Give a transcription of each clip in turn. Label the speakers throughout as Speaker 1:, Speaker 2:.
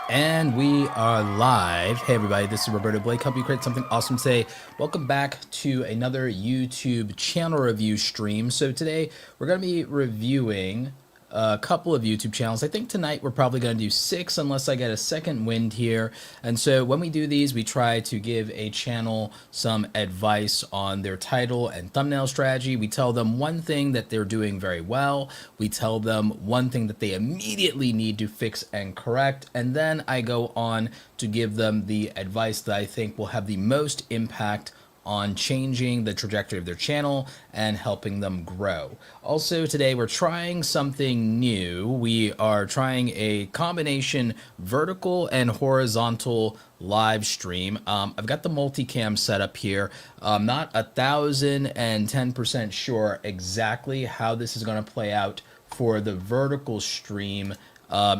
Speaker 1: And we are live. Hey everybody, this is Roberto Blake. Help you create something awesome today. Welcome back to another YouTube channel review stream. So today we're going to be reviewing a couple of YouTube channels. I think tonight we're probably going to do 6 unless I get a second wind here. And so when we do these, we try to give a channel some advice on their title and thumbnail strategy. We tell them one thing that they're doing very well. We tell them one thing that they immediately need to fix and correct. And then I go on to give them the advice that I think will have the most impact on changing the trajectory of their channel and helping them grow. Also today we're trying something new. We are trying a combination vertical and horizontal live stream. I've got the multicam set up here. I'm not 1,010% sure exactly how this is going to play out for the vertical stream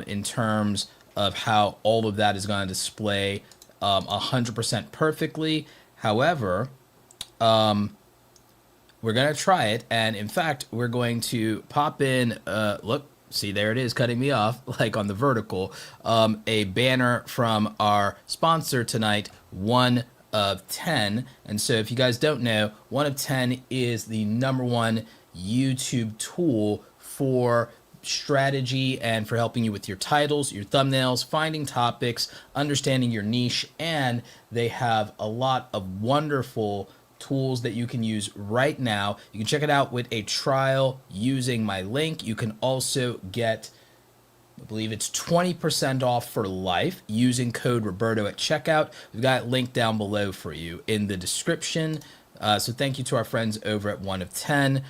Speaker 1: in terms of how all of that is going to display 100% perfectly. However, we're going to try it, and in fact, we're going to pop in, look, see, there it is, cutting me off, like on the vertical, a banner from our sponsor tonight, 1 of 10. And so if you guys don't know, 1 of 10 is the #1 YouTube tool for strategy and for helping you with your titles, your thumbnails, finding topics, understanding your niche, and they have a lot of wonderful tools that you can use right now. You can check it out with a trial using my link. You can also get, I believe it's 20% off for life using code Roberto at checkout. We've got it linked down below for you in the description. So thank you to our friends over at 1 of 10.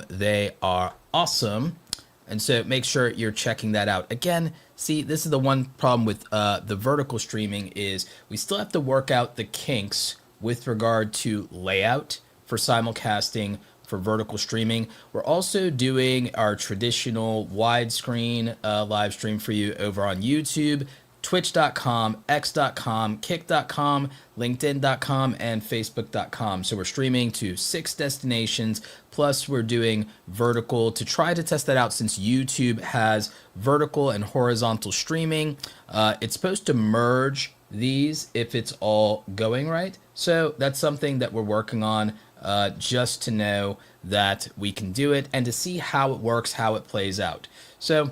Speaker 1: They are awesome. And so make sure you're checking that out. Again, see, this is the one problem with the vertical streaming is we still have to work out the kinks with regard to layout for simulcasting for vertical streaming. We're also doing our traditional widescreen live stream for you over on YouTube, twitch.com, x.com, kick.com, linkedin.com, and facebook.com. So we're streaming to 6 destinations, plus we're doing vertical to try to test that out since YouTube has vertical and horizontal streaming. It's supposed to merge these if it's all going right. So that's something that we're working on just to know that we can do it and to see how it works, how it plays out. So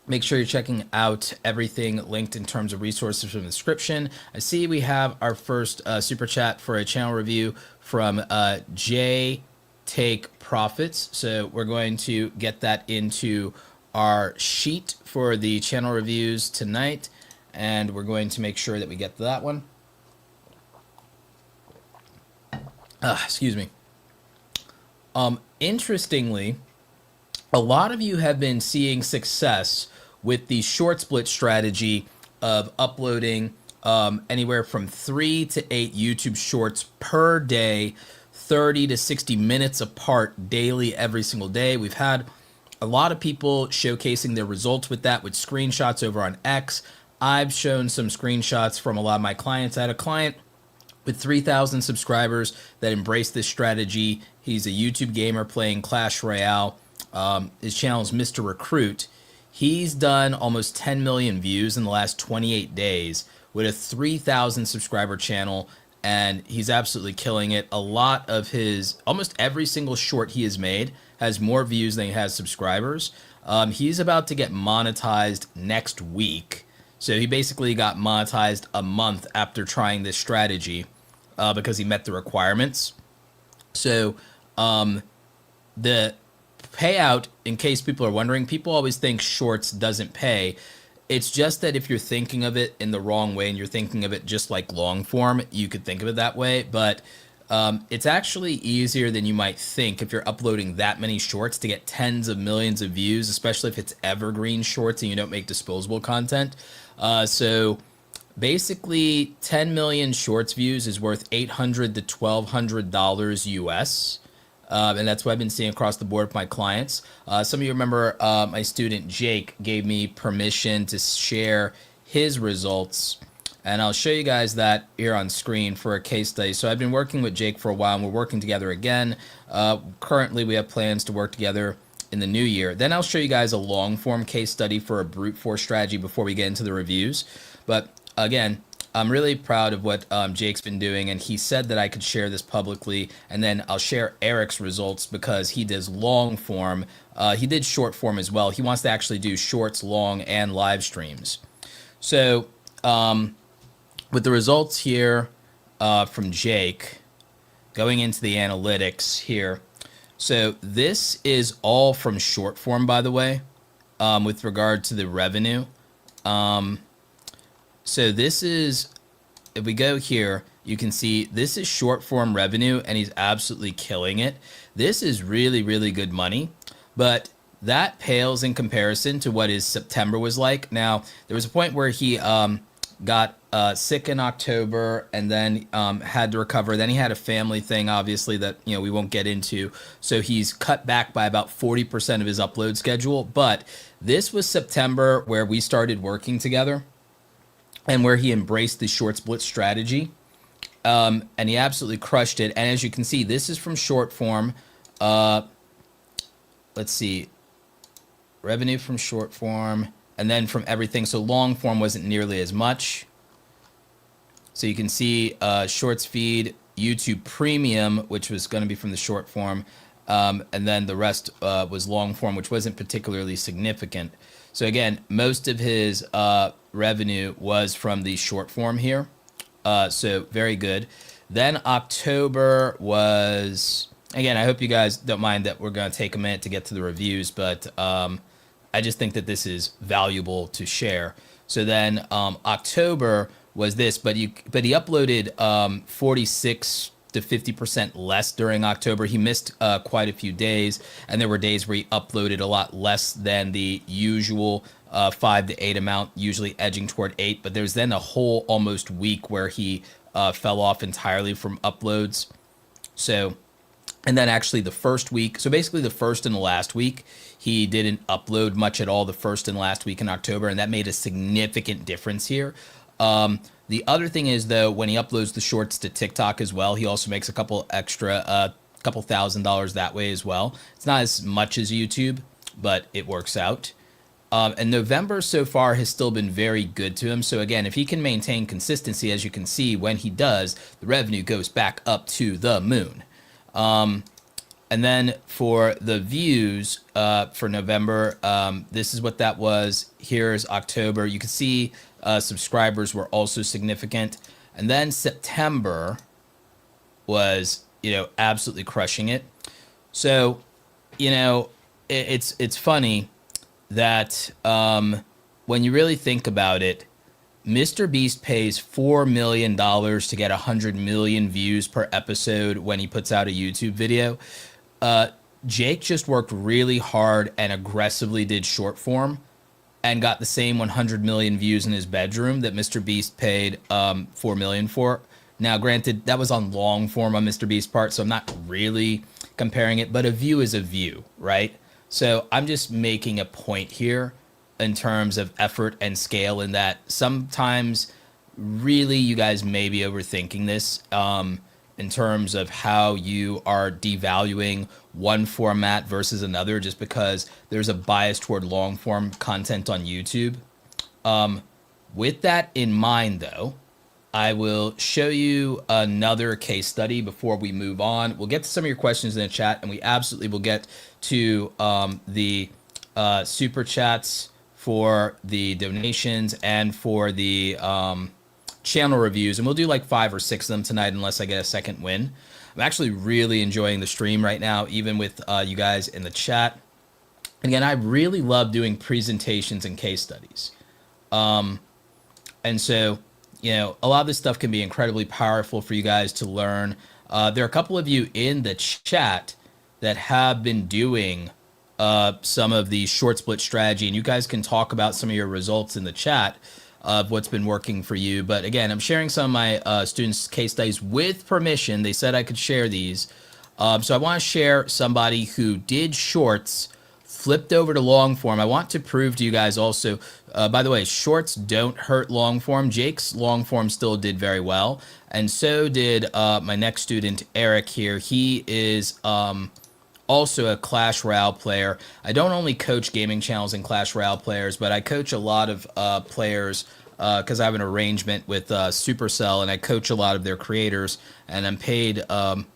Speaker 1: make sure you're checking out everything linked in terms of resources from the description. I see we have our first super chat for a channel review from J Take Profits. So we're going to get that into our sheet for the channel reviews tonight, and we're going to make sure that we get to that one. Excuse me. Interestingly, a lot of you have been seeing success with the short split strategy of uploading anywhere from 3 to 8 YouTube shorts per day, 30 to 60 minutes apart daily, every single day. We've had a lot of people showcasing their results with that with screenshots over on X. I've shown some screenshots from a lot of my clients. I had a client with 3,000 subscribers that embraced this strategy. He's a YouTube gamer playing Clash Royale. His channel is Mr. Recruit. He's done almost 10 million views in the last 28 days with a 3,000 subscriber channel, and he's absolutely killing it. A lot of his, almost every single short he has made has more views than he has subscribers. He's about to get monetized next week. So he basically got monetized a month after trying this strategy because he met the requirements. So the payout, in case people are wondering, people always think shorts doesn't pay. It's just that if you're thinking of it in the wrong way and you're thinking of it just like long form, you could think of it that way. But it's actually easier than you might think if you're uploading that many shorts to get tens of millions of views, especially if it's evergreen shorts and you don't make disposable content. So basically 10 million shorts views is worth $800 to $1,200 US. And that's what I've been seeing across the board with my clients. Some of you remember my student Jake gave me permission to share his results, and I'll show you guys that here on screen for a case study. So I've been working with Jake for a while, and we're working together again. Currently, we have plans to work together in the new year. Then I'll show you guys a long form case study for a brute force strategy before we get into the reviews. But again, I'm really proud of what Jake's been doing, and he said that I could share this publicly, and then I'll share Eric's results because he does long form. He did short form as well. He wants to actually do shorts, long, and live streams. So with the results here from Jake, going into the analytics here. So this is all from short form, by the way, with regard to the revenue. So this is, if we go here, you can see this is short form revenue, and he's absolutely killing it. This is really, really good money, but that pales in comparison to what his September was like. Now, there was a point where he got sick in October and then had to recover. Then he had a family thing, obviously, that we won't get into. So he's cut back by about 40% of his upload schedule. But this was September where we started working together, and where he embraced the short split strategy, and he absolutely crushed it. And as you can see, this is from short form. Let's see, revenue from short form, and then from everything. So long form wasn't nearly as much. So you can see shorts feed, YouTube Premium, which was going to be from the short form, and then the rest was long form, which wasn't particularly significant. So again, most of his revenue was from the short form here. So very good. Then October was, again, I hope you guys don't mind that we're going to take a minute to get to the reviews, but I just think that this is valuable to share. So then October was this, but he uploaded 46 to 50% less during October. He missed quite a few days, and there were days where he uploaded a lot less than the usual 5 to 8 amount, usually edging toward 8. But there's then a whole almost week where he fell off entirely from uploads. So, and then actually the first week, so basically the first and the last week, he didn't upload much at all the first and last week in October, and that made a significant difference here. The other thing is, though, when he uploads the shorts to TikTok as well, he also makes a couple extra, couple $1,000s that way as well. It's not as much as YouTube, but it works out. And November so far has still been very good to him. So again, if he can maintain consistency, as you can see, when he does, the revenue goes back up to the moon. And then for the views for November, this is what that was. Here's October. You can see subscribers were also significant. And then September was, absolutely crushing it. So, it's funny that when you really think about it, Mr. Beast pays $4 million to get 100 million views per episode when he puts out a YouTube video. Jake just worked really hard and aggressively did short form and got the same 100 million views in his bedroom that Mr. Beast paid $4 million for. Now, granted, that was on long form on Mr. Beast's part, so I'm not really comparing it, but a view is a view, right? So I'm just making a point here in terms of effort and scale, in that sometimes really you guys may be overthinking this in terms of how you are devaluing one format versus another just because there's a bias toward long form content on YouTube. With that in mind, though, I will show you another case study before we move on. We'll get to some of your questions in the chat, and we absolutely will get to the super chats for the donations and for the channel reviews. And we'll do like 5 or 6 of them tonight unless I get a second win. I'm actually really enjoying the stream right now, even with you guys in the chat. Again, I really love doing presentations and case studies. And so, a lot of this stuff can be incredibly powerful for you guys to learn. There are a couple of you in the chat that have been doing some of the short split strategy, and you guys can talk about some of your results in the chat of what's been working for you. But again, I'm sharing some of my students' case studies with permission. They said I could share these. So I want to share somebody who did shorts, flipped over to long form. I want to prove to you guys also, by the way, shorts don't hurt long form. Jake's long form still did very well. And so did my next student, Eric here. He is also a Clash Royale player. I don't only coach gaming channels and Clash Royale players, but I coach a lot of players because I have an arrangement with Supercell, and I coach a lot of their creators, and I'm paid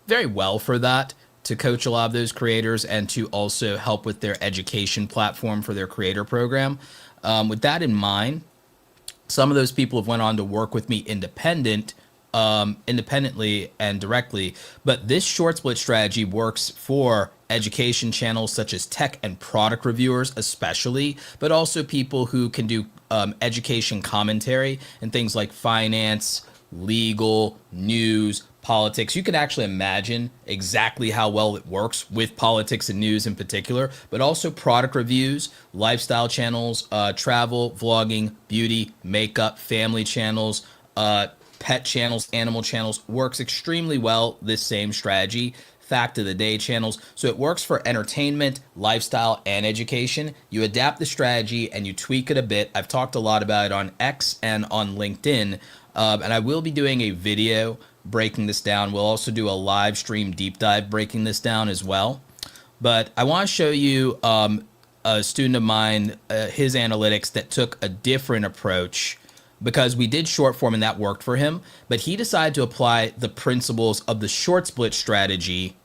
Speaker 1: very well for that, to coach a lot of those creators and to also help with their education platform for their creator program. With that in mind, some of those people have went on to work with me independently and directly, but this short split strategy works for education channels such as tech and product reviewers especially, but also people who can do education commentary and things like finance, legal, news, politics. You can actually imagine exactly how well it works with politics and news in particular, but also product reviews, lifestyle channels, travel, vlogging, beauty, makeup, family channels, pet channels, animal channels. Works extremely well, this same strategy. Fact of the day channels. So it works for entertainment, lifestyle, and education. You adapt the strategy and you tweak it a bit. I've talked a lot about it on X and on LinkedIn, and I will be doing a video breaking this down. We'll also do a live stream deep dive breaking this down as well. But I want to show you a student of mine, his analytics that took a different approach, because we did short form and that worked for him, but he decided to apply the principles of the short split strategy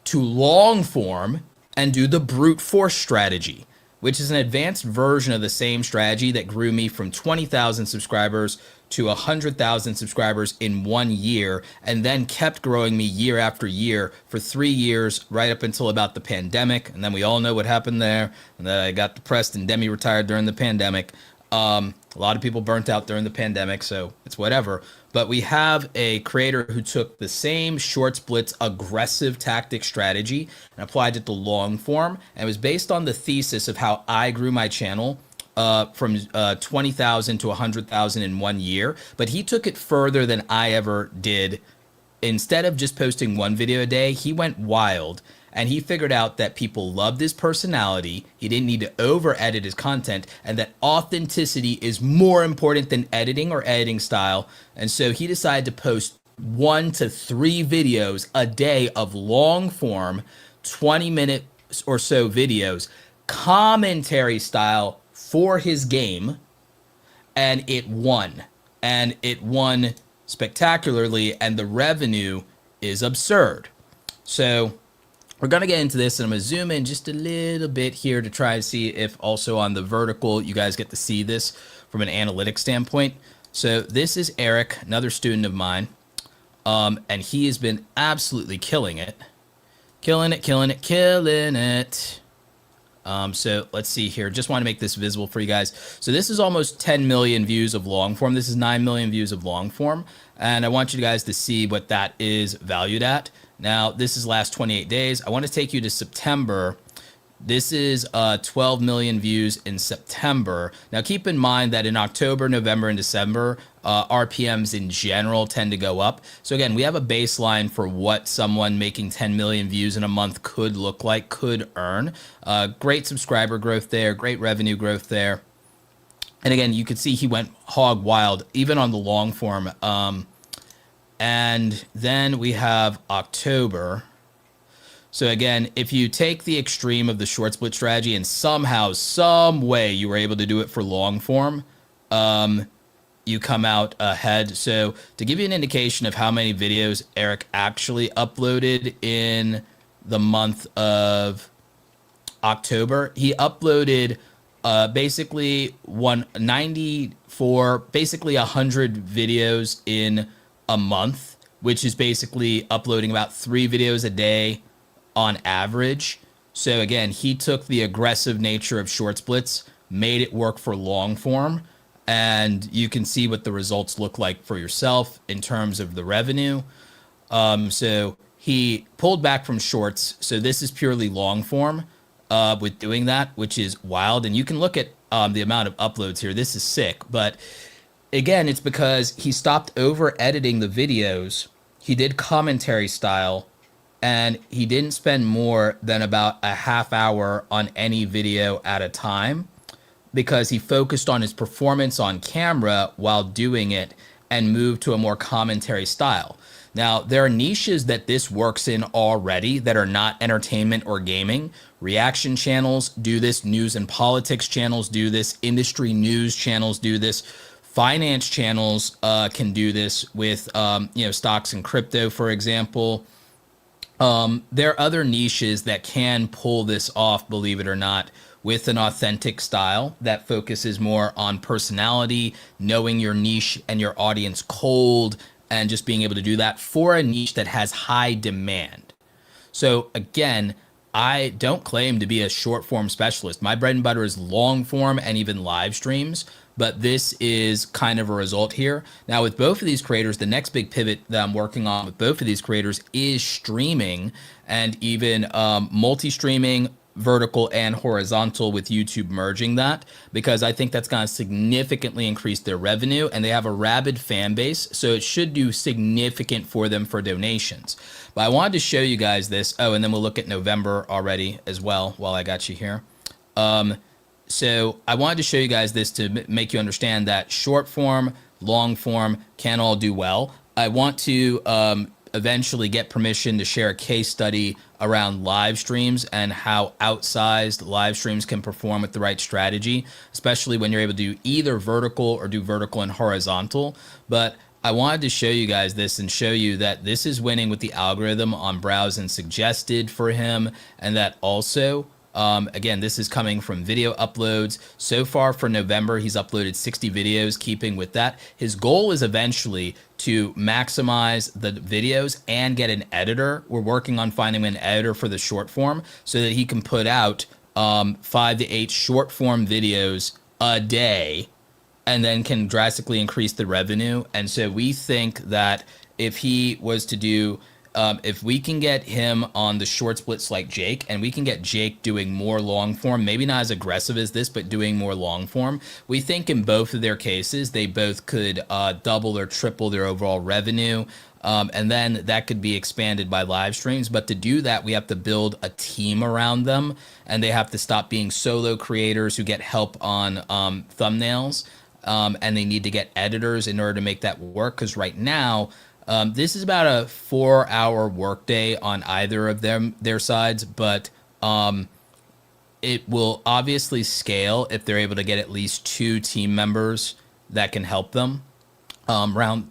Speaker 1: to long form and do the brute force strategy, which is an advanced version of the same strategy that grew me from 20,000 subscribers to 100,000 subscribers in 1 year, and then kept growing me year after year for 3 years, right up until about the pandemic. And then we all know what happened there, and then I got depressed and demi-retired during the pandemic. A lot of people burnt out during the pandemic, so it's whatever. But we have a creator who took the same short splits aggressive tactic strategy and applied it to long form, and it was based on the thesis of how I grew my channel from 20,000 to 100,000 in 1 year. But he took it further than I ever did. Instead of just posting one video a day, he went wild. And he figured out that people loved his personality, he didn't need to over-edit his content, and that authenticity is more important than editing or editing style. And so he decided to post 1 to 3 videos a day of long-form, 20-minute or so videos, commentary style for his game, and it won. And it won spectacularly, and the revenue is absurd. So we're going to get into this, and I'm going to zoom in just a little bit here to try and see if also on the vertical you guys get to see this from an analytics standpoint. So this is Eric, another student of mine, and he has been absolutely killing it. Killing it. So let's see here. Just want to make this visible for you guys. So this is almost 10 million views of long form. This is 9 million views of long form. And I want you guys to see what that is valued at. Now, this is last 28 days. I want to take you to September. This is 12 million views in September. Now, keep in mind that in October, November, and December, RPMs in general tend to go up. So again, we have a baseline for what someone making 10 million views in a month could look like, could earn. Great subscriber growth there, great revenue growth there. And again, you could see he went hog wild, even on the long form. And then we have October. So again, if you take the extreme of the short split strategy and somehow, some way you were able to do it for long form, you come out ahead. So to give you an indication of how many videos Eric actually uploaded in the month of October, he uploaded basically 194, basically 100 videos in a month, which is basically uploading about 3 videos a day on average. So again, he took the aggressive nature of short splits, made it work for long form, and you can see what the results look like for yourself in terms of the revenue. So he pulled back from shorts. So this is purely long form with doing that, which is wild. And you can look at the amount of uploads here. This is sick, but again, it's because he stopped over editing the videos. He did commentary style, and he didn't spend more than about a half hour on any video at a time, because he focused on his performance on camera while doing it and moved to a more commentary style. Now, there are niches that this works in already that are not entertainment or gaming. Reaction channels do this, news and politics channels do this, industry news channels do this, finance channels can do this with stocks and crypto, for example. There are other niches that can pull this off, believe it or not, with an authentic style that focuses more on personality, knowing your niche and your audience cold, and just being able to do that for a niche that has high demand. So again, I don't claim to be a short form specialist. My bread and butter is long form and even live streams, but this is kind of a result here. Now with both of these creators, the next big pivot that I'm working on with both of these creators is streaming, and even multi-streaming, vertical and horizontal, with YouTube merging that, because I think that's going to significantly increase their revenue, and they have a rabid fan base, so it should do significant for them for donations. But I wanted to show you guys this. Oh, and then we'll look at November already as well while I got you here. So I wanted to show you guys this to make you understand that short form, long form can all do well. I want to eventually get permission to share a case study around live streams and how outsized live streams can perform with the right strategy, especially when you're able to do either vertical or do vertical and horizontal. But I wanted to show you guys this and show you that this is winning with the algorithm on browse and suggested for him, and that also again, this is coming from video uploads. So far for November, he's uploaded 60 videos, keeping with that. His goal is eventually to maximize the videos and get an editor. We're working on finding an editor for the short form so that he can put out 5 to 8 short form videos a day, and then can drastically increase the revenue. And so we think that if he was to do if we can get him on the short splits like Jake, and we can get Jake doing more long form, maybe not as aggressive as this, but doing more long form, we think in both of their cases, they both could double or triple their overall revenue. And then that could be expanded by live streams. But to do that, we have to build a team around them, and they have to stop being solo creators who get help on thumbnails. And they need to get editors in order to make that work. Because right now, this is about a 4-hour workday on either of their sides, but it will obviously scale if they're able to get at least 2 team members that can help them around,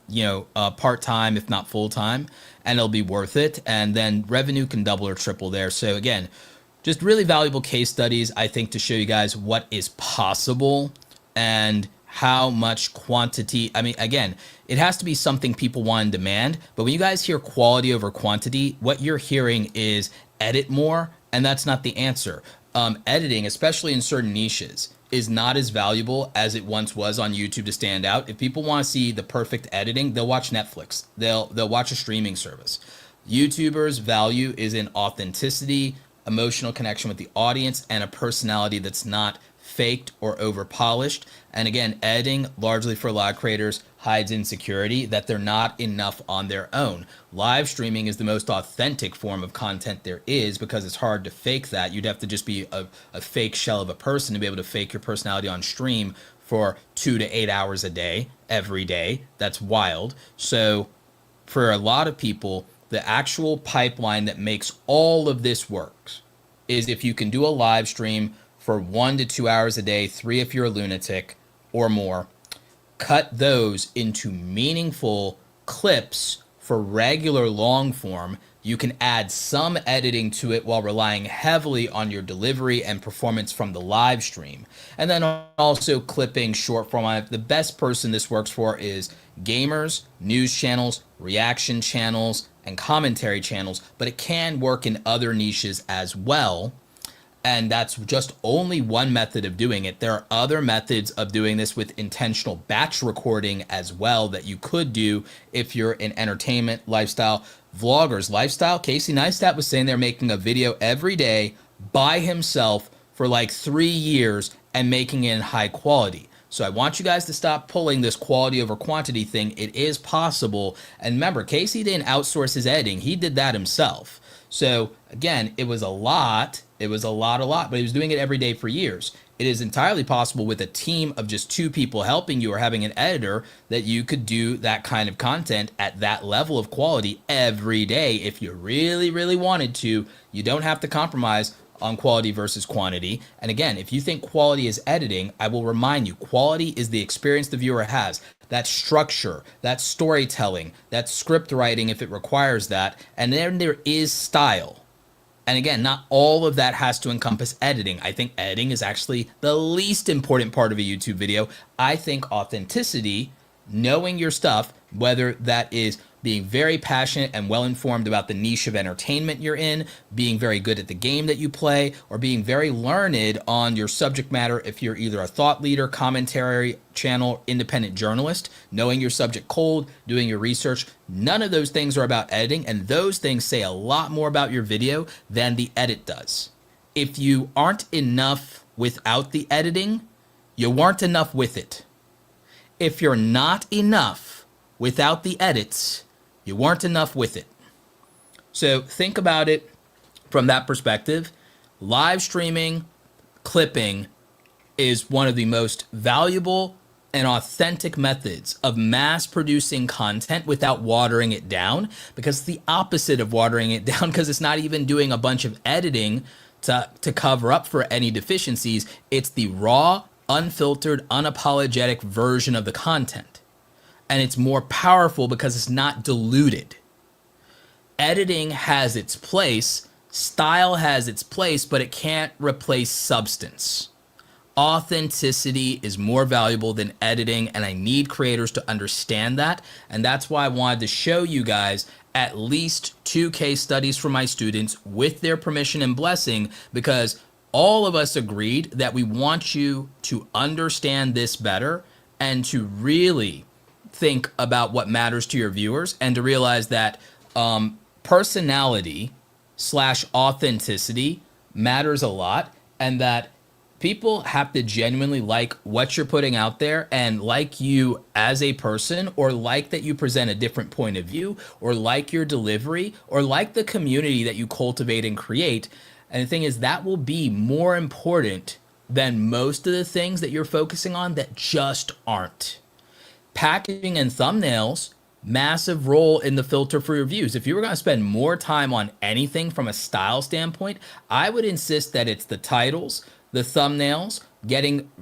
Speaker 1: part-time, if not full-time, and it'll be worth it. And then revenue can double or triple there. So again, just really valuable case studies, I think, to show you guys what is possible and how much quantity. I mean, again, it has to be something people want and demand, but when you guys hear quality over quantity, what you're hearing is edit more, and that's not the answer. Editing, especially in certain niches, is not as valuable as it once was on YouTube to stand out. If people want to see the perfect editing, they'll watch Netflix. They'll watch a streaming service. YouTubers' value is in authenticity, emotional connection with the audience, and a personality that's not faked or over polished. And again, editing, largely for a lot of creators, hides insecurity that they're not enough on their own. Live streaming is the most authentic form of content there is, because it's hard to fake that. You'd have to just be a fake shell of a person to be able to fake your personality on stream for 2 to 8 hours a day, every day. That's wild. So for a lot of people, the actual pipeline that makes all of this work is if you can do a live stream for 1 to 2 hours a day, 3 if you're a lunatic or more, cut those into meaningful clips for regular long form. You can add some editing to it while relying heavily on your delivery and performance from the live stream. And then also clipping short form. The best person this works for is gamers, news channels, reaction channels, and commentary channels, but it can work in other niches as well. And that's just only one method of doing it. There are other methods of doing this with intentional batch recording as well that you could do if you're in entertainment, lifestyle, vloggers. Lifestyle, Casey Neistat was saying they're making a video every day by himself for like 3 years and making it in high quality. So I want you guys to stop pulling this quality over quantity thing. It is possible. And remember, Casey didn't outsource his editing. He did that himself. So again, it was a lot. It was a lot, but he was doing it every day for years. It is entirely possible with a team of just 2 people helping you or having an editor that you could do that kind of content at that level of quality every day if you really, really wanted to. You don't have to compromise on quality versus quantity. And again, if you think quality is editing, I will remind you, quality is the experience the viewer has. That's structure, that's storytelling, that's script writing if it requires that. And then there is style. And again, not all of that has to encompass editing. I think editing is actually the least important part of a YouTube video. I think authenticity, knowing your stuff, whether that is being very passionate and well-informed about the niche of entertainment you're in, being very good at the game that you play, or being very learned on your subject matter if you're either a thought leader, commentary channel, independent journalist, knowing your subject cold, doing your research. None of those things are about editing, and those things say a lot more about your video than the edit does. If you aren't enough without the editing, you weren't enough with it. If you're not enough without the edits, you weren't enough with it. So think about it from that perspective. Live streaming, clipping is one of the most valuable and authentic methods of mass producing content without watering it down, because it's the opposite of watering it down, because it's not even doing a bunch of editing to cover up for any deficiencies. It's the raw, unfiltered, unapologetic version of the content. And it's more powerful because it's not diluted. Editing has its place, style has its place, but it can't replace substance. Authenticity is more valuable than editing, and I need creators to understand that. And that's why I wanted to show you guys at least 2 case studies from my students with their permission and blessing, because all of us agreed that we want you to understand this better and to really think about what matters to your viewers, and to realize that personality / authenticity matters a lot, and that people have to genuinely like what you're putting out there and like you as a person, or like that you present a different point of view, or like your delivery, or like the community that you cultivate and create. And the thing is, that will be more important than most of the things that you're focusing on that just aren't. Packaging and thumbnails, massive role in the filter for your views. If you were going to spend more time on anything from a style standpoint, I would insist that it's the titles, the thumbnails,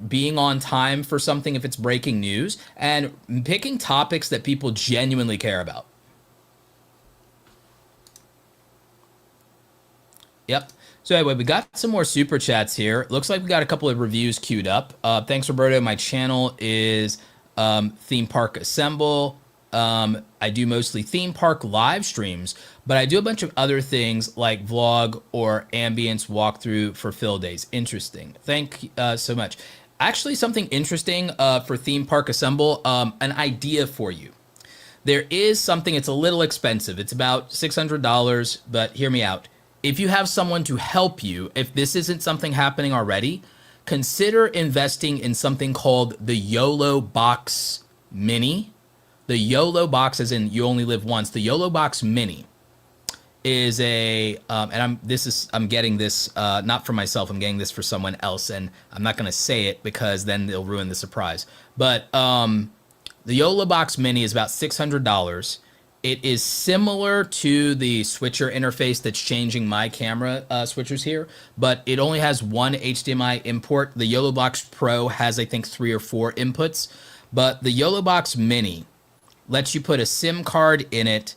Speaker 1: being on time for something if it's breaking news, and picking topics that people genuinely care about. Yep. So anyway, we got some more super chats here. Looks like we got a couple of reviews queued up. Thanks, Roberto. My channel is Theme Park Assemble. I do mostly theme park live streams, but I do a bunch of other things like vlog or ambience walkthrough for fill days. Interesting. Thank you so much. Actually, something interesting for Theme Park Assemble, an idea for you. There is something, it's a little expensive. It's about $600, but hear me out. If you have someone to help you, if this isn't something happening already, consider investing in something called the YOLO Box Mini. The YOLO Box, as in you only live once. The YOLO Box Mini is a, and I'm getting this not for myself. I'm getting this for someone else, and I'm not going to say it because then they'll ruin the surprise. But the YOLO Box Mini is about $600. It is similar to the switcher interface that's changing my camera switchers here, but it only has one HDMI import. The YOLO Box Pro has, I think, 3 or 4 inputs, but the YOLO Box Mini lets you put a SIM card in it,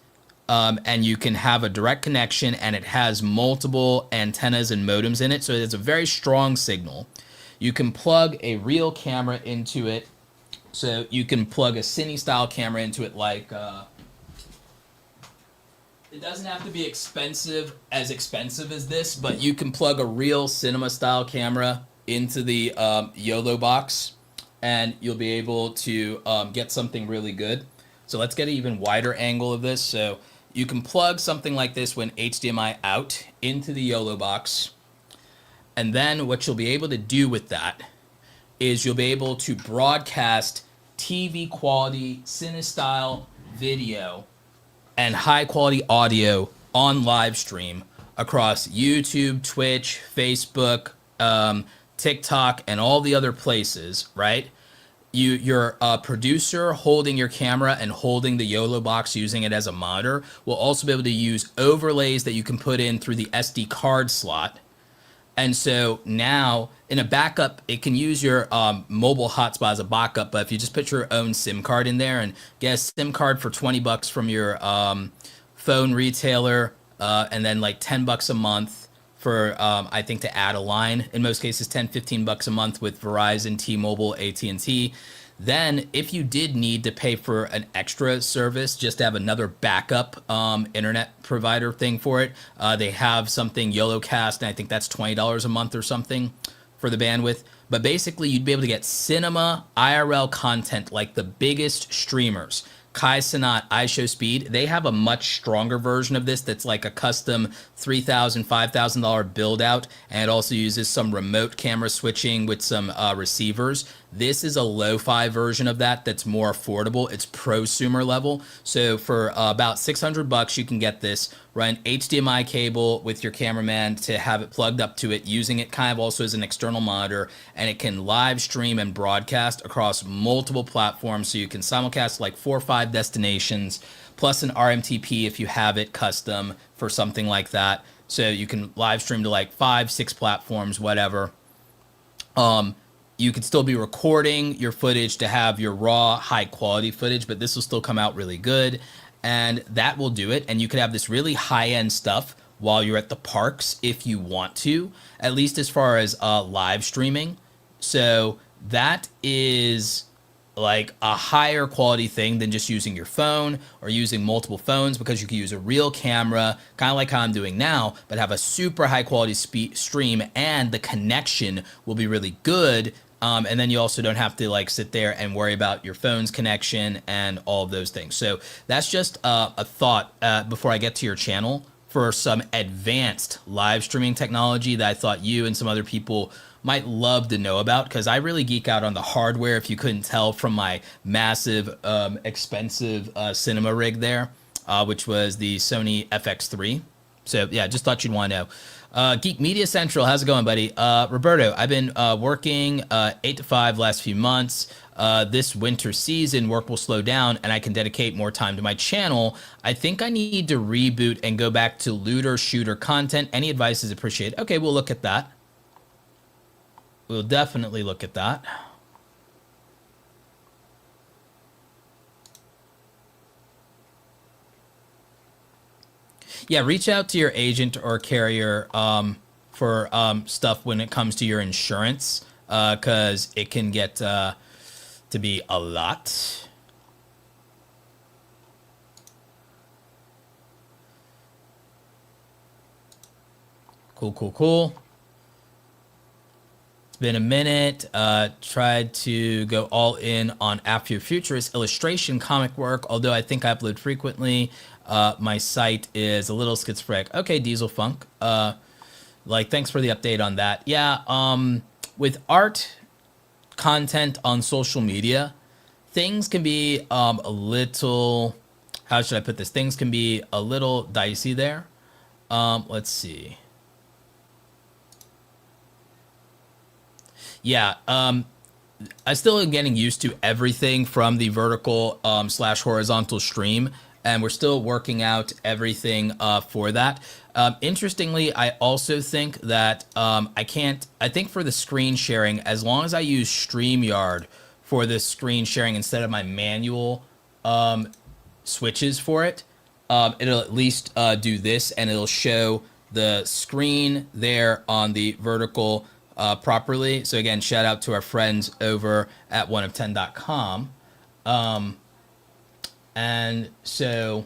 Speaker 1: and you can have a direct connection, and it has multiple antennas and modems in it, so it's a very strong signal. You can plug a real camera into it, so you can plug a cine-style camera into it, like... it doesn't have to be expensive as this, but you can plug a real cinema-style camera into the YOLO box, and you'll be able to get something really good. So let's get an even wider angle of this. So you can plug something like this when HDMI out into the YOLO box, and then what you'll be able to do with that is you'll be able to broadcast TV quality, cine-style video and high quality audio on live stream across YouTube, Twitch, Facebook, TikTok, and all the other places, right? You're a producer holding your camera and holding the YOLO box, using it as a monitor, will also be able to use overlays that you can put in through the SD card slot. And so now in a backup, it can use your mobile hotspot as a backup. But if you just put your own SIM card in there and get a SIM card for 20 bucks from your phone retailer, and then like 10 bucks a month for, I think, to add a line, in most cases, 10, 15 bucks a month with Verizon, T-Mobile, AT&T. Then if you did need to pay for an extra service, just to have another backup internet provider thing for it, they have something, YOLOcast, and I think that's $20 a month or something for the bandwidth. But basically, you'd be able to get cinema IRL content like the biggest streamers. Kai Cenat, iShowSpeed, they have a much stronger version of this that's like a custom $3,000, $5,000 build out, and it also uses some remote camera switching with some receivers. This is a lo-fi version of that that's more affordable. It's prosumer level. So for about 600 bucks, you can get this, run HDMI cable with your cameraman to have it plugged up to it, using it kind of also as an external monitor, and it can live stream and broadcast across multiple platforms. So you can simulcast like 4 or 5 destinations, plus an RMTP if you have it custom for something like that. So you can live stream to like 5, 6 platforms, whatever. You could still be recording your footage to have your raw, high quality footage, but this will still come out really good. And that will do it. And you could have this really high end stuff while you're at the parks if you want to, at least as far as live streaming. So that is like a higher quality thing than just using your phone or using multiple phones, because you can use a real camera, kind of like how I'm doing now, but have a super high quality stream, and the connection will be really good. And then you also don't have to like sit there and worry about your phone's connection and all of those things. So that's just a thought before I get to your channel for some advanced live streaming technology that I thought you and some other people might love to know about, because I really geek out on the hardware, if you couldn't tell from my massive, expensive cinema rig there, which was the Sony FX3. So yeah, just thought you'd want to know. Geek Media Central, how's it going, buddy? Roberto, I've been working 8 to 5 last few months. This winter season, work will slow down and I can dedicate more time to my channel. I think I need to reboot and go back to looter shooter content. Any advice is appreciated. Okay, we'll look at that. We'll definitely look at that. Yeah, reach out to your agent or carrier for stuff when it comes to your insurance, because it can get to be a lot. Cool, cool, cool. Been a minute. Tried to go all in on Afrofuturist illustration comic work, although I think I upload frequently. My site is a little schizophrenic. Okay, Diesel Funk. Like, thanks for the update on that. Yeah, with art content on social media, things can be a little, how should I put this? Things can be a little dicey there. Let's see. Yeah, I still am getting used to everything from the vertical slash horizontal stream, and we're still working out everything for that. Interestingly, I also think that I think for the screen sharing, as long as I use StreamYard for the screen sharing instead of my manual switches for it, it'll at least do this, and it'll show the screen there on the vertical properly. So again, shout out to our friends over at oneof10.com. And so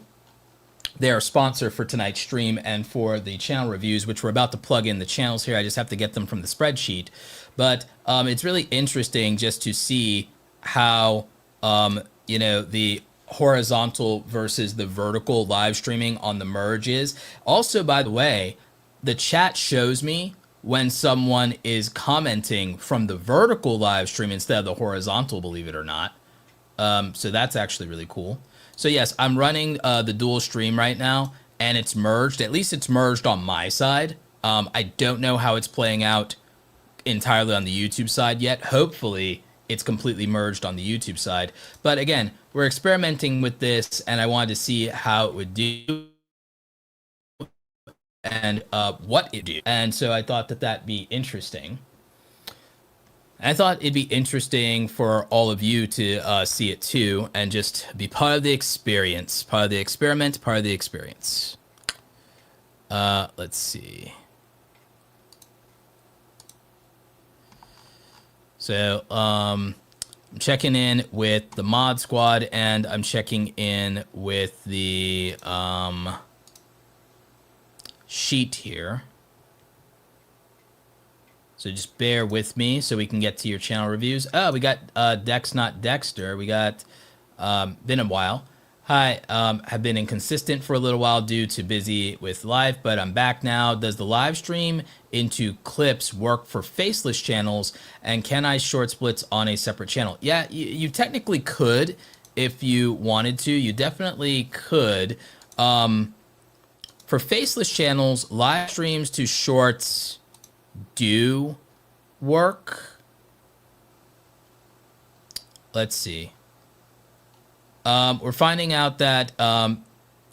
Speaker 1: they're a sponsor for tonight's stream and for the channel reviews, which we're about to plug in the channels here. I just have to get them from the spreadsheet. But it's really interesting just to see how, you know, the horizontal versus the vertical live streaming on the merge is. Also, by the way, the chat shows me when someone is commenting from the vertical live stream instead of the horizontal, believe it or not. So that's actually really cool. So yes, I'm running the dual stream right now, and it's merged. At least it's merged on my side. I don't know how it's playing out entirely on the YouTube side yet. Hopefully it's completely merged on the YouTube side. But again, we're experimenting with this, and I wanted to see how it would do and what it do. And so I thought that that'd be interesting. I thought it'd be interesting for all of you to see it too, and just be part of the experience, part of the experiment, part of the experience. Let's see. So I'm checking in with the mod squad, and I'm checking in with the sheet here. So just bear with me so we can get to your channel reviews. Oh, we got Dex, not Dexter. We got been a while. Hi, have been inconsistent for a little while due to busy with life, but I'm back now. Does the live stream into clips work for faceless channels, and can I short splits on a separate channel? Yeah, you technically could if you wanted to. You definitely could. For faceless channels, live streams to shorts do work. Let's see. We're finding out that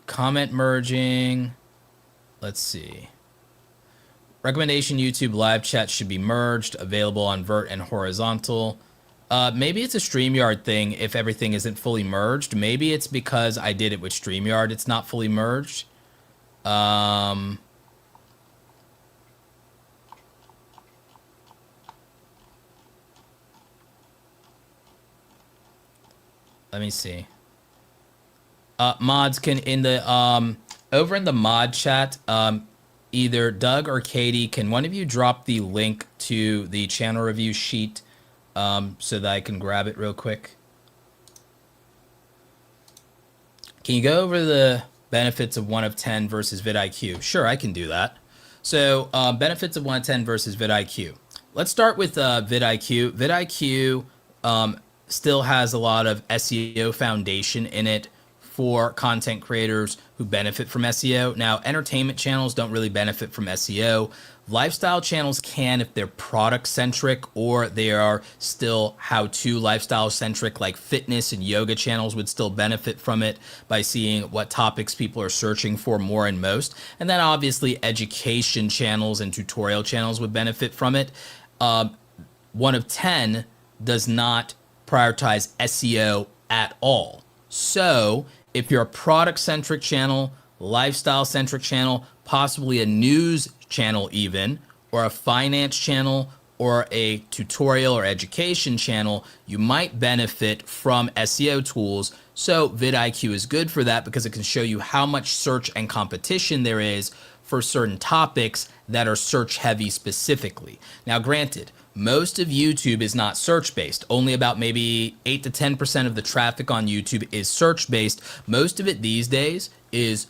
Speaker 1: comment merging. Let's see. Recommendation YouTube live chat should be merged, available on vert and horizontal. Maybe it's a StreamYard thing if everything isn't fully merged. Maybe it's because I did it with StreamYard. It's not fully merged. Let me see. Mods can in the over in the mod chat, either Doug or Katie, can one of you drop the link to the channel review sheet so that I can grab it real quick? Can you go over the benefits of 1 of 10 versus VidIQ? Sure, I can do that. So benefits of 1 of 10 versus VidIQ. Let's start with VidIQ. VidIQ still has a lot of SEO foundation in it for content creators who benefit from SEO. Now, entertainment channels don't really benefit from SEO. Lifestyle channels can if they're product-centric, or they are still how-to lifestyle-centric, like fitness and yoga channels would still benefit from it by seeing what topics people are searching for more and most. And then obviously education channels and tutorial channels would benefit from it. 1 of 10 does not prioritize SEO at all. So if you're a product-centric channel, lifestyle-centric channel, possibly a news channel even, or a finance channel, or a tutorial or education channel, you might benefit from SEO tools. So VidIQ is good for that because it can show you how much search and competition there is for certain topics that are search heavy specifically. Now, granted, most of YouTube is not search-based. Only about maybe 8 to 10% of the traffic on YouTube is search-based. Most of it these days is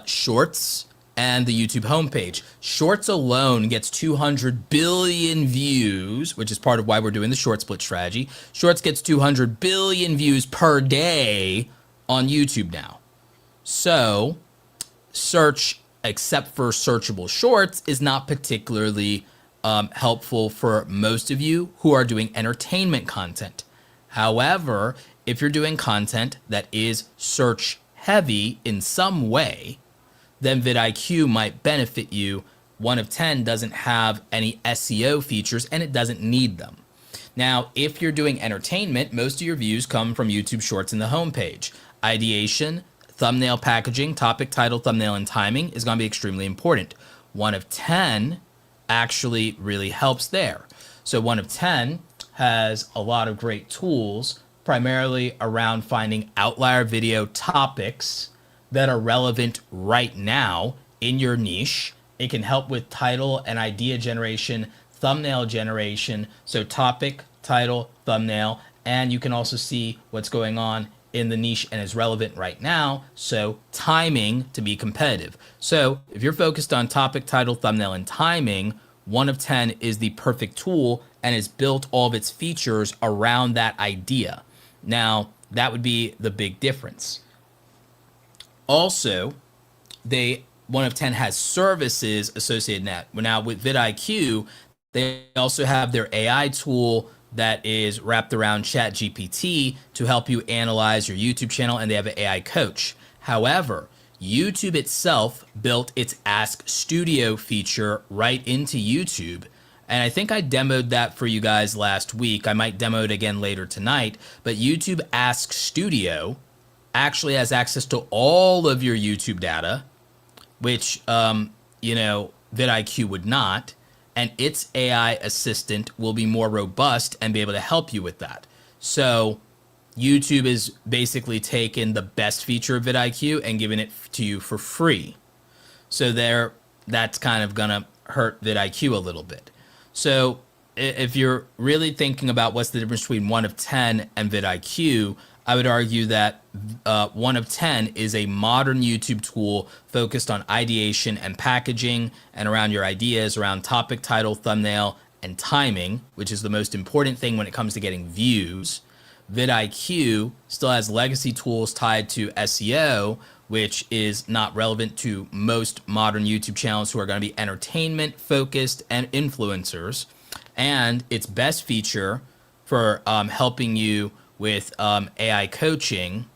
Speaker 1: shorts and the YouTube homepage. Shorts alone gets 200 billion views, which is part of why we're doing the short split strategy. Shorts gets 200 billion views per day on YouTube now. So search, except for searchable shorts, is not particularly helpful for most of you who are doing entertainment content. However, if you're doing content that is search heavy in some way, then VidIQ might benefit you. 1 of 10 doesn't have any SEO features, and it doesn't need them. Now, if you're doing entertainment, most of your views come from YouTube Shorts in the homepage. Ideation, thumbnail packaging, topic, title, thumbnail, and timing is going to be extremely important. 1 of 10 actually really helps there. So 1 of 10 has a lot of great tools, primarily around finding outlier video topics that are relevant right now in your niche. It can help with title and idea generation, thumbnail generation, so topic, title, thumbnail, and you can also see what's going on in the niche and is relevant right now, so timing to be competitive. So if you're focused on topic, title, thumbnail, and timing, 1 of 10 is the perfect tool and has built all of its features around that idea. Now, that would be the big difference. Also, one of 10 has services associated in that. Now with VidIQ, they also have their AI tool that is wrapped around ChatGPT to help you analyze your YouTube channel, and they have an AI coach. However, YouTube itself built its Ask Studio feature right into YouTube. And I think I demoed that for you guys last week. I might demo it again later tonight. But YouTube Ask Studio actually has access to all of your YouTube data, which, VidIQ would not. And its AI assistant will be more robust and be able to help you with that. So YouTube is basically taking the best feature of VidIQ and giving it to you for free. So that's kind of going to hurt VidIQ a little bit. So if you're really thinking about what's the difference between 1 of 10 and VidIQ, I would argue that 1 of 10 is a modern YouTube tool focused on ideation and packaging and around your ideas, around topic, title, thumbnail, and timing, which is the most important thing when it comes to getting views. VidIQ still has legacy tools tied to SEO, which is not relevant to most modern YouTube channels who are going to be entertainment focused and influencers. And its best feature for helping you with AI coaching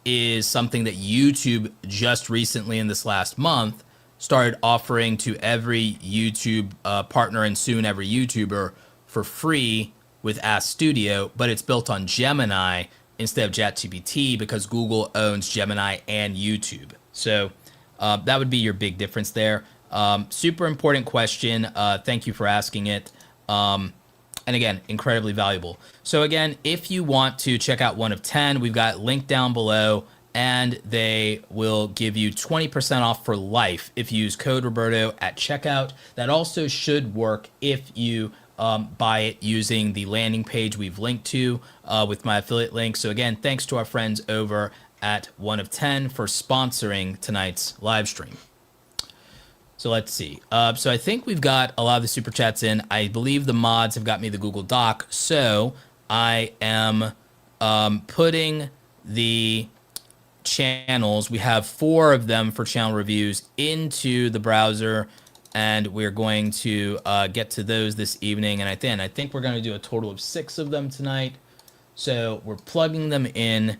Speaker 1: is something that YouTube just recently in this last month started offering to every YouTube partner and soon every YouTuber for free with Ask Studio, but it's built on Gemini instead of ChatGPT because Google owns Gemini and YouTube. So that would be your big difference there. Super important question. Thank you for asking it. And again, incredibly valuable. So again, if you want to check out 1 of 10, we've got link down below, and they will give you 20% off for life if you use code Roberto at checkout. That also should work if you buy it using the landing page we've linked to with my affiliate link. So again, thanks to our friends over at 1 of 10 for sponsoring tonight's live stream. So let's see. So I think we've got a lot of the super chats in. I believe the mods have got me the Google Doc. So I am putting the channels. We have 4 of them for channel reviews into the browser, and we're going to get to those this evening. And I think we're going to do a total of 6 of them tonight. So we're plugging them in,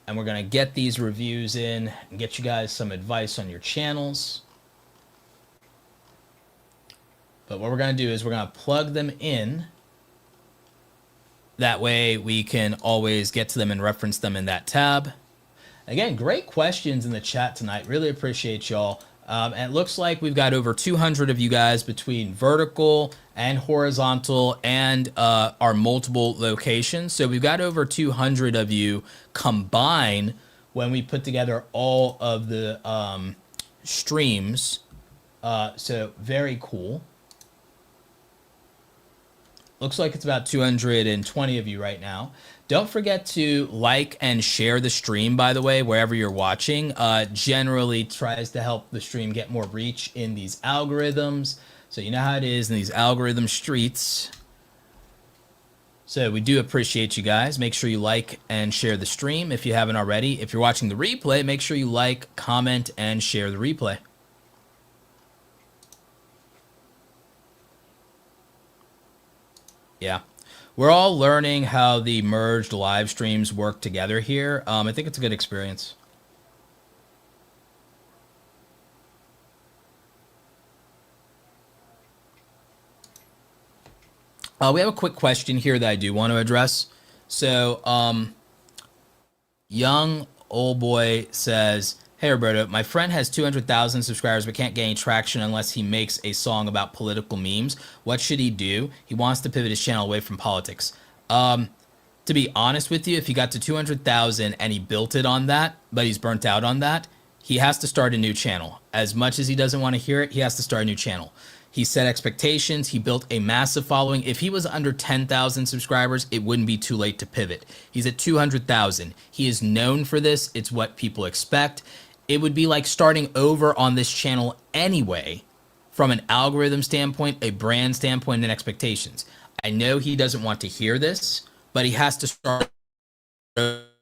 Speaker 1: and we're going to get these reviews in and get you guys some advice on your channels. But what we're going to do is we're going to plug them in. That way we can always get to them and reference them in that tab. Again, great questions in the chat tonight. Really appreciate y'all. And it looks like we've got over 200 of you guys between vertical and horizontal and our multiple locations. So we've got over 200 of you combined when we put together all of the streams. So very cool. Looks like it's about 220 of you right now. Don't forget to like and share the stream, by the way, wherever you're watching. Generally tries to help the stream get more reach in these algorithms. So you know how it is in these algorithm streets. So we do appreciate you guys. Make sure you like and share the stream if you haven't already. If you're watching the replay, make sure you like, comment, and share the replay. Yeah, we're all learning how the merged live streams work together here. I think it's a good experience. We have a quick question here that I do want to address. So, young old boy says, "Hey Roberto, my friend has 200,000 subscribers but can't gain traction unless he makes a song about political memes. What should he do? He wants to pivot his channel away from politics." To be honest with you, if he got to 200,000 and he built it on that, but he's burnt out on that, he has to start a new channel. As much as he doesn't want to hear it, he has to start a new channel. He set expectations. He built a massive following. If he was under 10,000 subscribers, it wouldn't be too late to pivot. He's at 200,000. He is known for this. It's what people expect. It would be like starting over on this channel anyway, from an algorithm standpoint, a brand standpoint, and expectations. I know he doesn't want to hear this, but he has to start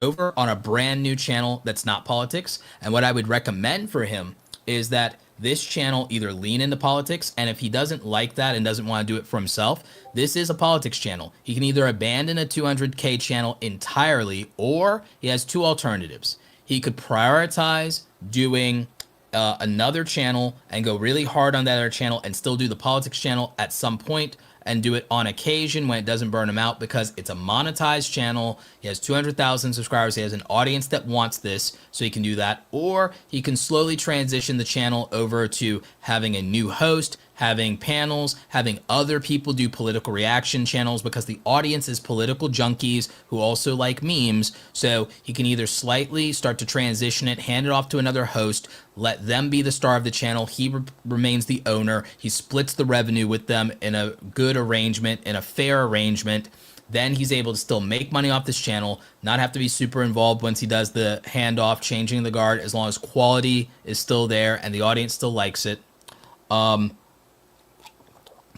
Speaker 1: over on a brand new channel that's not politics. And what I would recommend for him is that this channel either lean into politics, and if he doesn't like that and doesn't want to do it for himself, this is a politics channel. He can either abandon a 200K channel entirely, or he has two alternatives. He could prioritize doing another channel and go really hard on that other channel and still do the politics channel at some point and do it on occasion when it doesn't burn him out, because it's a monetized channel. He has 200,000 subscribers. He has an audience that wants this, so he can do that. Or he can slowly transition the channel over to having a new host, having panels, having other people do political reaction channels, because the audience is political junkies who also like memes. So he can either slightly start to transition it, hand it off to another host, let them be the star of the channel. He remains the owner. He splits the revenue with them in a good arrangement, in a fair arrangement. Then he's able to still make money off this channel, not have to be super involved once he does the handoff, changing the guard, as long as quality is still there and the audience still likes it.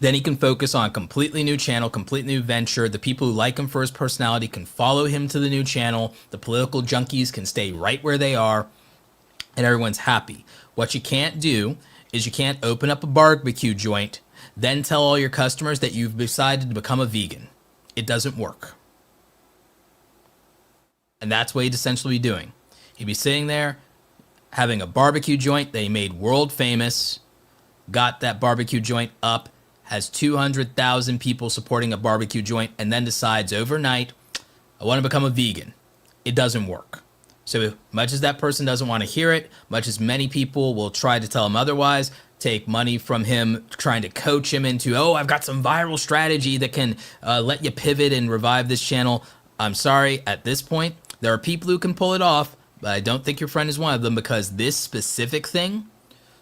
Speaker 1: Then he can focus on a completely new channel, completely new venture. The people who like him for his personality can follow him to the new channel. The political junkies can stay right where they are, and everyone's happy. What you can't do is you can't open up a barbecue joint, then tell all your customers that you've decided to become a vegan. It doesn't work. And that's what he'd essentially be doing. He'd be sitting there having a barbecue joint that he made world famous, got that barbecue joint up, has 200,000 people supporting a barbecue joint, and then decides overnight, I want to become a vegan. It doesn't work. So much as that person doesn't want to hear it, much as many people will try to tell him otherwise, take money from him, trying to coach him into, oh, I've got some viral strategy that can let you pivot and revive this channel. I'm sorry, at this point, there are people who can pull it off, but I don't think your friend is one of them, because this specific thing,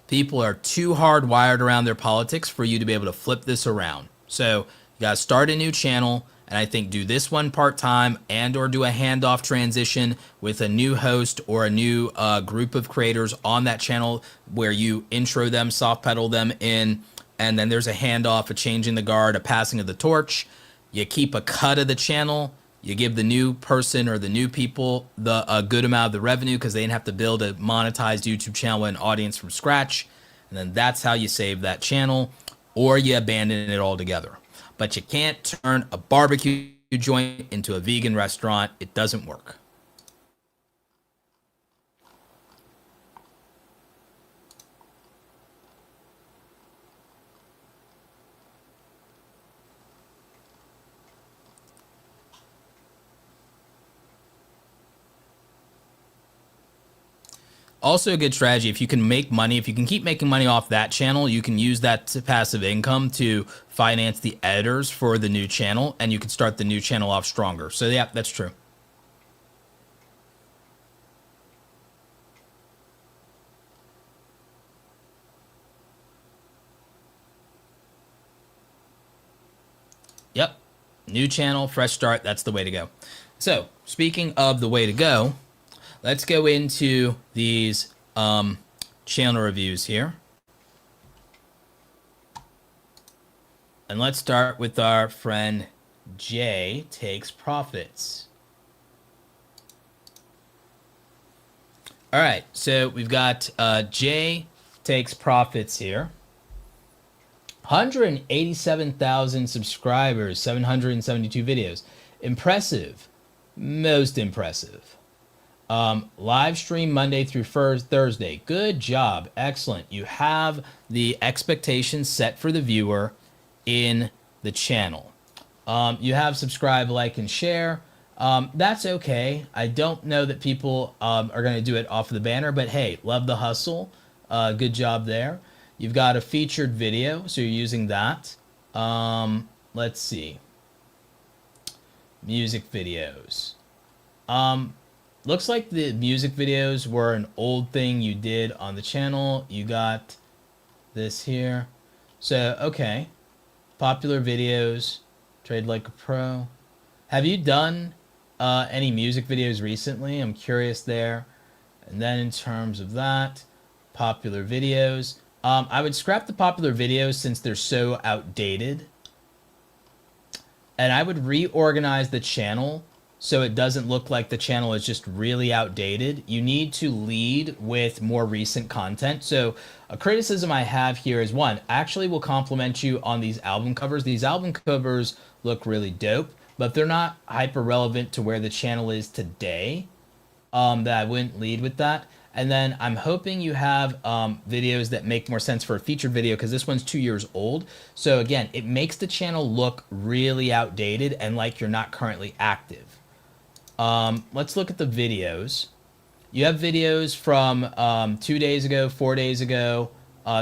Speaker 1: people are too hardwired around their politics for you to be able to flip this around. So you got to start a new channel, and I think do this one part-time and or do a handoff transition with a new host or a new group of creators on that channel where you intro them, soft pedal them in, and then there's a handoff, a changing the guard, a passing of the torch. You keep a cut of the channel. You give the new person or the new people a good amount of the revenue because they didn't have to build a monetized YouTube channel and audience from scratch. And then that's how you save that channel, or you abandon it altogether. But you can't turn a barbecue joint into a vegan restaurant. It doesn't work. Also a good strategy, if you can make money, if you can keep making money off that channel, you can use that passive income to finance the editors for the new channel, and you can start the new channel off stronger. So yeah, that's true. Yep, new channel, fresh start, that's the way to go. So speaking of the way to go, let's go into these channel reviews here. And let's start with our friend Jay Takes Profits. All right, so we've got Jay Takes Profits here. 187,000 subscribers, 772 videos. Impressive. Most impressive. Live stream Monday through Thursday. Good job. Excellent. You have the expectations set for the viewer in the channel. You have subscribe, like, and share. That's okay. I don't know that people are going to do it off of the banner, but hey, love the hustle. Good job there. You've got a featured video, so you're using that. Let's see. Music videos. Looks like the music videos were an old thing you did on the channel. You got this here. So, okay. Popular videos. Trade like a pro. Have you done any music videos recently? I'm curious there. And then in terms of that, popular videos. I would scrap the popular videos since they're so outdated. And I would reorganize the channel so it doesn't look like the channel is just really outdated. You need to lead with more recent content. So a criticism I have here is, one, actually will compliment you on these album covers. These album covers look really dope, but they're not hyper relevant to where the channel is today. That I wouldn't lead with that. And then I'm hoping you have videos that make more sense for a featured video, because this one's 2 years old. So again, it makes the channel look really outdated and like you're not currently active. Let's look at the videos. You have videos from 2 days ago, 4 days ago,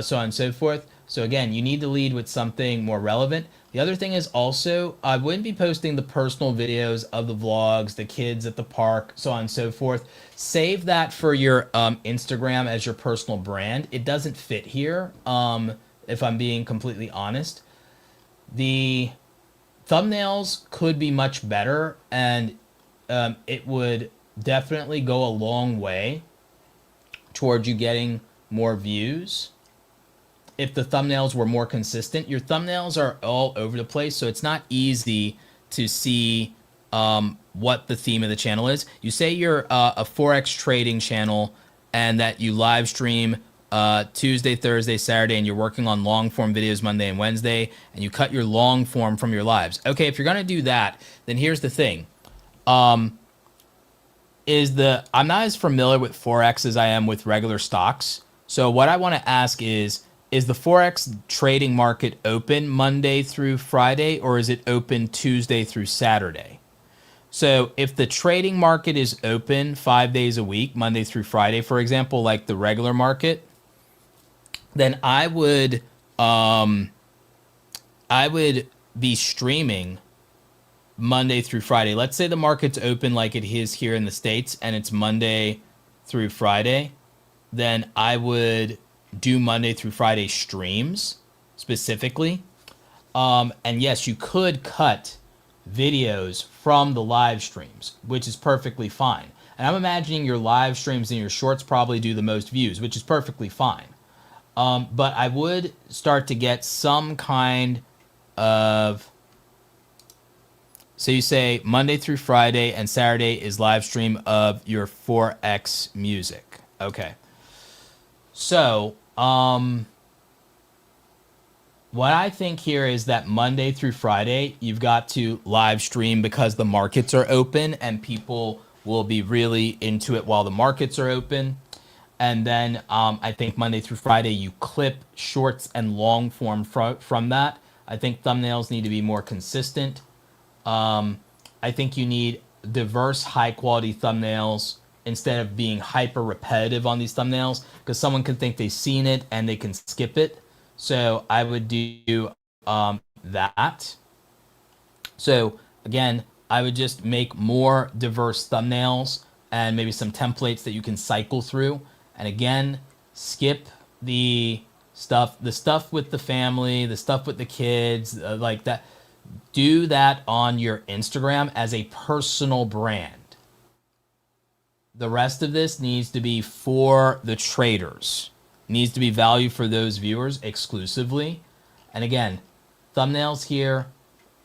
Speaker 1: so on and so forth. So again, you need to lead with something more relevant. The other thing is also, I wouldn't be posting the personal videos of the vlogs, the kids at the park, so on and so forth. Save that for your Instagram as your personal brand. It doesn't fit here, if I'm being completely honest. The thumbnails could be much better, and it would definitely go a long way towards you getting more views if the thumbnails were more consistent. Your thumbnails are all over the place, so it's not easy to see what the theme of the channel is. You say you're a Forex trading channel and that you live stream Tuesday, Thursday, Saturday, and you're working on long form videos Monday and Wednesday, and you cut your long form from your lives. Okay, if you're going to do that, then here's the thing. I'm not as familiar with Forex as I am with regular stocks. So what I want to ask is the Forex trading market open Monday through Friday, or is it open Tuesday through Saturday? So if the trading market is open 5 days a week, Monday through Friday, for example, like the regular market, then I would be streaming Monday through Friday. Let's say the market's open like it is here in the States and it's Monday through Friday, then I would do Monday through Friday streams specifically. And yes, you could cut videos from the live streams, which is perfectly fine. And I'm imagining your live streams and your shorts probably do the most views, which is perfectly fine. But I would start to get some kind of... So you say Monday through Friday and Saturday is live stream of your Forex music. Okay. So, what I think here is that Monday through Friday, you've got to live stream because the markets are open and people will be really into it while the markets are open. And then I think Monday through Friday, you clip shorts and long form from that. I think thumbnails need to be more consistent. I think you need diverse, high quality thumbnails instead of being hyper repetitive on these thumbnails, because someone can think they've seen it and they can skip it. So I would do that. So again, I would just make more diverse thumbnails and maybe some templates that you can cycle through. And again, skip the stuff with the family, the stuff with the kids, like that. Do that on your Instagram as a personal brand. The rest of this needs to be for the traders. Needs to be value for those viewers exclusively. And again, thumbnails here,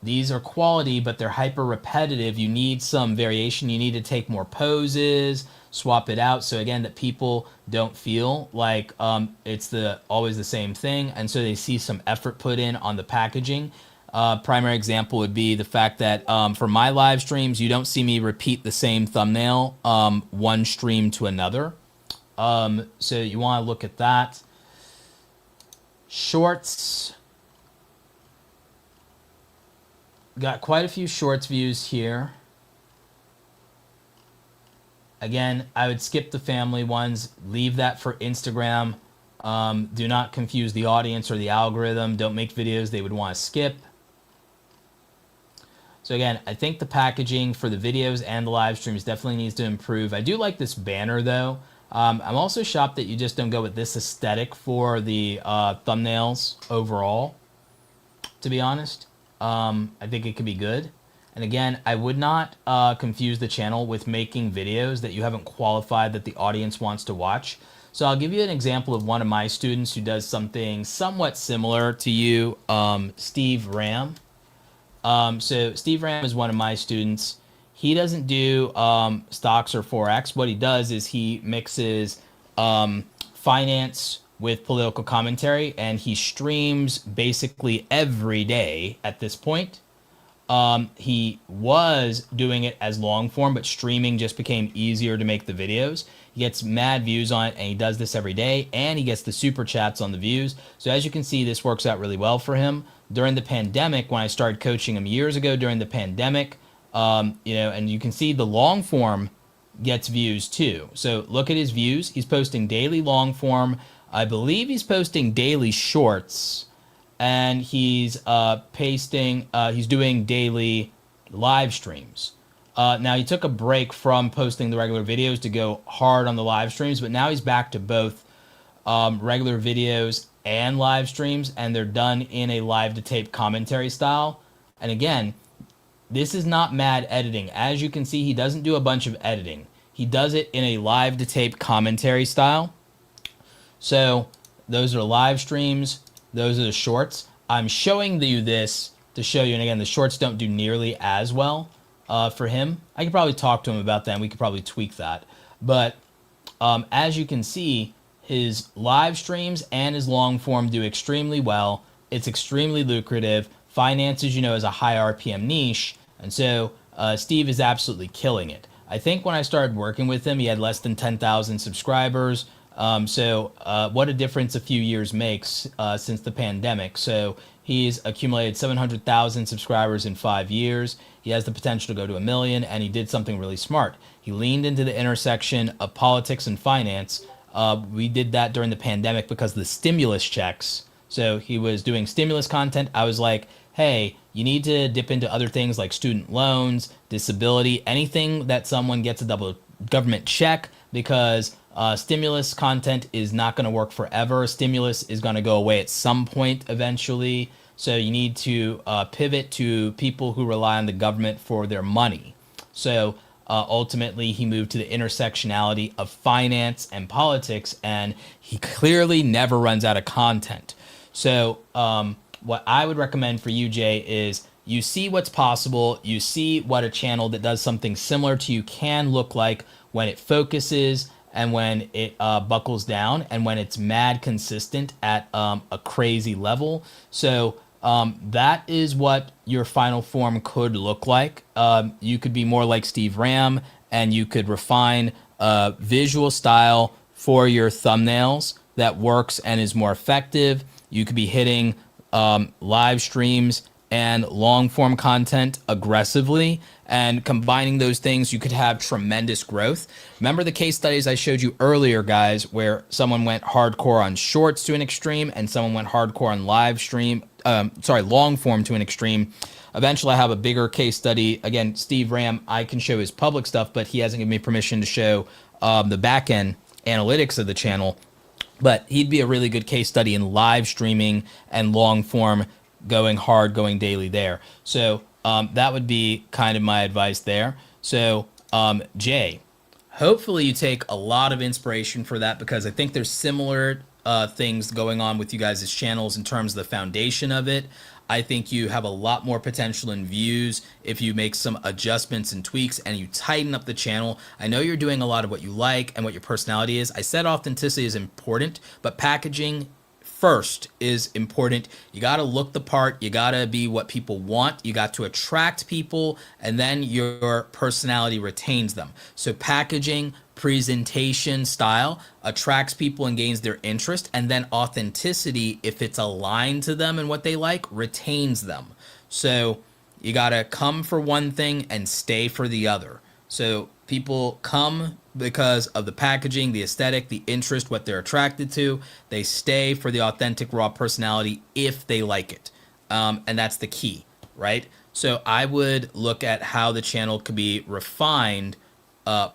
Speaker 1: these are quality, but they're hyper repetitive. You need some variation. You need to take more poses, swap it out. So again, that people don't feel like it's always the same thing. And so they see some effort put in on the packaging. Primary example would be the fact that for my live streams, you don't see me repeat the same thumbnail one stream to another. So you want to look at that. Shorts. Got quite a few shorts views here. Again, I would skip the family ones. Leave that for Instagram. Do not confuse the audience or the algorithm. Don't make videos they would want to skip. So again, I think the packaging for the videos and the live streams definitely needs to improve. I do like this banner though. I'm also shocked that you just don't go with this aesthetic for the thumbnails overall, to be honest. I think it could be good. And again, I would not confuse the channel with making videos that you haven't qualified that the audience wants to watch. So I'll give you an example of one of my students who does something somewhat similar to you, Steve Ram. So Steve Ram is one of my students. he doesn't do stocks or forex. What he does is he mixes finance with political commentary, and he streams basically every day at this point. He was doing it as long form, but streaming just became easier to make the videos. He gets mad views on it, and he does this every day, and he gets the super chats on the views. So as you can see, this works out really well for him. During the pandemic, when I started coaching him years ago during the pandemic, and you can see the long form gets views too. So look at his views. He's posting daily long form. I believe he's posting daily shorts, and he's he's doing daily live streams. Now he took a break from posting the regular videos to go hard on the live streams, but now he's back to both regular videos and live streams, and they're done in a live to tape commentary style. And again, this is not mad editing. As you can see, he doesn't do a bunch of editing. He does it in a live to tape commentary style. So those are live streams. Those are the shorts. I'm showing you this to show you, and again, the shorts don't do nearly as well for him. I could probably talk to him about that, and we could probably tweak that. But as you can see, his live streams and his long form do extremely well. It's extremely lucrative. Finance, as you know, is a high RPM niche, and so Steve is absolutely killing it. I think when I started working with him, he had less than 10,000 subscribers. So what a difference a few years makes since the pandemic. So he's accumulated 700,000 subscribers in 5 years. He has the potential to go to 1 million, and he did something really smart. He leaned into the intersection of politics and finance. We did that during the pandemic because of the stimulus checks. So he was doing stimulus content. I was like, hey, you need to dip into other things like student loans, disability, anything that someone gets a double government check, because stimulus content is not going to work forever. Stimulus is going to go away at some point eventually. So you need to pivot to people who rely on the government for their money. So ultimately, he moved to the intersectionality of finance and politics, and he clearly never runs out of content. So what I would recommend for you, Jay, is you see what's possible. You see what a channel that does something similar to you can look like when it focuses and when it buckles down and when it's mad consistent at a crazy level. So that is what your final form could look like. You could be more like Steve Ram, and you could refine a visual style for your thumbnails that works and is more effective. You could be hitting live streams and long form content aggressively, and combining those things, you could have tremendous growth. Remember the case studies I showed you earlier, guys, where someone went hardcore on shorts to an extreme and someone went hardcore on long form to an extreme. Eventually I have a bigger case study. Again, Steve Ram, I can show his public stuff, but he hasn't given me permission to show the back end analytics of the channel. But he'd be a really good case study in live streaming and long form, going hard, going daily there. So that would be kind of my advice there. So Jay, hopefully you take a lot of inspiration for that, because I think there's similar things going on with you guys' channels in terms of the foundation of it. I think you have a lot more potential in views if you make some adjustments and tweaks and you tighten up the channel. I know you're doing a lot of what you like and what your personality is. I said authenticity is important, but packaging first is important. You got to look the part. You got to be what people want. You got to attract people, and then your personality retains them. So packaging, presentation style attracts people and gains their interest, and then authenticity, if it's aligned to them and what they like, retains them. So you got to come for one thing and stay for the other. So people come because of the packaging, the aesthetic, the interest, what they're attracted to. They stay for the authentic, raw personality if they like it. And that's the key, right? So I would look at how the channel could be refined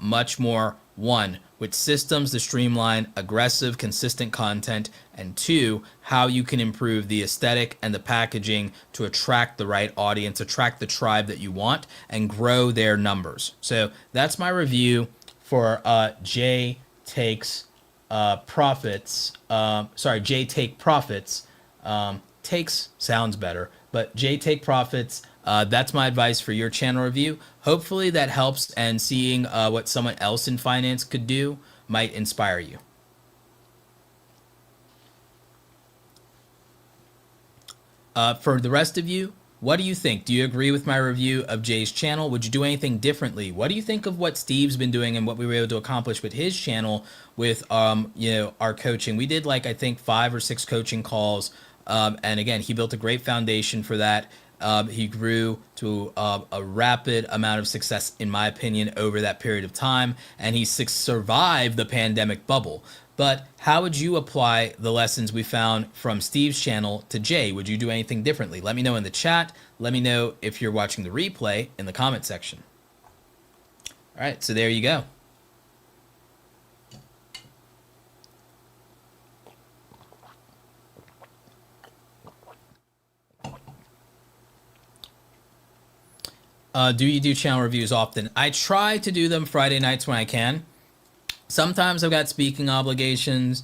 Speaker 1: much more. One, with systems to streamline aggressive, consistent content, and two, how you can improve the aesthetic and the packaging to attract the right audience, attract the tribe that you want, and grow their numbers. So that's my review for Jay Takes Profits. Jay Take Profits. Takes sounds better, but Jay Take Profits That's my advice for your channel review. Hopefully that helps, and seeing what someone else in finance could do might inspire you. For the rest of you, what do you think? Do you agree with my review of Jay's channel? Would you do anything differently? What do you think of what Steve's been doing and what we were able to accomplish with his channel with our coaching? We did like, I think, 5 or 6 coaching calls. And again, he built a great foundation for that. He grew to a rapid amount of success, in my opinion, over that period of time, and he survived the pandemic bubble. But how would you apply the lessons we found from Steve's channel to Jay? Would you do anything differently? Let me know in the chat. Let me know if you're watching the replay in the comment section. All right, so there you go. Do you do channel reviews often? I try to do them Friday nights when I can. Sometimes I've got speaking obligations,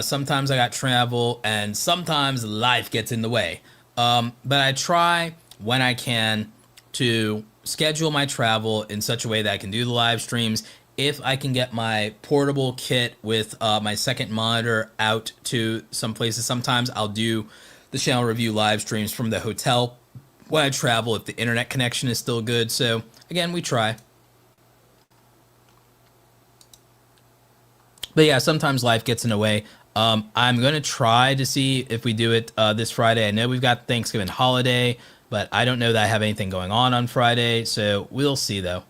Speaker 1: sometimes I got travel, and sometimes life gets in the way. But I try when I can to schedule my travel in such a way that I can do the live streams. If I can get my portable kit with my second monitor out to some places, sometimes I'll do the channel review live streams from the hotel when I travel if the internet connection is still good. So again, we try. But yeah, sometimes life gets in the way. I'm going to try to see if we do it this Friday. I know we've got Thanksgiving holiday, but I don't know that I have anything going on Friday. So we'll see, though.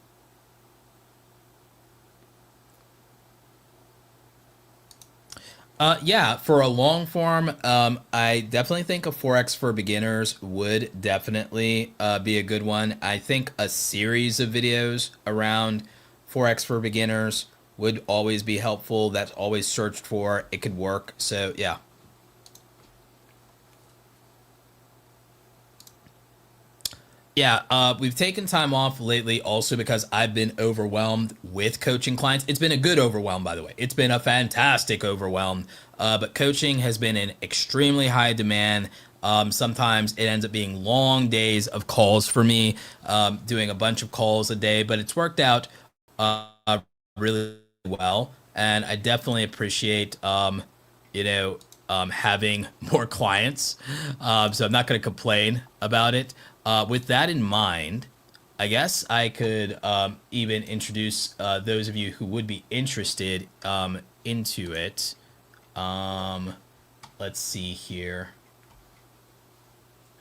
Speaker 1: Yeah, for a long form, I definitely think a Forex for beginners would definitely be a good one. I think a series of videos around Forex for beginners would always be helpful. That's always searched for. It could work. So yeah. Yeah, we've taken time off lately also because I've been overwhelmed with coaching clients. It's been a good overwhelm, by the way. It's been a fantastic overwhelm. But coaching has been in extremely high demand. Sometimes it ends up being long days of calls for me, doing a bunch of calls a day, but it's worked out really well. And I definitely appreciate, having more clients. So I'm not going to complain about it. With that in mind, I guess I could even introduce those of you who would be interested into it. Let's see here.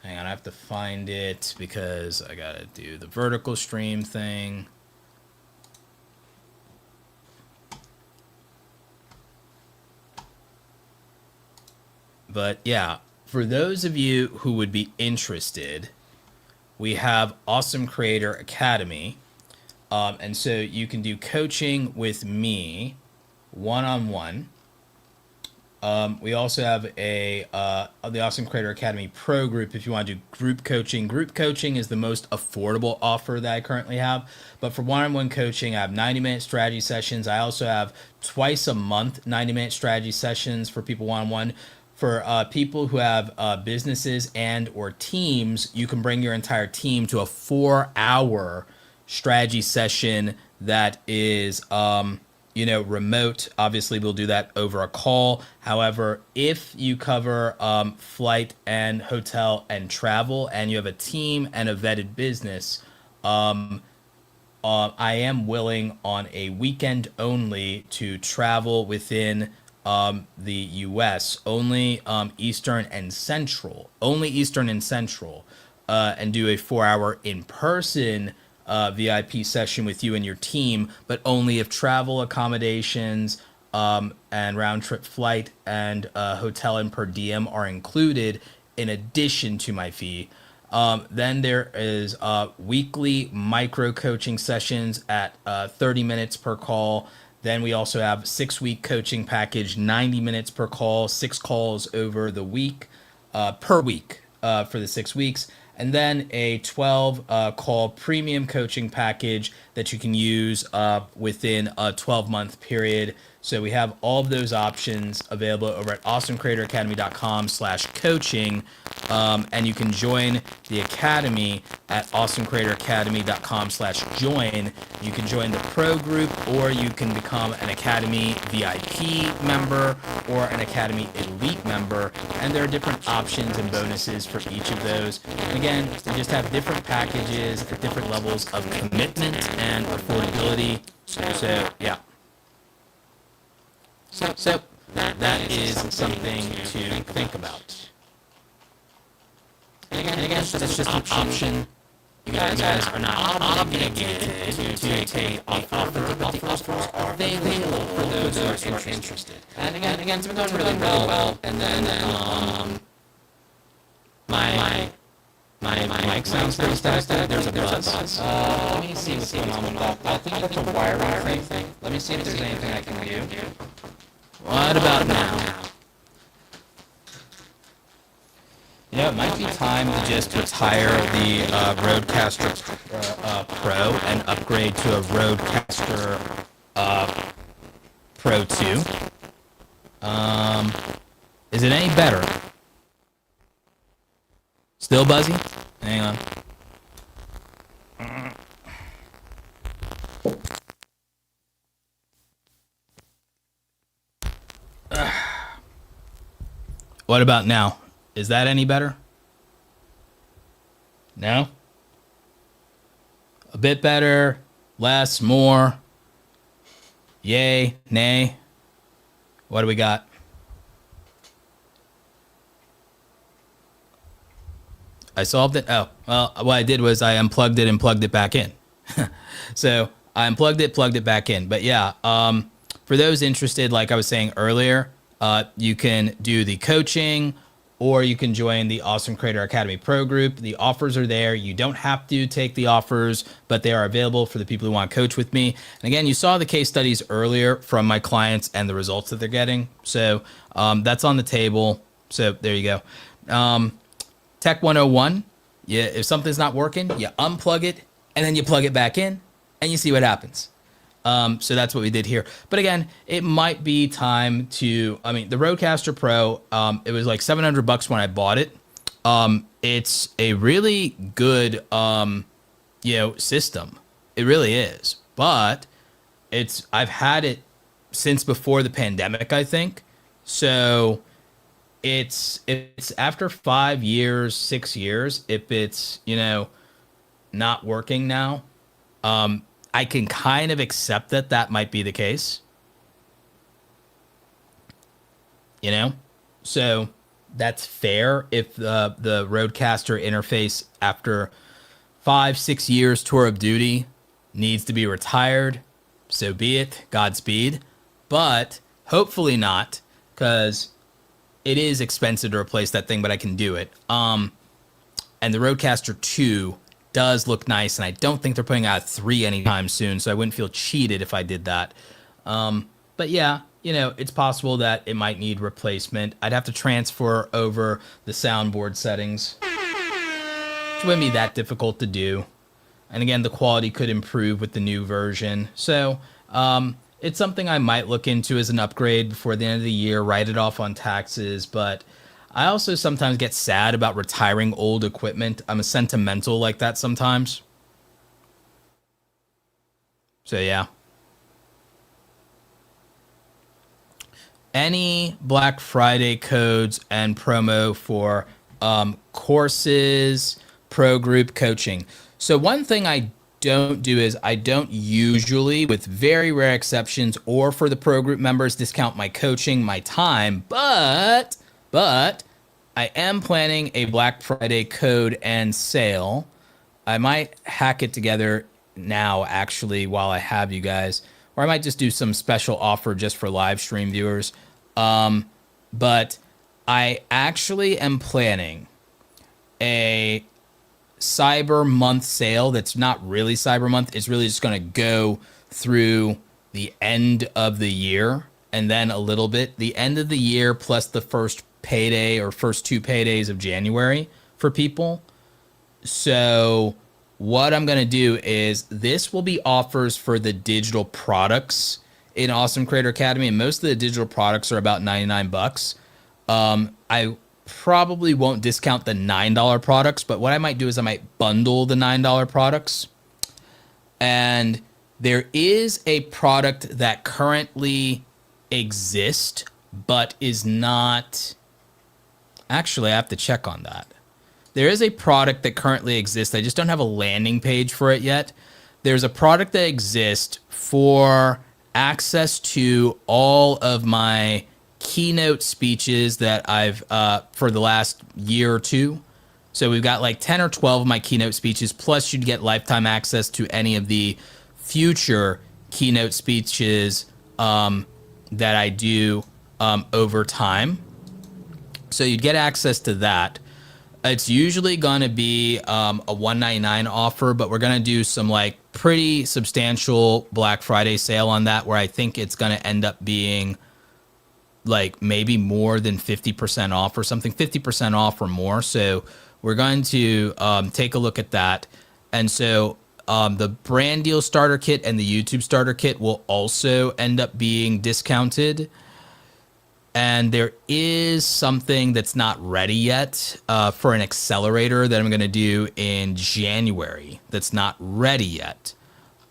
Speaker 1: Hang on, I have to find it because I gotta do the vertical stream thing. But yeah, for those of you who would be interested, we have Awesome Creator Academy. And so you can do coaching with me one-on-one. We also have the Awesome Creator Academy Pro Group if you want to do group coaching. Group coaching is the most affordable offer that I currently have. But for one-on-one coaching, I have 90-minute strategy sessions. I also have twice a month 90-minute strategy sessions for people one-on-one. For people who have businesses and or teams, you can bring your entire team to a 4-hour strategy session that is remote. Obviously, we'll do that over a call. However, if you cover flight and hotel and travel, and you have a team and a vetted business, I am willing on a weekend only to travel within the U.S. only Eastern and Central, and do a 4-hour in-person VIP session with you and your team, but only if travel accommodations and round-trip flight and hotel and per diem are included in addition to my fee. Then there is weekly micro coaching sessions at 30 minutes per call. Then we also have 6-week coaching package, 90 minutes per call, 6 calls over the week, per week for the 6 weeks. And then a 12 call premium coaching package that you can use within a 12-month period So we have all of those options available over at awesomecreatoracademy.com/coaching. And you can join the academy at awesomecreatoracademy.com/join. You can join the pro group, or you can become an academy VIP member or an academy elite member. And there are different options and bonuses for each of those. And again, we just have different packages at different levels of commitment and affordability. So yeah. So that is something to think about. And again, that's just an option. You guys are not obligated to take the offer, but the offers are available for those who are interested. And again, it's been going really well. And then my mic sounds pretty static. There's a buzz. Let me see what's going on with that. I think that's a wiring thing. Let me see if there's anything I can do. What about now? You know, it might be time to just retire the Rodecaster Pro and upgrade to a Rodecaster Pro 2. Is it any better? Still buzzy? Hang on. What about now? Is that any better? No? A bit better, less, more? Yay, nay? What do we got? I solved it. Oh, well, what I did was I unplugged it and plugged it back in. So I unplugged it, plugged it back in. But yeah, for those interested, like I was saying earlier, you can do the coaching, or you can join the Awesome Creator Academy Pro Group. The offers are there. You don't have to take the offers, but they are available for the people who want to coach with me. And again, you saw the case studies earlier from my clients and the results that they're getting. So that's on the table. So there you go. Tech 101. Yeah, if something's not working, you unplug it and then you plug it back in and you see what happens. So that's what we did here. But again, it might be time to, I mean, the Rodecaster Pro, it was like $700 when I bought it. It's a really good, system. It really is. But I've had it since before the pandemic, I think. So it's after 5 years, 6 years, if it's, not working now, I can kind of accept that might be the case, so that's fair. If the Rodecaster interface after 5-6 years tour of duty needs to be retired, so be it, Godspeed, but hopefully not, because it is expensive to replace that thing, but I can do it. And the Rodecaster 2 does look nice, and I don't think they're putting out 3 anytime soon, so I wouldn't feel cheated if I did that. But yeah, it's possible that it might need replacement. I'd have to transfer over the soundboard settings, which wouldn't be that difficult to do. And again, the quality could improve with the new version. So it's something I might look into as an upgrade before the end of the year, write it off on taxes, but I also sometimes get sad about retiring old equipment. I'm a sentimental like that sometimes. So yeah. Any Black Friday codes and promo for courses, pro group coaching? So one thing I don't do is I don't usually, with very rare exceptions, or for the pro group members, discount my coaching, my time, but I am planning a Black Friday code and sale. I might hack it together now, actually, while I have you guys, or I might just do some special offer just for live stream viewers. But I actually am planning a Cyber Month sale that's not really Cyber Month. It's really just going to go through the end of the year and then a little bit. The end of the year plus the first payday or first 2 paydays of January for people. So what I'm going to do is this will be offers for the digital products in Awesome Creator Academy, and most of the digital products are about 99 bucks. I probably won't discount the $9 products, but what I might do is I might bundle the $9 products. And there is a product that currently exists, but is not... Actually, I have to check on that. There is a product that currently exists. I just don't have a landing page for it yet. There's a product that exists for access to all of my keynote speeches that I've for the last year or two. So we've got like 10 or 12 of my keynote speeches, plus you'd get lifetime access to any of the future keynote speeches that I do over time. So you'd get access to that. It's usually going to be a $199 offer, but we're going to do some like pretty substantial Black Friday sale on that, where I think it's going to end up being like maybe more than 50% off or something, 50% off or more. So we're going to take a look at that. And so the brand deal starter kit and the YouTube starter kit will also end up being discounted. And there is something that's not ready yet for an accelerator that I'm going to do in January that's not ready yet.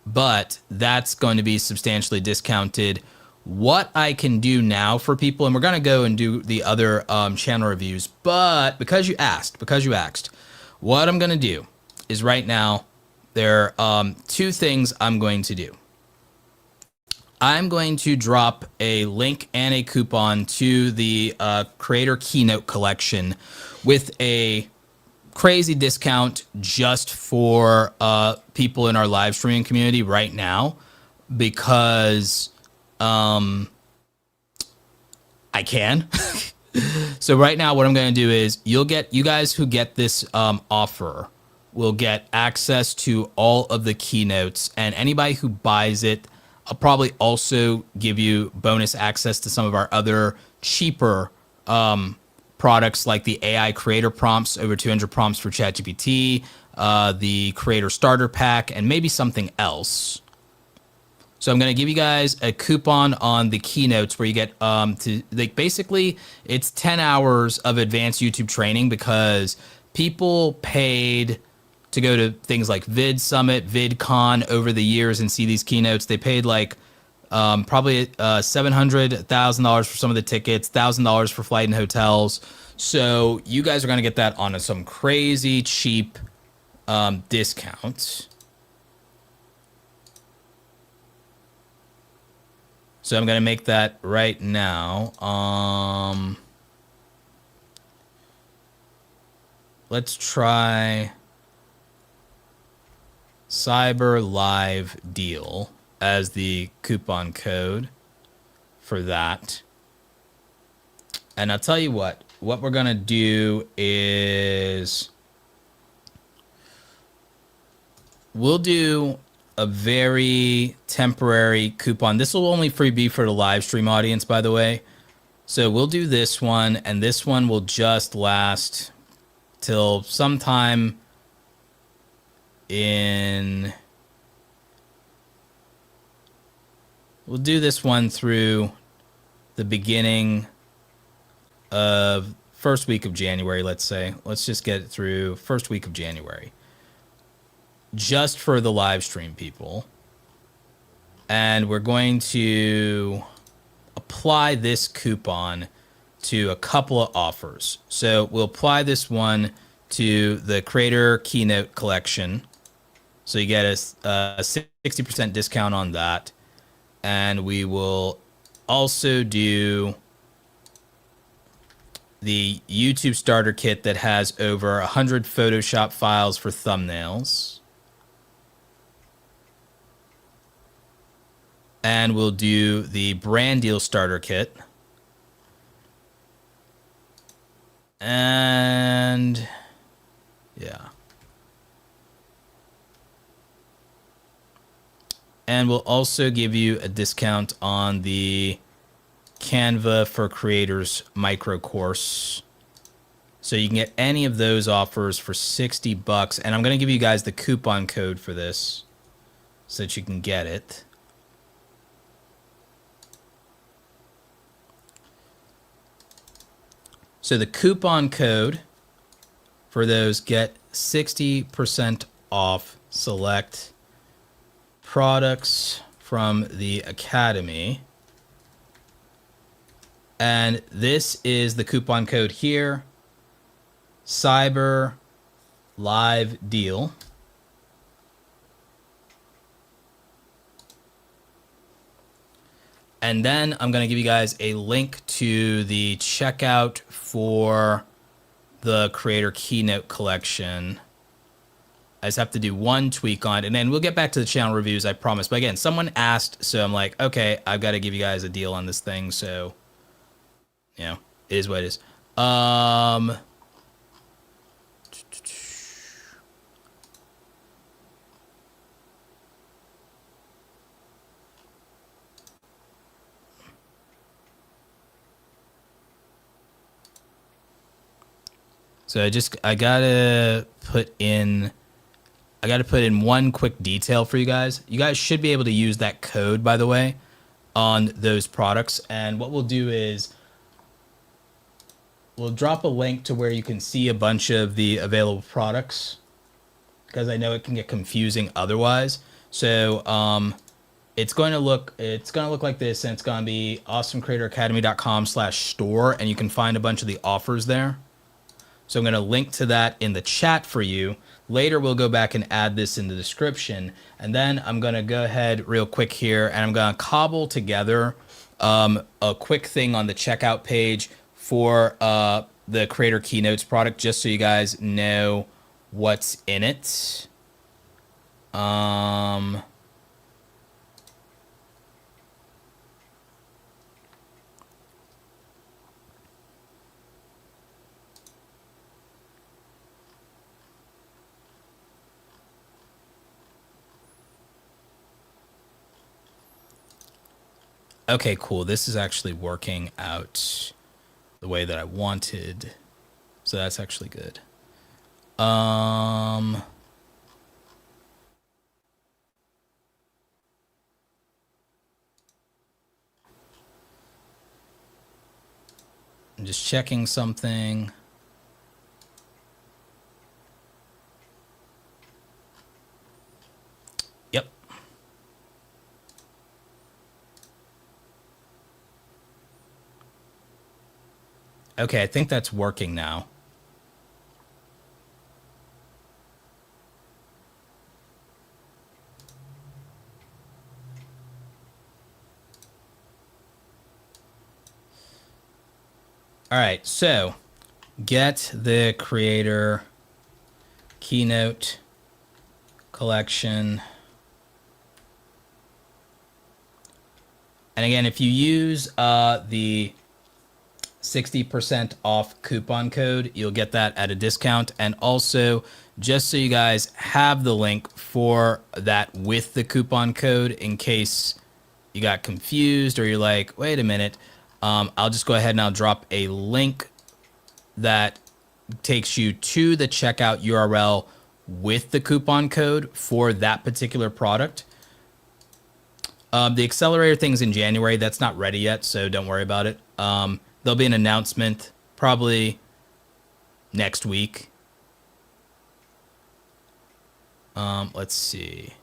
Speaker 1: But that's going to be substantially discounted. What I can do now for people, and we're going to go and do the other channel reviews, but because you asked, what I'm going to do is right now, there are two things I'm going to do. I'm going to drop a link and a coupon to the Creator Keynote Collection with a crazy discount just for people in our live streaming community right now, because I can. So right now what I'm going to do is you guys who get this offer will get access to all of the keynotes, and anybody who buys it, I'll probably also give you bonus access to some of our other cheaper products, like the AI creator prompts, over 200 prompts for ChatGPT, the creator starter pack, and maybe something else. So I'm going to give you guys a coupon on the keynotes where you get to, like, basically it's 10 hours of advanced YouTube training, because people paid to go to things like Vid Summit, VidCon over the years and see these keynotes. They paid like probably $700,000 for some of the tickets, $1,000 for flight and hotels. So you guys are going to get that on some crazy cheap discounts. So I'm going to make that right now. Let's try Cyber Live Deal as the coupon code for that. And I'll tell you what we're going to do is we'll do a very temporary coupon. This will only be for the live stream audience, by the way. So we'll do this one, and this one will just last till sometime we'll do this one through the beginning of first week of January, let's say. Let's just get it through first week of January, just for the live stream people. And we're going to apply this coupon to a couple of offers. So we'll apply this one to the Creator Keynote Collection. So you get a 60% discount on that. And we will also do the YouTube starter kit that has over 100 Photoshop files for thumbnails. And we'll do the brand deal starter kit. And yeah. And we'll also give you a discount on the Canva for Creators micro course. So you can get any of those offers for 60 bucks. And I'm going to give you guys the coupon code for this so that you can get it. So the coupon code for those, get 60% off select products from the Academy. And this is the coupon code here, Cyber Live Deal. And then I'm going to give you guys a link to the checkout for the Creator Keynote Collection. I just have to do one tweak on it, and then we'll get back to the channel reviews, I promise. But again, someone asked, so I'm like, okay, I've got to give you guys a deal on this thing, so, you know, it is what it is. So I gotta put in one quick detail for you guys. You guys should be able to use that code, by the way, on those products. And what we'll do is we'll drop a link to where you can see a bunch of the available products, because I know it can get confusing otherwise. So it's going to look like this, and it's going to be awesomecreatoracademy.com/store, and you can find a bunch of the offers there. So I'm going to link to that in the chat for you. Later, we'll go back and add this in the description. And then I'm going to go ahead real quick here, and I'm going to cobble together a quick thing on the checkout page for the Creator Keynotes product, just so you guys know what's in it. Okay, cool. This is actually working out the way that I wanted. So that's actually good. I'm just checking something. Yep. Okay, I think that's working now. All right, so get the Creator Keynote Collection. And again, if you use the 60% off coupon code, you'll get that at a discount. And also, just so you guys have the link for that with the coupon code, in case you got confused or you're like, wait a minute, I'll just go ahead and I'll drop a link that takes you to the checkout URL with the coupon code for that particular product. The accelerator thing's in January. That's not ready yet, so don't worry about it. There'll be an announcement probably next week. Let's see.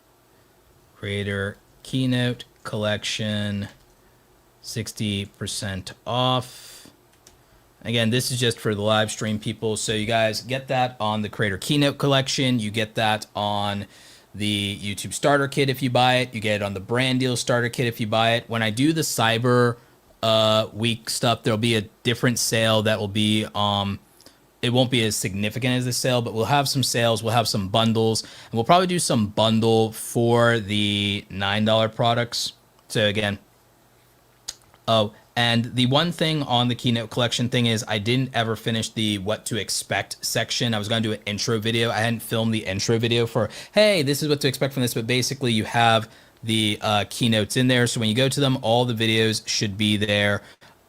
Speaker 1: Creator Keynote Collection, 60% off. Again, this is just for the live stream people. So you guys get that on the Creator Keynote Collection. You get that on the YouTube Starter Kit if you buy it. You get it on the Brand Deal Starter Kit if you buy it. When I do the Cyber Week stuff, there'll be a different sale that will be, it won't be as significant as this sale, but we'll have some sales, we'll have some bundles, and we'll probably do some bundle for the $9 products. So again, oh, and the one thing on the Keynote Collection thing is I didn't ever finish the what to expect section. I was going to do an intro video. I hadn't filmed the intro video for, hey, this is what to expect from this, but basically you have the keynotes in there. So when you go to them, all the videos should be there.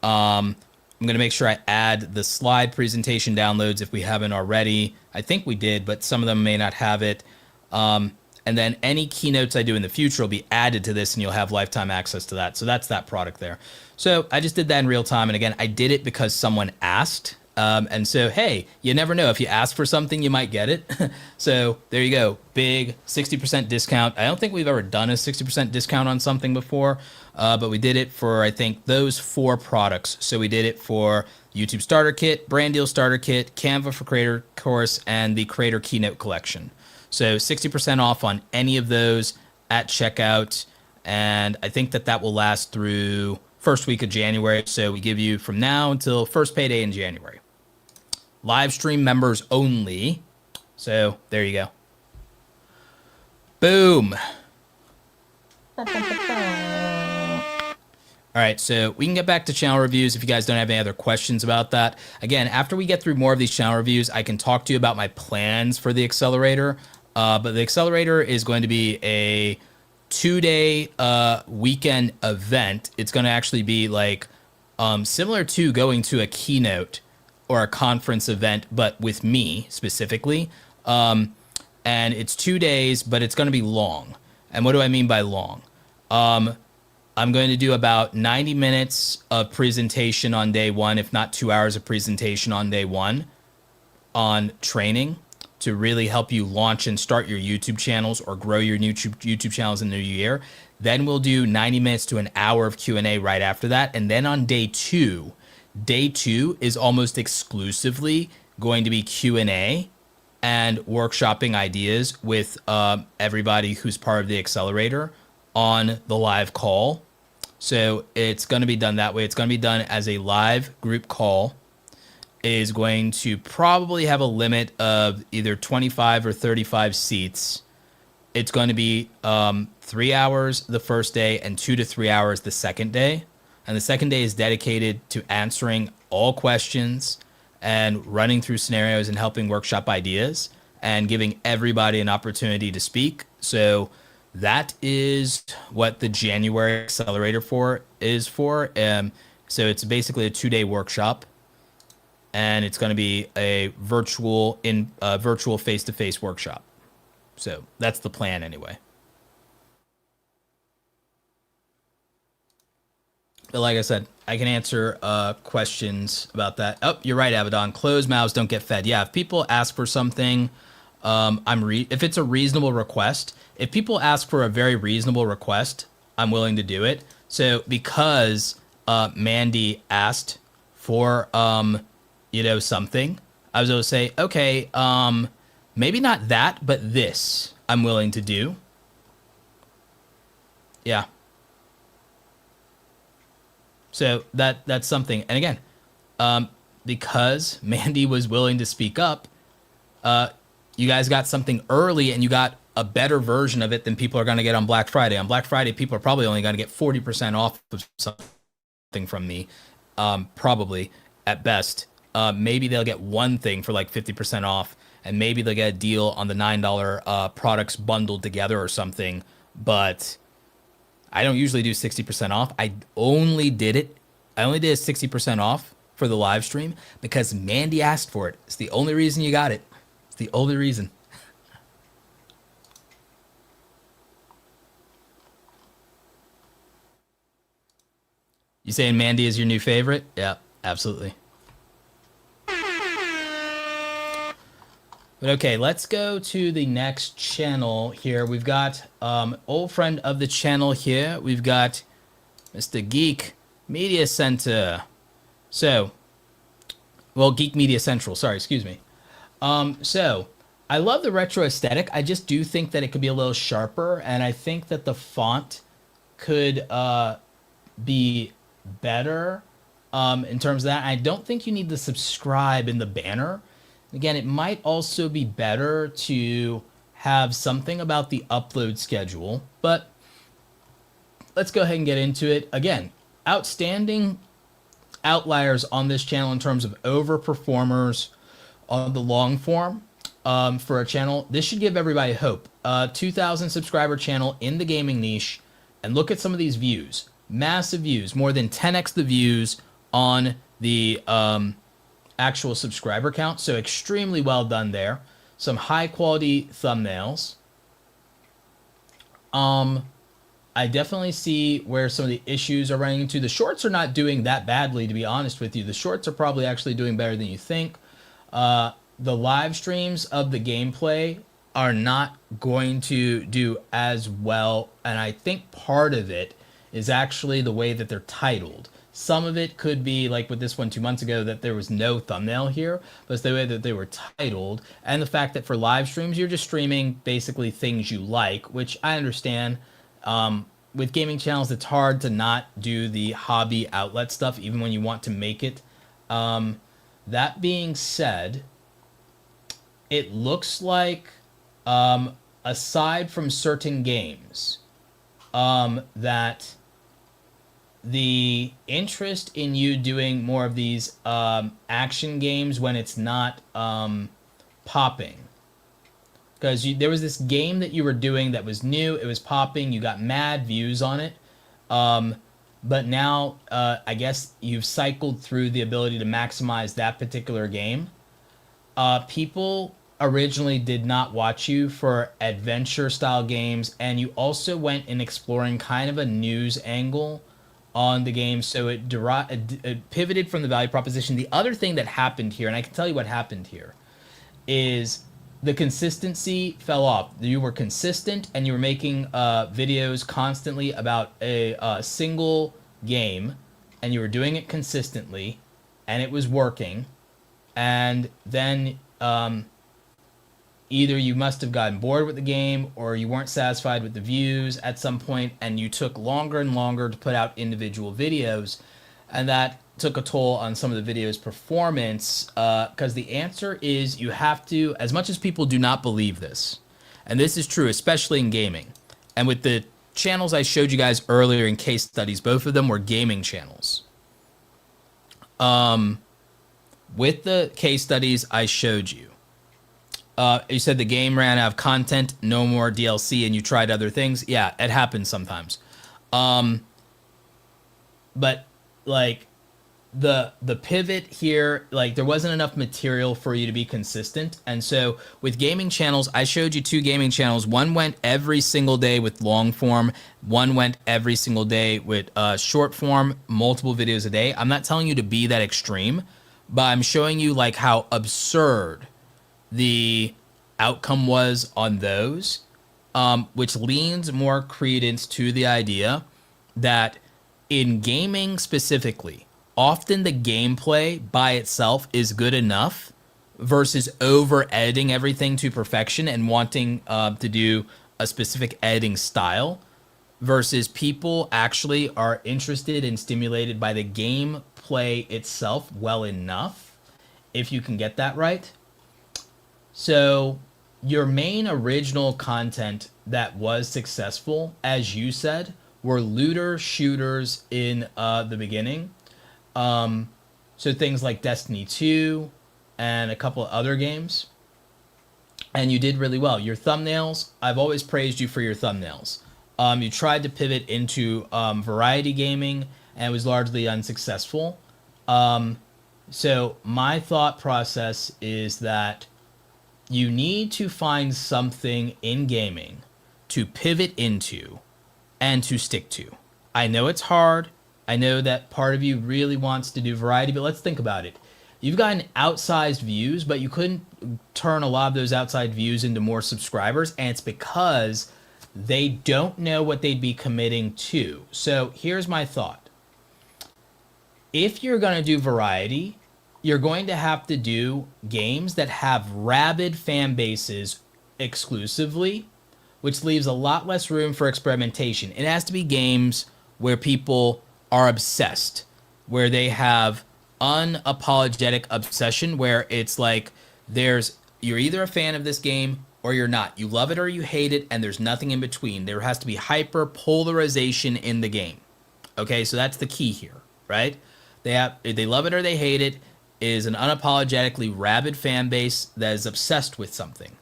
Speaker 1: I'm going to make sure I add the slide presentation downloads if we haven't already. I think we did, but some of them may not have it. And then any keynotes I do in the future will be added to this, and you'll have lifetime access to that. So that's that product there. So I just did that in real time. And again, I did it because someone asked. And so, hey, you never know. If you ask for something, you might get it. So there you go. Big 60% discount. I don't think we've ever done a 60% discount on something before, but we did it for, I think, those 4 products. So we did it for YouTube Starter Kit, Brand Deal Starter Kit, Canva for Creator Course, and the Creator Keynote Collection. So 60% off on any of those at checkout. And I think that will last through first week of January. So we give you from now until first payday in January. Live stream members only. So there you go. Boom. All right, so we can get back to channel reviews if you guys don't have any other questions about that. Again, after we get through more of these channel reviews, I can talk to you about my plans for the accelerator. But the accelerator is going to be a 2-day weekend event. It's going to actually be like similar to going to a keynote or a conference event, but with me specifically. And it's 2 days, but it's going to be long. And what do I mean by long? I'm going to do about 90 minutes of presentation on day 1, if not 2 hours of presentation on day 1 on training to really help you launch and start your YouTube channels or grow your new YouTube channels in the new year. Then we'll do 90 minutes to an hour of Q&A right after that. And then on day 2 is almost exclusively going to be Q&A and workshopping ideas with everybody who's part of the accelerator on the live call. So it's going to be done that way. It's going to be done as a live group call. It is going to probably have a limit of either 25 or 35 seats. It's going to be 3 hours the first day and 2 to 3 hours the second day. And the second day is dedicated to answering all questions and running through scenarios and helping workshop ideas and giving everybody an opportunity to speak. So that is what the January accelerator is for. So it's basically a 2-day workshop, and it's going to be a virtual face-to-face workshop. So that's the plan anyway. But like I said, I can answer questions about that. Oh, you're right, Abaddon. Closed mouths don't get fed. Yeah, if people ask for something, if it's a reasonable request, if people ask for a very reasonable request, I'm willing to do it. So because Mandy asked for something, I was able to say, okay, maybe not that, but this I'm willing to do. Yeah. So that's something. And again, because Mandy was willing to speak up, you guys got something early and you got a better version of it than people are going to get on Black Friday. On Black Friday, people are probably only going to get 40% off of something from me, probably at best. Maybe they'll get one thing for like 50% off, and maybe they'll get a deal on the $9 products bundled together or something. But I don't usually do 60% off. I only did a 60% off for the live stream because Mandy asked for it. It's the only reason you got it. It's the only reason. You saying Mandy is your new favorite? Yeah, absolutely. But okay, let's go to the next channel here. We've got old friend of the channel here. We've got Mr. Geek Media Center. So, well, Geek Media Central. Sorry, excuse me. So, I love the retro aesthetic. I just do think that it could be a little sharper, and I think that the font could be better in terms of that. I don't think you need to subscribe in the banner. Again, it might also be better to have something about the upload schedule, but let's go ahead and get into it. Again, outstanding outliers on this channel in terms of overperformers on the long form for a channel. This should give everybody hope. 2,000 subscriber channel in the gaming niche, and look at some of these views. Massive views, more than 10x the views on the actual subscriber count. So extremely well done there. Some high quality thumbnails. I definitely see where some of the issues are running into. The shorts are not doing that badly, to be honest with you. The shorts are probably actually doing better than you think. The live streams of the gameplay are not going to do as well, and I think part of it is actually the way that they're titled. Some of it could be like with this one 2 months ago that there was no thumbnail here, but it's the way that they were titled, and the fact that for live streams you're just streaming basically things you like, which I understand. With gaming channels, it's hard to not do the hobby outlet stuff, even when you want to make it. That being said, it looks like, aside from certain games, that the interest in you doing more of these action games when it's not popping. Because there was this game that you were doing that was new, it was popping, you got mad views on it. But now, I guess you've cycled through the ability to maximize that particular game. People originally did not watch you for adventure style games, and you also went in exploring kind of a news angle on the game, so it pivoted from the value proposition. The other thing that happened here, and I can tell you what happened here, is the consistency fell off. You were consistent, and you were making videos constantly about a single game, and you were doing it consistently, and it was working. And then either you must have gotten bored with the game, or you weren't satisfied with the views at some point, and you took longer and longer to put out individual videos, and that took a toll on some of the videos' performance, because the answer is you have to, as much as people do not believe this, and this is true especially in gaming, and with the channels I showed you guys earlier in case studies, both of them were gaming channels. With the case studies I showed you, you said the game ran out of content, no more DLC, and you tried other things. Yeah, it happens sometimes. But like the pivot here, like there wasn't enough material for you to be consistent. And so with gaming channels, I showed you 2 gaming channels. One went every single day with long form. One went every single day with short form, multiple videos a day. I'm not telling you to be that extreme, but I'm showing you like how absurd the outcome was on those, which leans more credence to the idea that in gaming specifically, often the gameplay by itself is good enough versus over editing everything to perfection and wanting to do a specific editing style, versus people actually are interested and stimulated by the gameplay itself well enough, if you can get that right. So your main original content that was successful, as you said, were looter shooters in the beginning. So things like Destiny 2 and a couple of other games. And you did really well. Your thumbnails, I've always praised you for your thumbnails. You tried to pivot into variety gaming, and it was largely unsuccessful. So my thought process is that you need to find something in gaming to pivot into and to stick to. I know it's hard. I know that part of you really wants to do variety, but let's think about it. You've gotten outsized views, but you couldn't turn a lot of those outside views into more subscribers, and it's because they don't know what they'd be committing to. So here's my thought. If you're going to do variety, you're going to have to do games that have rabid fan bases exclusively, which leaves a lot less room for experimentation. It has to be games where people are obsessed, where they have unapologetic obsession, where it's like you're either a fan of this game or you're not. You love it or you hate it, and there's nothing in between. There has to be hyper polarization in the game. Okay, so that's the key here, right? They love it or they hate it. Is an unapologetically rabid fan base that is obsessed with something.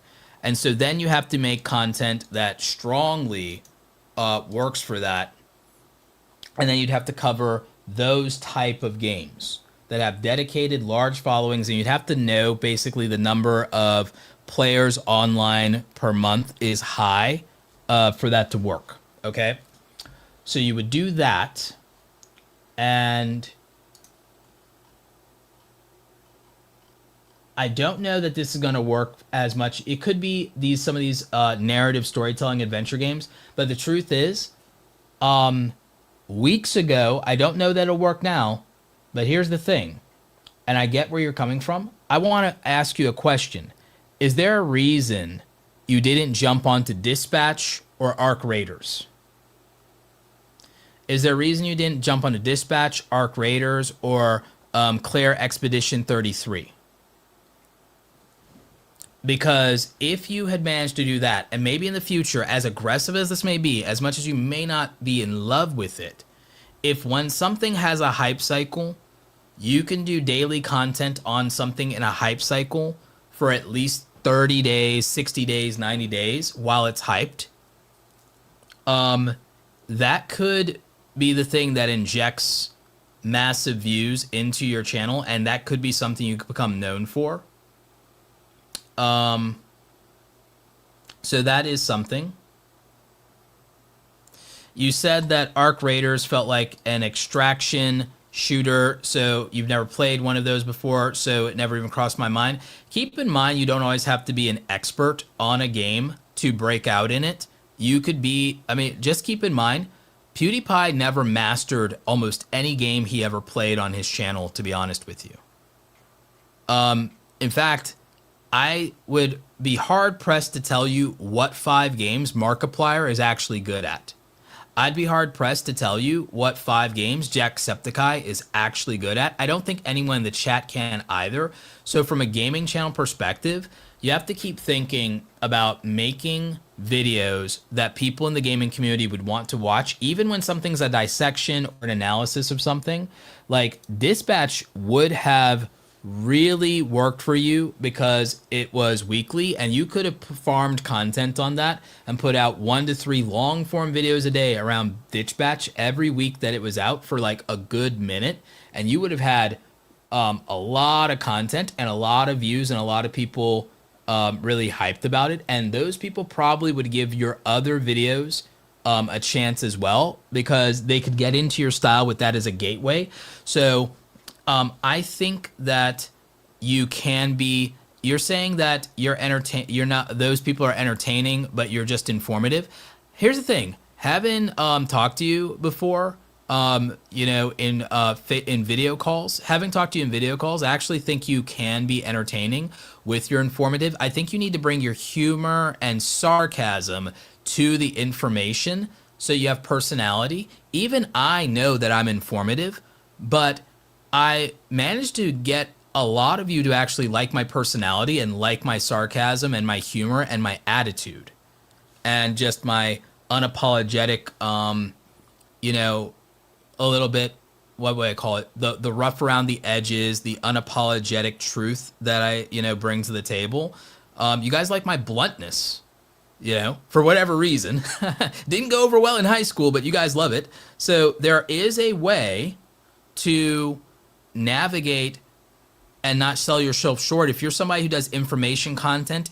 Speaker 1: And so then you have to make content that strongly works for that. And then you'd have to cover those type of games that have dedicated large followings, and you'd have to know basically the number of players online per month is high for that to work, okay? So you would do that, and I don't know that this is going to work as much. It could be some of these narrative storytelling adventure games, but the truth is, weeks ago, I don't know that it'll work now, but here's the thing, and I get where you're coming from. I want to ask you a question. Is there a reason you didn't jump onto Dispatch or Arc Raiders? Is there a reason you didn't jump onto Dispatch, Arc Raiders, or Claire Expedition 33? Because if you had managed to do that, and maybe in the future, as aggressive as this may be, as much as you may not be in love with it, if when something has a hype cycle, you can do daily content on something in a hype cycle for at least 30 days, 60 days, 90 days while it's hyped, that could be the thing that injects massive views into your channel, and that could be something you could become known for. So that is something. You said that Arc Raiders felt like an extraction shooter, so you've never played one of those before, so it never even crossed my mind. Keep in mind, you don't always have to be an expert on a game to break out in it. You could be, I mean, just keep in mind, PewDiePie never mastered almost any game he ever played on his channel, to be honest with you. In fact, I would be hard-pressed to tell you what 5 games Markiplier is actually good at. I'd be hard-pressed to tell you what 5 games Jacksepticeye is actually good at. I don't think anyone in the chat can either. So from a gaming channel perspective, you have to keep thinking about making videos that people in the gaming community would want to watch, even when something's a dissection or an analysis of something. Like, Dispatch would have really worked for you because it was weekly, and you could have farmed content on that and put out 1 to 3 long form videos a day around Dispatch every week that it was out for like a good minute, and you would have had a lot of content and a lot of views and a lot of people really hyped about it, and those people probably would give your other videos a chance as well because they could get into your style with that as a gateway. So I think that you can be, you're saying that you're those people are entertaining, but you're just informative. Here's the thing, having talked to you before, you know, in video calls, having talked to you in video calls, I actually think you can be entertaining with your informative. I think you need to bring your humor and sarcasm to the information so you have personality. Even I know that I'm informative, but I managed to get a lot of you to actually like my personality and like my sarcasm and my humor and my attitude and just my unapologetic, you know, a little bit, what would I call it? The rough around the edges, the unapologetic truth that I, you know, bring to the table. You guys like my bluntness, you know, for whatever reason. Didn't go over well in high school, but you guys love it. So there is a way to navigate and not sell yourself short. If you're somebody who does information content,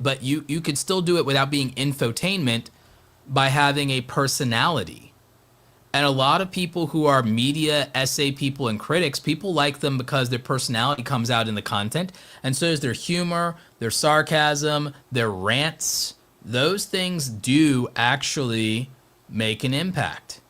Speaker 1: but you could still do it without being infotainment by having a personality. And a lot of people who are media essay people and critics, people like them because their personality comes out in the content, and so is their humor, their sarcasm, their rants. Those things do actually make an impact.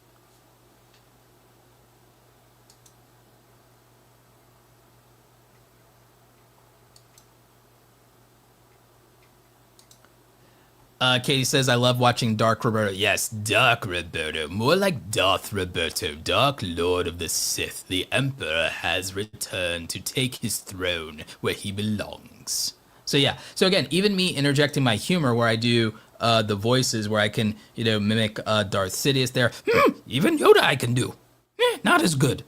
Speaker 1: Katie says, I love watching Dark Roberto. Yes, Dark Roberto. More like Darth Roberto, Dark Lord of the Sith. The Emperor has returned to take his throne where he belongs. So yeah, so again, even me interjecting my humor where I do the voices where I can, you know, mimic Darth Sidious there. Even Yoda I can do. Not as good.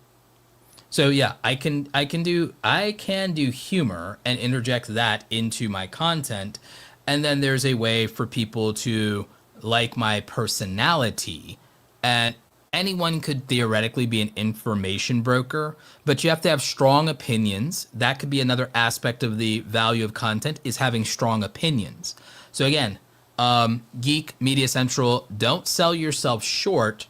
Speaker 1: So yeah, I can do humor and interject that into my content. And then there's a way for people to like my personality, and anyone could theoretically be an information broker, but you have to have strong opinions. That could be another aspect of the value of content, is having strong opinions. So again, Geek Media Central, don't sell yourself short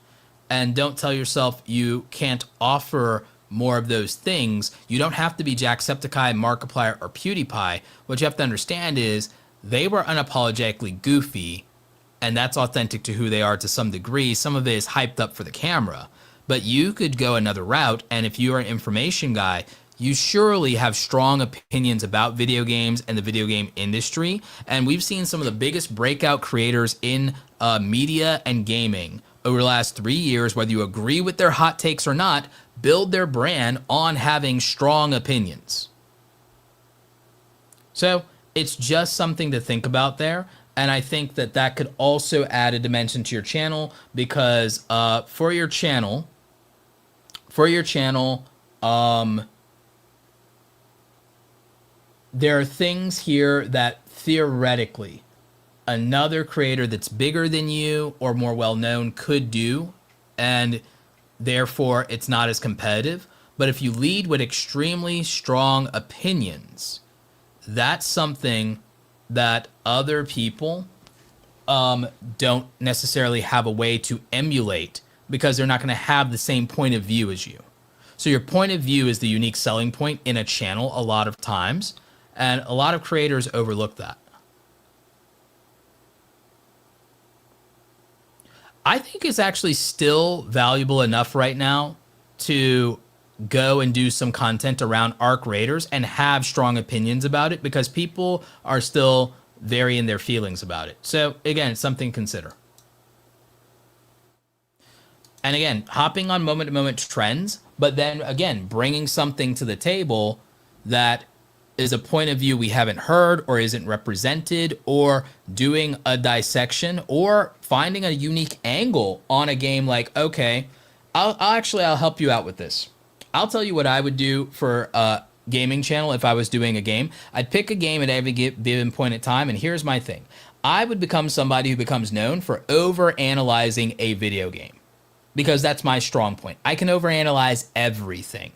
Speaker 1: and don't tell yourself you can't offer more of those things. You don't have to be Jacksepticeye, Markiplier, or PewDiePie. What you have to understand is they were unapologetically goofy, and that's authentic to who they are to some degree. Some of it is hyped up for the camera. But you could go another route, and if you're an information guy, you surely have strong opinions about video games and the video game industry. And we've seen some of the biggest breakout creators in media and gaming over the last 3 years, whether you agree with their hot takes or not, build their brand on having strong opinions. So it's just something to think about there. And I think that that could also add a dimension to your channel, because for your channel, there are things here that theoretically another creator that's bigger than you or more well-known could do, and therefore it's not as competitive. But if you lead with extremely strong opinions, that's something that other people don't necessarily have a way to emulate, because they're not going to have the same point of view as you. So your point of view is the unique selling point in a channel a lot of times, and a lot of creators overlook that. I think it's actually still valuable enough right now to go and do some content around Arc Raiders and have strong opinions about it, because people are still very in their feelings about it. So again, it's something to consider. And again, hopping on moment-to-moment trends, but then again, bringing something to the table that is a point of view we haven't heard or isn't represented, or doing a dissection or finding a unique angle on a game. Like, okay, I'll help you out with this. I'll tell you what I would do for a gaming channel if I was doing a game. I'd pick a game at every given point in time, and here's my thing. I would become somebody who becomes known for over-analyzing a video game, because that's my strong point. I can overanalyze everything,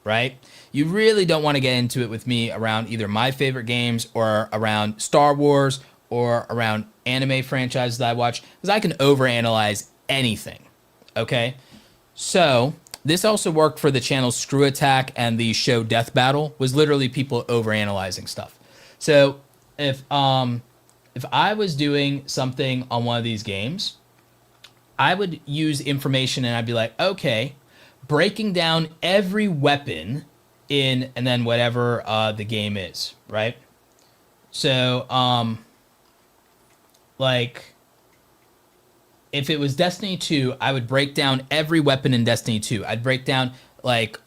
Speaker 1: right? You really don't want to get into it with me around either my favorite games or around Star Wars or around anime franchises that I watch, because I can overanalyze anything, okay? So this also worked for the channel Screw Attack, and the show Death Battle was literally people overanalyzing stuff. So if I was doing something on one of these games, I would use information and I'd be like, okay, breaking down every weapon in, and then whatever the game is, right? So, like, if it was Destiny 2, I would break down every weapon in Destiny 2. I'd break down, like,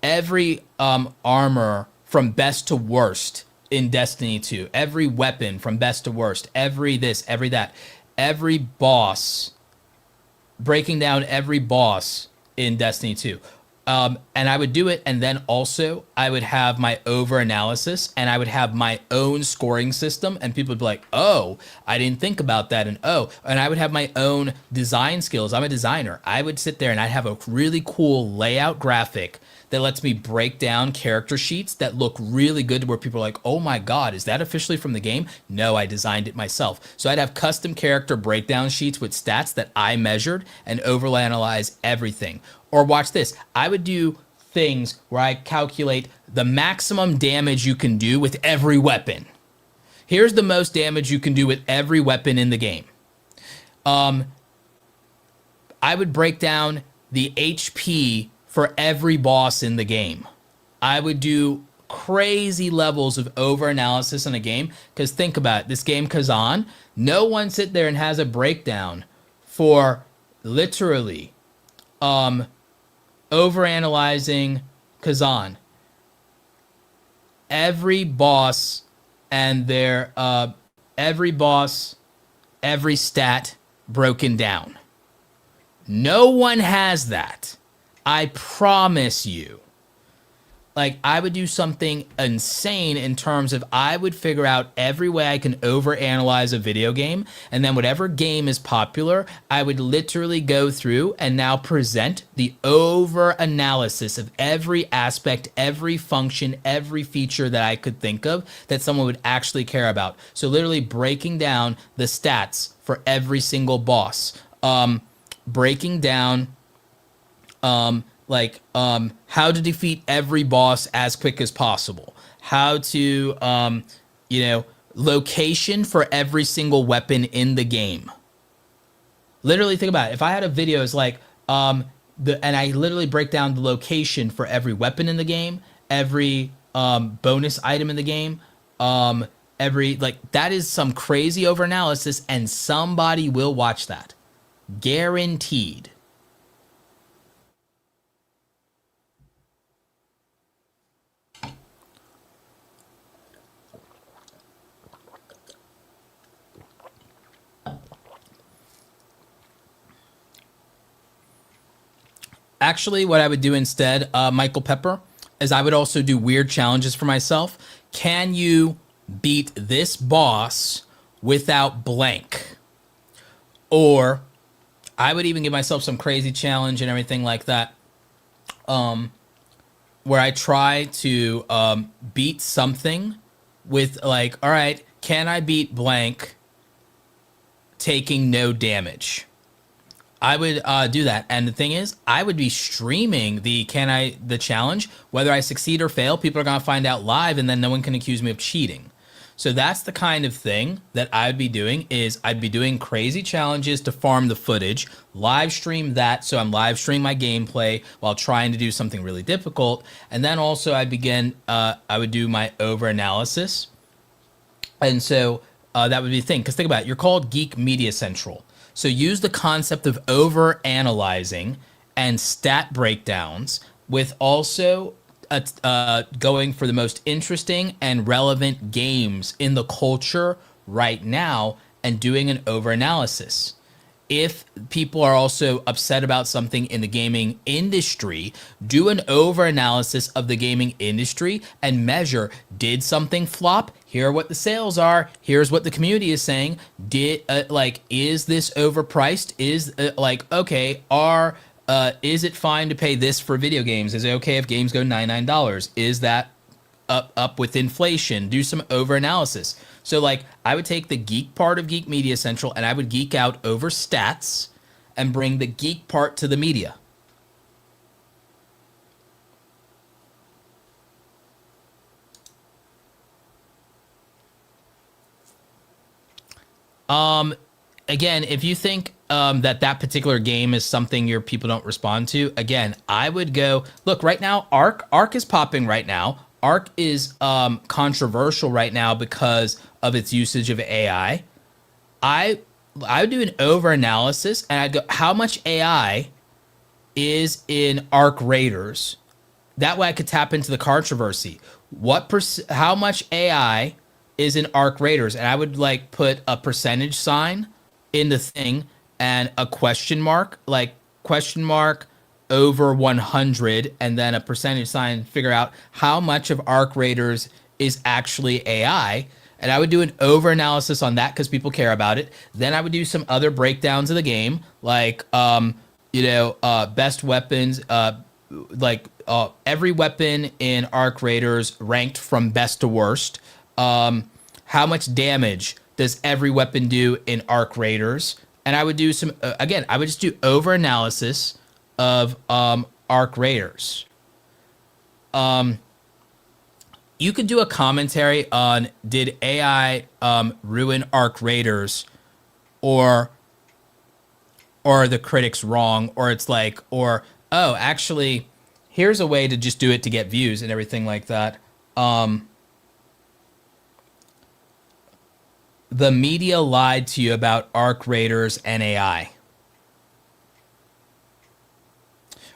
Speaker 1: every armor from best to worst in Destiny 2. Every weapon from best to worst. Every this, every that. Every boss. Breaking down every boss in Destiny 2. And I would do it, and then also I would have my over-analysis, and I would have my own scoring system, and people would be like, oh, I didn't think about that, and oh, and I would have my own design skills. I'm a designer. I would sit there and I'd have a really cool layout graphic that lets me break down character sheets that look really good, where people are like, oh my God, is that officially from the game? No, I designed it myself. So I'd have custom character breakdown sheets with stats that I measured and overanalyze everything. Or watch this, I would do things where I calculate the maximum damage you can do with every weapon. Here's the most damage you can do with every weapon in the game. I would break down the HP for every boss in the game. I would do crazy levels of over-analysis on a game, because think about it, this game Kazan, no one sit there and has a breakdown for literally overanalyzing Kazan. Every boss and their every boss, every stat broken down. No one has that. I promise you. Like, I would do something insane in terms of I would figure out every way I can overanalyze a video game, and then whatever game is popular, I would literally go through and now present the over-analysis of every aspect, every function, every feature that I could think of that someone would actually care about. So literally breaking down the stats for every single boss. breaking down how to defeat every boss as quick as possible, how to location for every single weapon in the game. Literally think about it. If I had a video, it's like and I literally break down the location for every weapon in the game, every bonus item in the game, that is some crazy over analysis, and somebody will watch that, guaranteed. Actually, what I would do instead, Michael Pepper, is I would also do weird challenges for myself. Can you beat this boss without blank? Or I would even give myself some crazy challenge and everything like that, where I try to beat something with like, all right, can I beat blank taking no damage? I would do that. And the thing is, I would be streaming the challenge. Whether I succeed or fail, people are going to find out live, and then no one can accuse me of cheating. So that's the kind of thing that I'd be doing, is I'd be doing crazy challenges to farm the footage, live stream that, so I'm live streaming my gameplay while trying to do something really difficult. And then also I would do my over analysis. And so that would be the thing. Because think about it, you're called Geek Media Central. So use the concept of over analyzing and stat breakdowns with also going for the most interesting and relevant games in the culture right now and doing an over analysis. If people are also upset about something in the gaming industry, do an over analysis of the gaming industry and measure, did something flop? Here are what the sales are. Here's what the community is saying. Is this overpriced? Is is it fine to pay this for video games? Is it okay if games go $99? Is that up with inflation? Do some over analysis. So I would take the geek part of Geek Media Central and I would geek out over stats and bring the geek part to the media. Again, if you think that particular game is something your people don't respond to, again, I would go, look, right now, Ark is popping right now. Ark is controversial right now because of its usage of AI. I would do an over analysis and I'd go, how much AI is in Ark Raiders? That way I could tap into the controversy. How much AI is in Ark Raiders? And I would put a percentage sign in the thing and a question mark, over 100, and then a percentage sign, figure out how much of Ark Raiders is actually AI. And I would do an over analysis on that because people care about it. Then I would do some other breakdowns of the game, best weapons, every weapon in Ark Raiders ranked from best to worst. How much damage does every weapon do in Ark Raiders? And I would do some, I would just do over analysis of Ark Raiders. You could do a commentary on, did AI ruin Ark Raiders, or are the critics wrong, or it's actually, here's a way to just do it to get views and everything like that. The media lied to you about Ark Raiders and AI.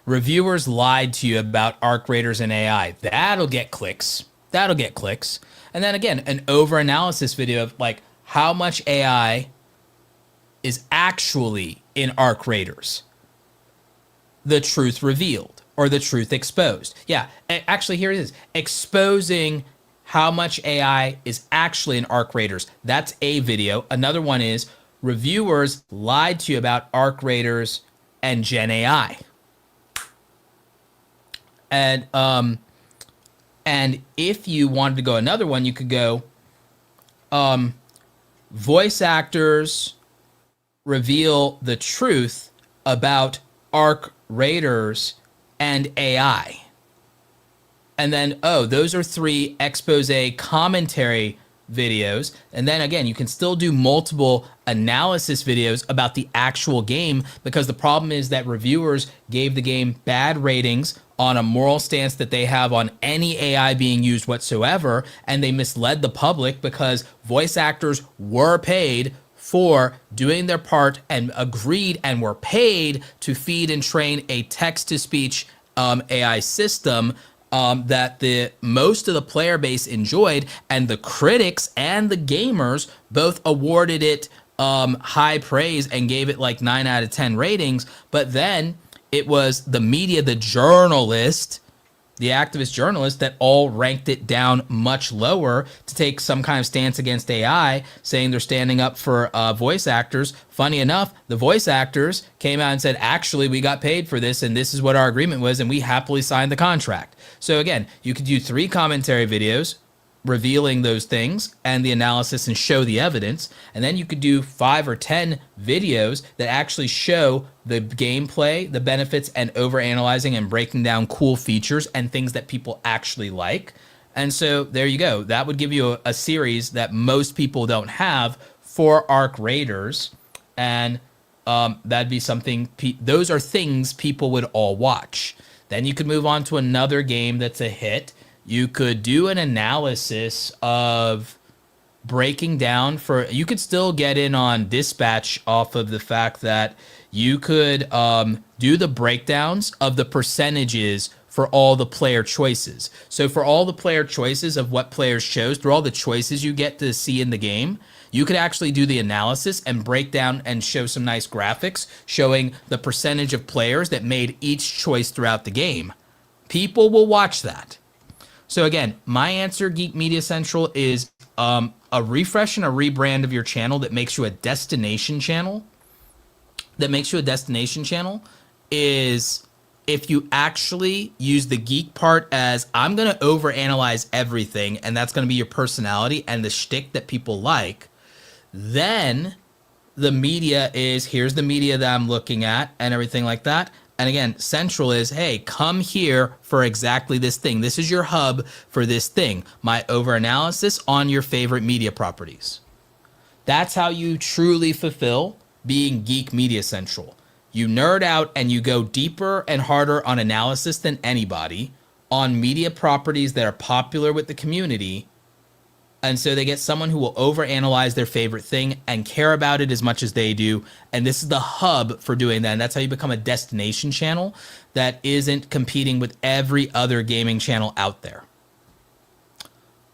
Speaker 1: Reviewers lied to you about Ark Raiders and AI. That'll get clicks. And then again, an over analysis video of how much AI is actually in Ark Raiders. The truth revealed, or the truth exposed. Yeah, actually here it is. Exposing how much AI is actually in Ark Raiders. That's a video. Another one is reviewers lied to you about Ark Raiders and Gen AI. And if you wanted to go another one, you could go voice actors reveal the truth about ARC Raiders and AI. And then, oh, those are 3 expose commentary videos. And then again, you can still do multiple analysis videos about the actual game, because the problem is that reviewers gave the game bad ratings on a moral stance that they have on any AI being used whatsoever. And they misled the public because voice actors were paid for doing their part and agreed and were paid to feed and train a text-to-speech AI system that the most of the player base enjoyed, and the critics and the gamers both awarded it high praise and gave it like 9 out of 10 ratings. But then it was the media, the journalist, the activist journalists, that all ranked it down much lower to take some kind of stance against AI, saying they're standing up for voice actors. Funny enough, the voice actors came out and said, actually, we got paid for this, and this is what our agreement was, and we happily signed the contract. So again, you could do 3 commentary videos revealing those things and the analysis and show the evidence. And then you could do 5 or 10 videos that actually show the gameplay, the benefits, and overanalyzing and breaking down cool features and things that people actually like. And so there you go. That would give you a series that most people don't have for ARC Raiders. And that'd be something, those are things people would all watch. Then you could move on to another game that's a hit. You could do an analysis of breaking down for, you could still get in on Dispatch off of the fact that you could do the breakdowns of the percentages for all the player choices. So for all the player choices of what players chose, through all the choices you get to see in the game, you could actually do the analysis and break down and show some nice graphics showing the percentage of players that made each choice throughout the game. People will watch that. So again, my answer, Geek Media Central, is a refresh and a rebrand of your channel that makes you a destination channel. Is if you actually use the geek part as, I'm going to overanalyze everything, and that's going to be your personality and the shtick that people like, then the media is, here's the media that I'm looking at and everything like that. And again, Central is, hey, come here for exactly this thing. This is your hub for this thing. My overanalysis on your favorite media properties. That's how you truly fulfill being Geek Media Central. You nerd out and you go deeper and harder on analysis than anybody on media properties that are popular with the community. And so they get someone who will overanalyze their favorite thing and care about it as much as they do. And this is the hub for doing that. And that's how you become a destination channel that isn't competing with every other gaming channel out there.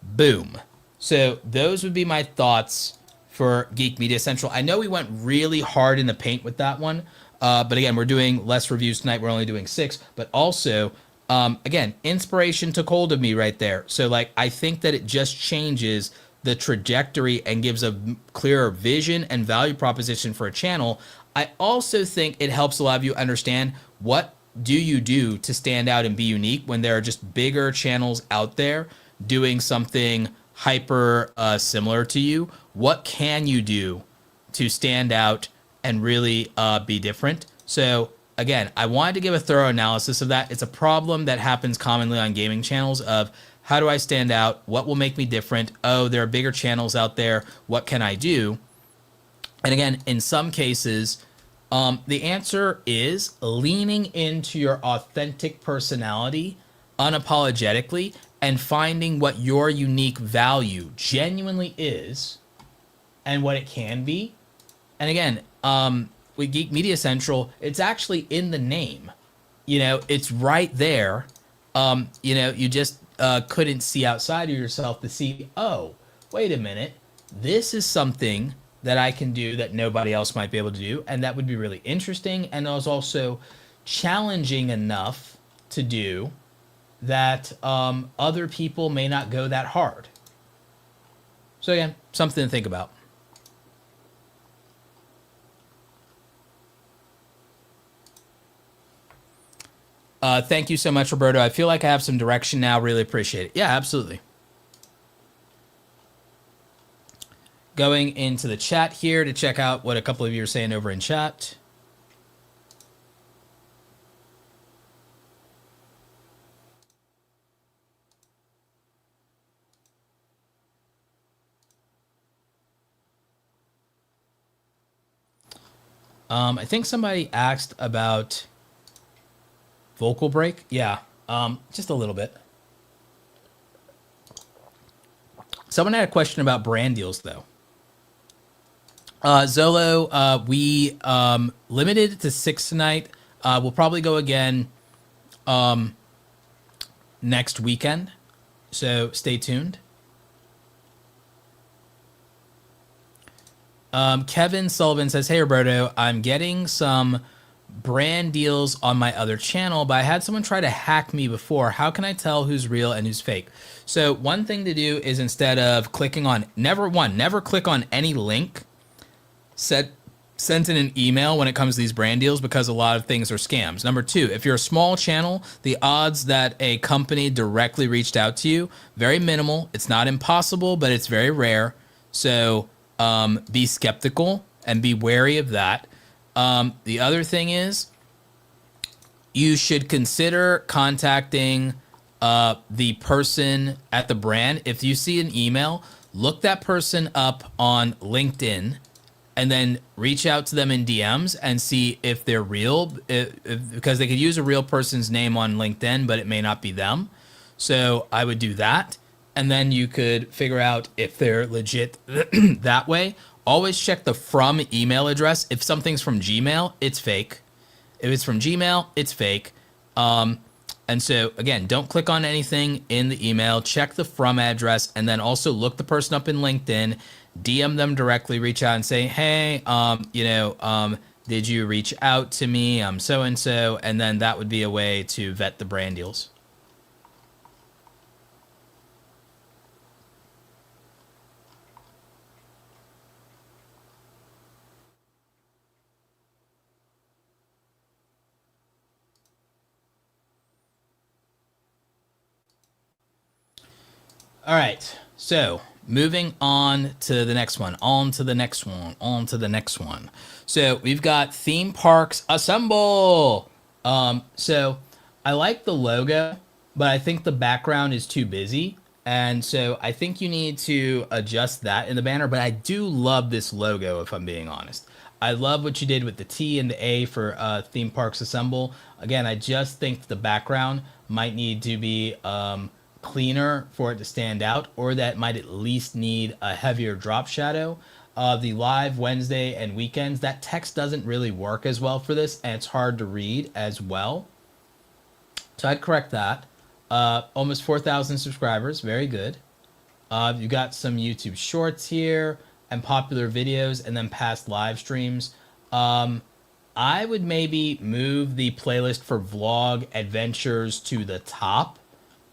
Speaker 1: Boom. So those would be my thoughts for Geek Media Central. I know we went really hard in the paint with that one. But again, we're doing less reviews tonight. We're only doing 6. But also, again, inspiration took hold of me right there. So like, I think that it just changes the trajectory and gives a clearer vision and value proposition for a channel. I also think it helps a lot of you understand, what do you do to stand out and be unique when there are just bigger channels out there doing something hyper similar to you? What can you do to stand out and really be different? So again, I wanted to give a thorough analysis of that. It's a problem that happens commonly on gaming channels of, how do I stand out? What will make me different? Oh, there are bigger channels out there. What can I do? And again, in some cases, the answer is leaning into your authentic personality unapologetically and finding what your unique value genuinely is and what it can be. And again, with Geek Media Central, it's actually in the name. You know, it's right there. You know, you just couldn't see outside of yourself to see, oh, wait a minute, this is something that I can do that nobody else might be able to do, and that would be really interesting, and it was also challenging enough to do that other people may not go that hard. So again, something to think about. Thank you so much, Roberto. I feel like I have some direction now. Really appreciate it. Yeah, absolutely. Going into the chat here to check out what a couple of you are saying over in chat. I think somebody asked about vocal break. Yeah, just a little bit. Someone had a question about brand deals, though. Zolo, we limited it to 6 tonight. We'll probably go again next weekend, so stay tuned. Kevin Sullivan says, "Hey Roberto, I'm getting some brand deals on my other channel, but I had someone try to hack me before. How can I tell who's real and who's fake?" So one thing to do is, instead of clicking on never click on any link sent in an email when it comes to these brand deals, because a lot of things are scams. Number 2, if you're a small channel, the odds that a company directly reached out to you, very minimal. It's not impossible, but it's very rare. So be skeptical and be wary of that. The other thing is, you should consider contacting the person at the brand. If you see an email, look that person up on LinkedIn and then reach out to them in DMs and see if they're real, because they could use a real person's name on LinkedIn, but it may not be them. So I would do that. And then you could figure out if they're legit that way. Always check the from email address. If something's from Gmail, it's fake. If it's from Gmail, it's fake. And so, again, don't click on anything in the email. Check the from address, and then also look the person up in LinkedIn. DM them directly. Reach out and say, "Hey, did you reach out to me? I'm so-and-so." And then that would be a way to vet the brand deals. All right, so moving on to the next one, on to the next one. So we've got theme parks assemble. So I like the logo, but I think the background is too busy. And so I think you need to adjust that in the banner, but I do love this logo, if I'm being honest. I love what you did with the T and the A for theme parks assemble. Again, I just think the background might need to be cleaner for it to stand out, or that might at least need a heavier drop shadow. The live Wednesday and weekends, that text doesn't really work as well for this, and it's hard to read as well. So I'd correct that. Almost 4,000 subscribers, very good. You got some YouTube shorts here and popular videos, and then past live streams. I would maybe move the playlist for vlog adventures to the top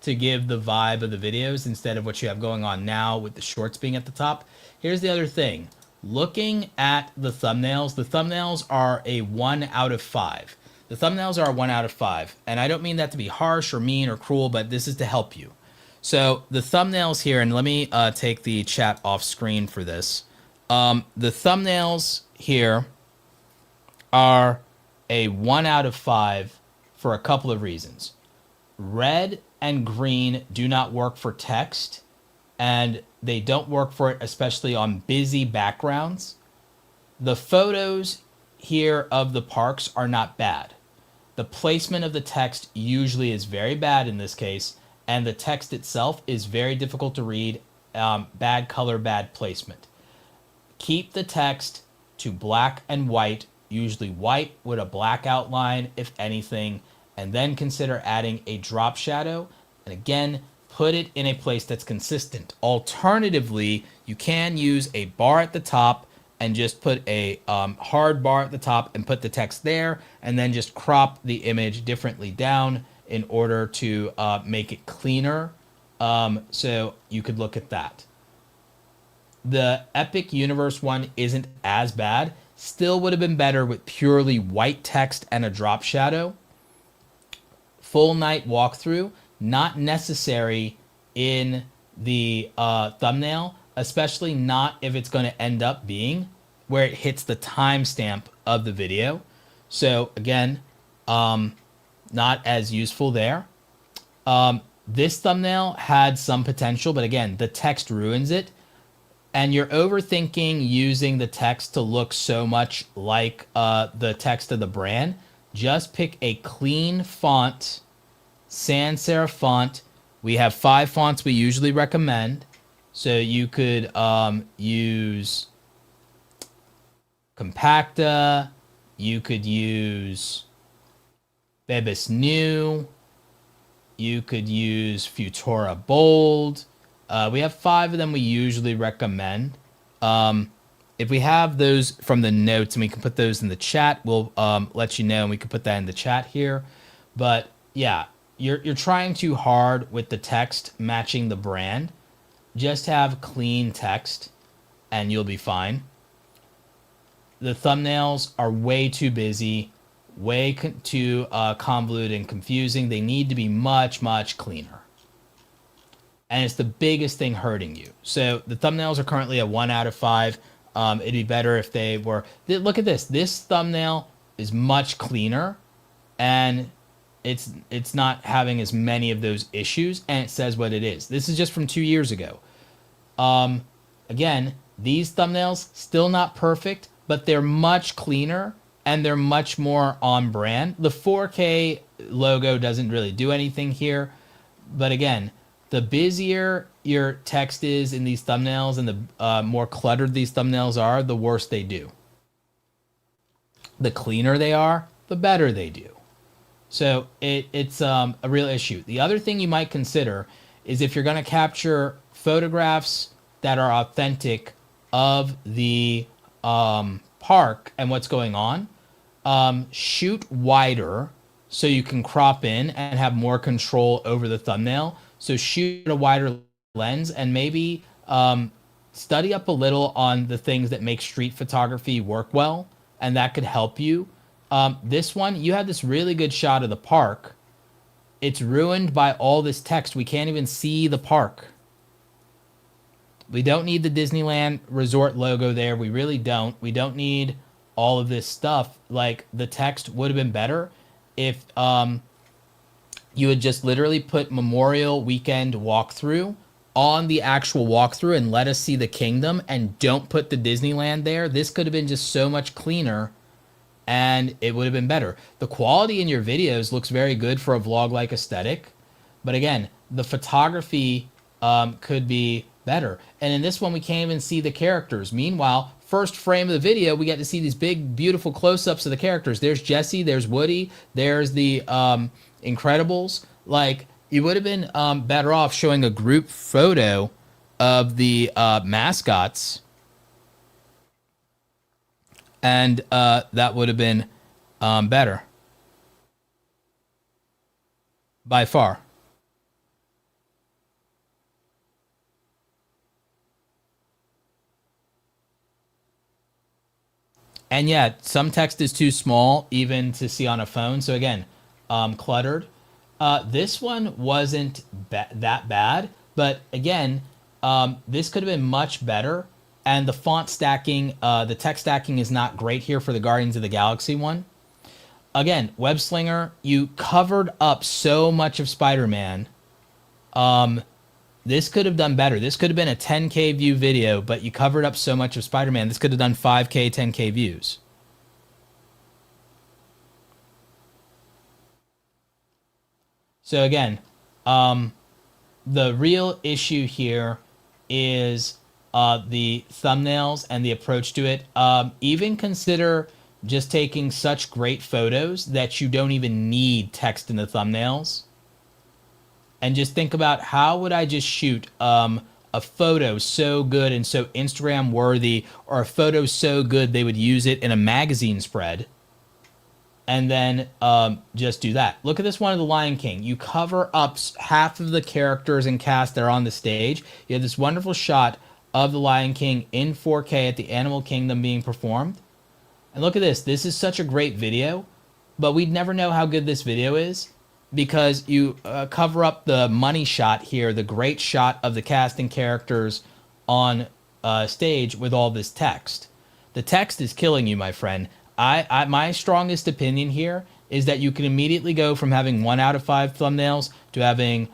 Speaker 1: to give the vibe of the videos, instead of what you have going on now with the shorts being at the top. Here's the other thing. Looking at the thumbnails are a 1 out of 5. The thumbnails are a 1 out of 5. And I don't mean that to be harsh or mean or cruel, but this is to help you. So the thumbnails here, and let me take the chat off screen for this. The thumbnails here are a 1 out of 5 for a couple of reasons. Red and green do not work for text, and they don't work for it, especially on busy backgrounds. The photos here of the parks are not bad. The placement of the text usually is very bad in this case, and the text itself is very difficult to read. Bad color, bad placement. Keep the text to black and white, usually white with a black outline, if anything, and then consider adding a drop shadow. And again, put it in a place that's consistent. Alternatively, you can use a bar at the top and just put a hard bar at the top and put the text there, and then just crop the image differently down in order to make it cleaner. So you could look at that. The Epic Universe one isn't as bad. Still would have been better with purely white text and a drop shadow. Full night walkthrough, not necessary in the thumbnail, especially not if it's going to end up being where it hits the timestamp of the video. So again, not as useful there. This thumbnail had some potential, but again, the text ruins it. and you're overthinking using the text to look so much like the text of the brand, just pick a clean font, sans serif font. We have 5 fonts we usually recommend. So you could use Compacta, you could use Bebas New, you could use Futura Bold. We have 5 of them we usually recommend. If we have those from the notes and we can put those in the chat, we'll let you know, and we can put that in the chat here. But yeah, you're trying too hard with the text matching the brand. Just have clean text and you'll be fine. The thumbnails are way too busy, way too convoluted and confusing. They need to be much, much cleaner. And it's the biggest thing hurting you. So the thumbnails are currently a 1 out of 5. It'd be better if they were... Look at this. This thumbnail is much cleaner, and it's not having as many of those issues, and it says what it is. This is just from 2 years ago. Again, these thumbnails, still not perfect, but they're much cleaner, and they're much more on brand. The 4K logo doesn't really do anything here, but again, the busier your text is in these thumbnails and the more cluttered these thumbnails are, the worse they do. The cleaner they are, the better they do. So it's a real issue. The other thing you might consider is if you're going to capture photographs that are authentic of the park and what's going on, shoot wider so you can crop in and have more control over the thumbnail. So shoot a wider lens, and maybe study up a little on the things that make street photography work well, and that could help you. This one, you had this really good shot of the park. It's ruined by all this text. We can't even see the park. We don't need the Disneyland Resort logo there. We really don't. We don't need all of this stuff. Like, the text would have been better if you would just literally put Memorial Weekend walkthrough on the actual walkthrough and let us see the kingdom, and don't put the Disneyland there. This could have been just so much cleaner, and it would have been better. The quality in your videos looks very good for a vlog-like aesthetic, but again, the photography could be better. And in this one, we can't even see the characters. Meanwhile, first frame of the video, we get to see these big, beautiful close-ups of the characters. There's Jesse, there's Woody, there's the Incredibles. Like, you would have been better off showing a group photo of the mascots, and that would have been better by far. And yeah, some text is too small even to see on a phone. So again, cluttered. This one wasn't that bad, but again, this could have been much better. And the font stacking, the text stacking is not great here for the Guardians of the Galaxy one. Again, Web Slinger, you covered up so much of Spider-Man. This could have done better. This could have been a 10K view video, but you covered up so much of Spider-Man. This could have done 5K, 10K views. So again, the real issue here is the thumbnails and the approach to it. Even consider just taking such great photos that you don't even need text in the thumbnails. And just think about, how would I just shoot a photo so good and so Instagram worthy, or a photo so good they would use it in a magazine spread, and then just do that. Look at this one of the Lion King. You cover up half of the characters and cast that are on the stage. You have this wonderful shot of the Lion King in 4K at the Animal Kingdom being performed. And look at this. This is such a great video, but we'd never know how good this video is, because you cover up the money shot here, the great shot of the cast and characters on stage with all this text. The text is killing you, my friend. My strongest opinion here is that you can immediately go from having 1 out of 5 thumbnails to having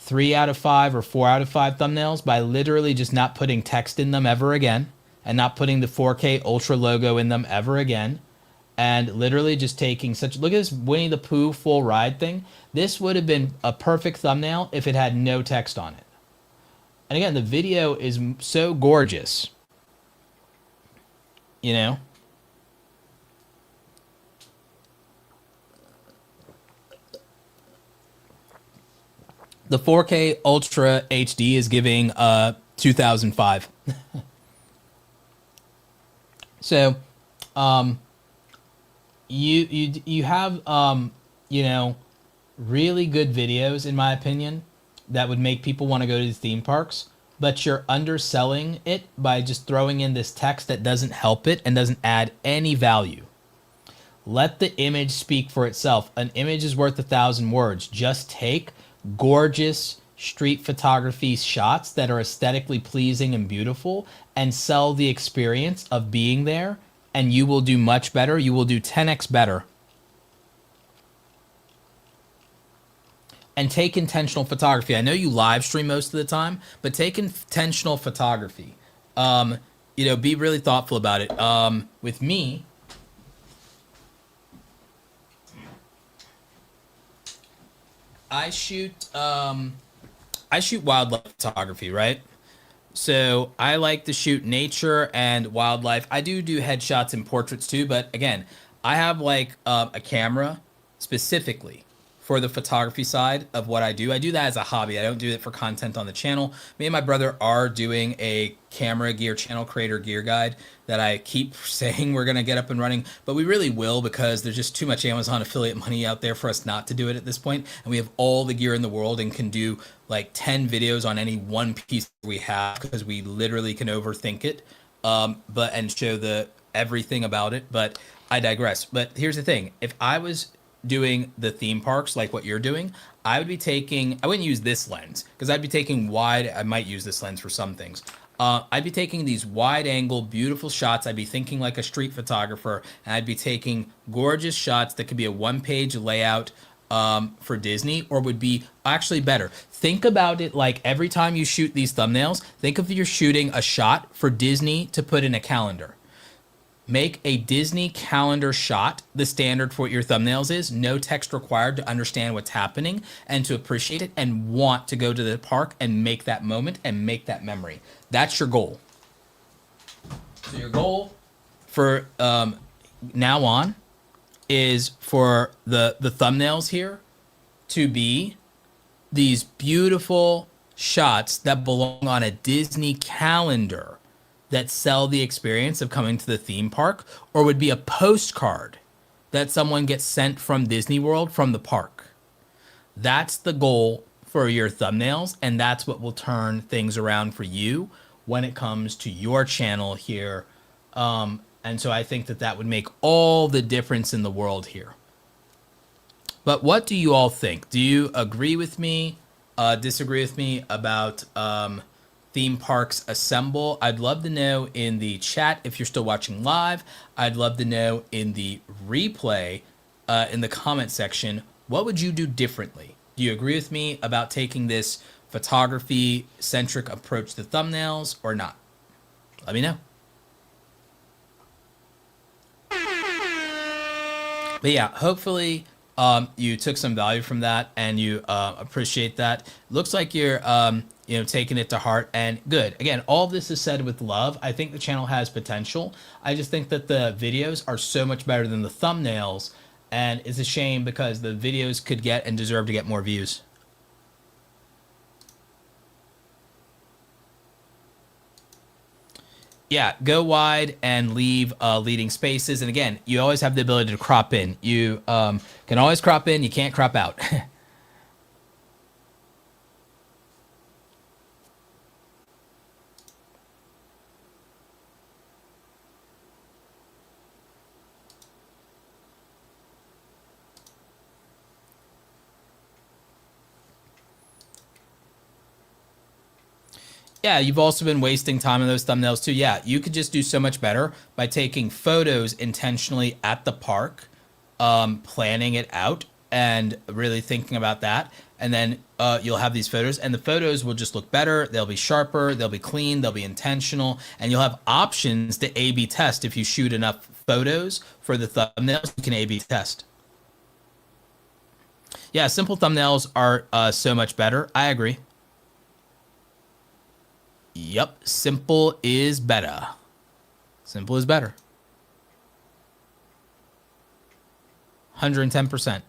Speaker 1: 3 out of 5 or 4 out of 5 thumbnails by literally just not putting text in them ever again and not putting the 4K Ultra logo in them ever again. And literally just taking such, look at this Winnie the Pooh full ride thing. This would have been a perfect thumbnail if it had no text on it. And again, the video is so gorgeous, you know? The 4K Ultra HD is giving 2005. So, you have you know, really good videos in my opinion that would make people want to go to the theme parks, but you're underselling it by just throwing in this text that doesn't help it and doesn't add any value. Let the image speak for itself. An image is worth 1,000 words. Just take gorgeous street photography shots that are aesthetically pleasing and beautiful and sell the experience of being there, and you will do much better. You will do 10x better. And take intentional photography. I know you live stream most of the time, but take intentional photography. You know, be really thoughtful about it. With me, I shoot wildlife photography, right? So I like to shoot nature and wildlife. I do headshots and portraits too, but again, I have like a camera specifically for the photography side of what I do. I do that as a hobby. I don't do it for content on the channel. Me and my brother are doing a camera gear channel creator gear guide that I keep saying we're going to get up and running, but we really will because there's just too much Amazon affiliate money out there for us not to do it at this point. And we have all the gear in the world and can do like 10 videos on any one piece we have because we literally can overthink it, and show the everything about it. But I digress. But here's the thing. If I was doing the theme parks like what you're doing, I would be taking, I wouldn't use this lens because I'd be taking wide, I might use this lens for some things. I'd be taking these wide angle, beautiful shots. I'd be thinking like a street photographer, and I'd be taking gorgeous shots that could be a one-page layout for Disney, or would be actually better. Think about it like every time you shoot these thumbnails, think of you're shooting a shot for Disney to put in a calendar. Make a Disney calendar shot the standard for what your thumbnails is. No text required to understand what's happening and to appreciate it and want to go to the park and make that moment and make that memory. That's your goal. So your goal for now on is for the thumbnails here to be these beautiful shots that belong on a Disney calendar that sell the experience of coming to the theme park, or would be a postcard that someone gets sent from Disney World from the park. That's the goal for your thumbnails, and that's what will turn things around for you when it comes to your channel here. And so I think that that would make all the difference in the world here. But what do you all think? Do you agree with me, disagree with me about theme parks assemble? I'd love to know in the chat if you're still watching live. I'd love to know in the replay, in the comment section, what would you do differently? Do you agree with me about taking this photography centric approach to thumbnails or not? Let me know. But yeah, hopefully you took some value from that and you appreciate that. Looks like you're you know, taking it to heart, and good. Again, all of this is said with love. I think the channel has potential. I just think that the videos are so much better than the thumbnails, and it's a shame because the videos could get and deserve to get more views. Yeah, go wide and leave leading spaces. And again, you always have the ability to crop in. You can always crop in, you can't crop out. Yeah, you've also been wasting time on those thumbnails too. Yeah, you could just do so much better by taking photos intentionally at the park, planning it out, and really thinking about that. And then you'll have these photos, and the photos will just look better. They'll be sharper. They'll be clean. They'll be intentional. And you'll have options to A/B test. If you shoot enough photos for the thumbnails, you can A/B test. Yeah, simple thumbnails are so much better. I agree. Yep, simple is better. Simple is better. 110%.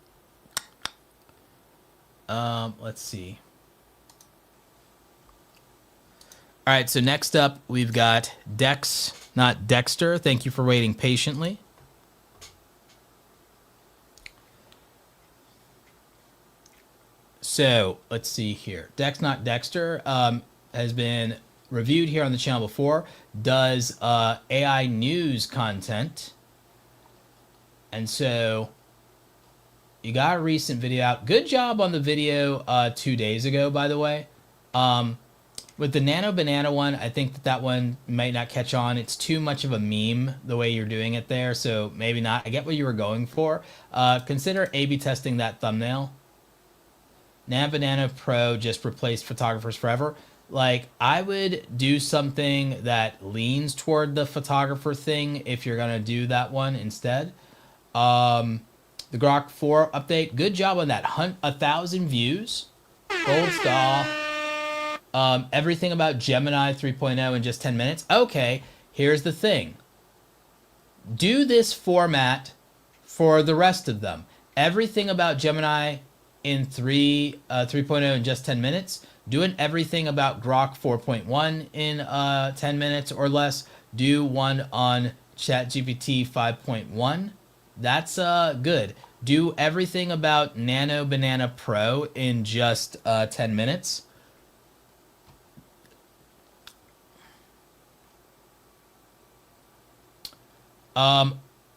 Speaker 1: Let's see. All right, so next up, we've got Dex, not Dexter. Thank you for waiting patiently. So let's see here. Dex, not Dexter, has been reviewed here on the channel before. Does AI news content. And so you got a recent video out. Good job on the video 2 days ago, by the way. With the Nano Banana one, I think that one might not catch on. It's too much of a meme the way you're doing it there, so maybe not. I get what you were going for. Consider A/B testing that thumbnail. Nano Banana Pro just replaced Photographers Forever. Like, I would do something that leans toward the photographer thing if you're going to do that one instead. The Grok 4 update. Good job on that. 1,000 views. Gold star. Everything about Gemini 3.0 in just 10 minutes. Okay, here's the thing. Do this format for the rest of them. Everything about Gemini in 3.0 in just 10 minutes. Doing everything about Grok 4.1 in 10 minutes or less. Do one on ChatGPT 5.1. That's good. Do everything about Nano Banana Pro in just 10 minutes.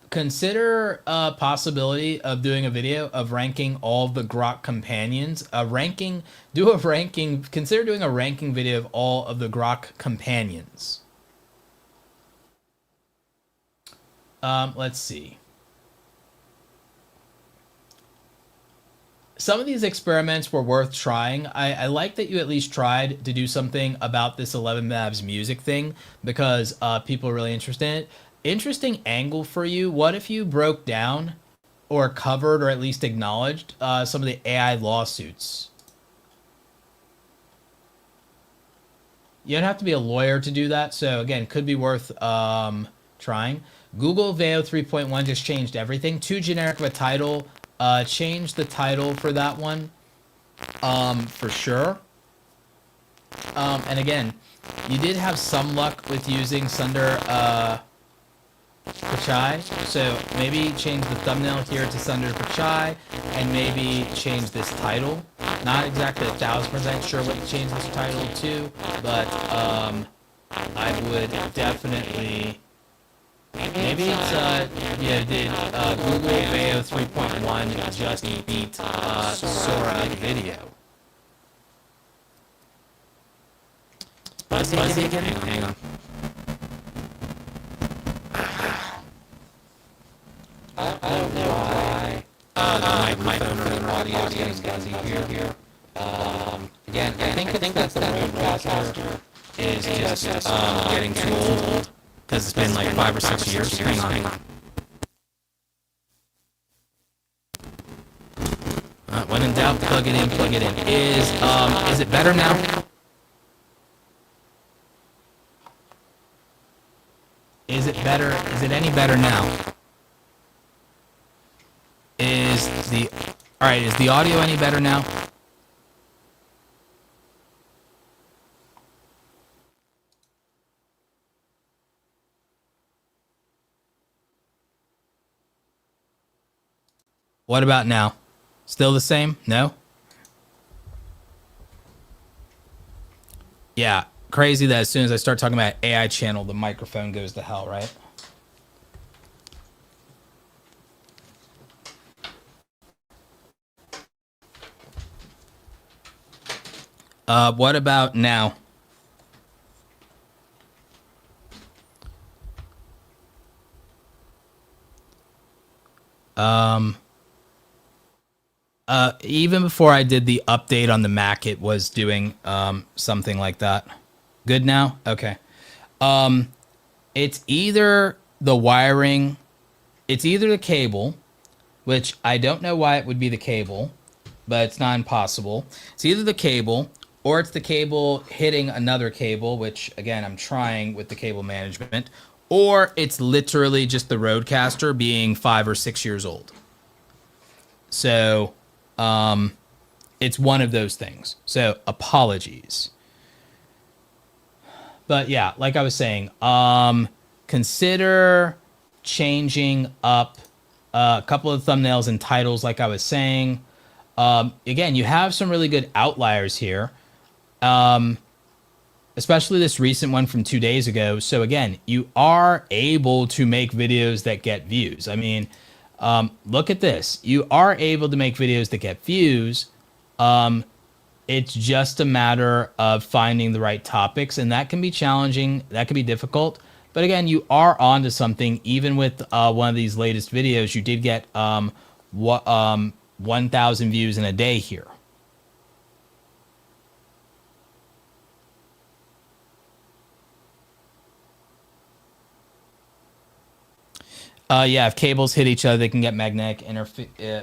Speaker 1: Consider a possibility of doing a video of ranking all of the Grok companions. Consider doing a ranking video of all of the Grok companions. Let's see. Some of these experiments were worth trying. I like that you at least tried to do something about this 11 Labs music thing because people are really interested in it. Interesting angle for you. What if you broke down or covered or at least acknowledged some of the AI lawsuits? You don't have to be a lawyer to do that. So again, could be worth trying. Google Veo 3.1 just changed everything. Too generic of a title. Change the title for that one for sure. And again, you did have some luck with using Sundar Pichai, so maybe change the thumbnail here to Sundar Pichai, and maybe change this title. Not exactly 1,000% sure what to change this title to, but I would definitely. Maybe it's did Google Veo 3.1 just beat Sora video? Buzzy again? Hang on. I don't know why the microphone or audio is getting fuzzy here. Again, I think that's the Rodecaster is just getting too old because it's been like 5 or 6 years. Hang on. When in doubt, plug it in. Is it better now? Is it better? Is it any better now? Is the audio any better now? What about now? Still the same? No? Yeah, crazy that as soon as I start talking about AI channel, the microphone goes to hell, right? What about now? Even before I did the update on the Mac, it was doing something like that. Good now? Okay. It's either the wiring, it's either the cable, which I don't know why it would be the cable, but it's not impossible. It's either the cable or it's the cable hitting another cable, which again, I'm trying with the cable management, or it's literally just the Rodecaster being 5 or 6 years old. So, it's one of those things. So apologies. But yeah, like I was saying, consider changing up a couple of thumbnails and titles, like I was saying. Again, you have some really good outliers here, especially this recent one from 2 days ago. So again, you are able to make videos that get views. I mean, look at this. You are able to make videos that get views. It's just a matter of finding the right topics, and that can be challenging. That can be difficult. But again, you are onto something. Even with one of these latest videos, you did get 1,000 views in a day here. Yeah, if cables hit each other, they can get magnetic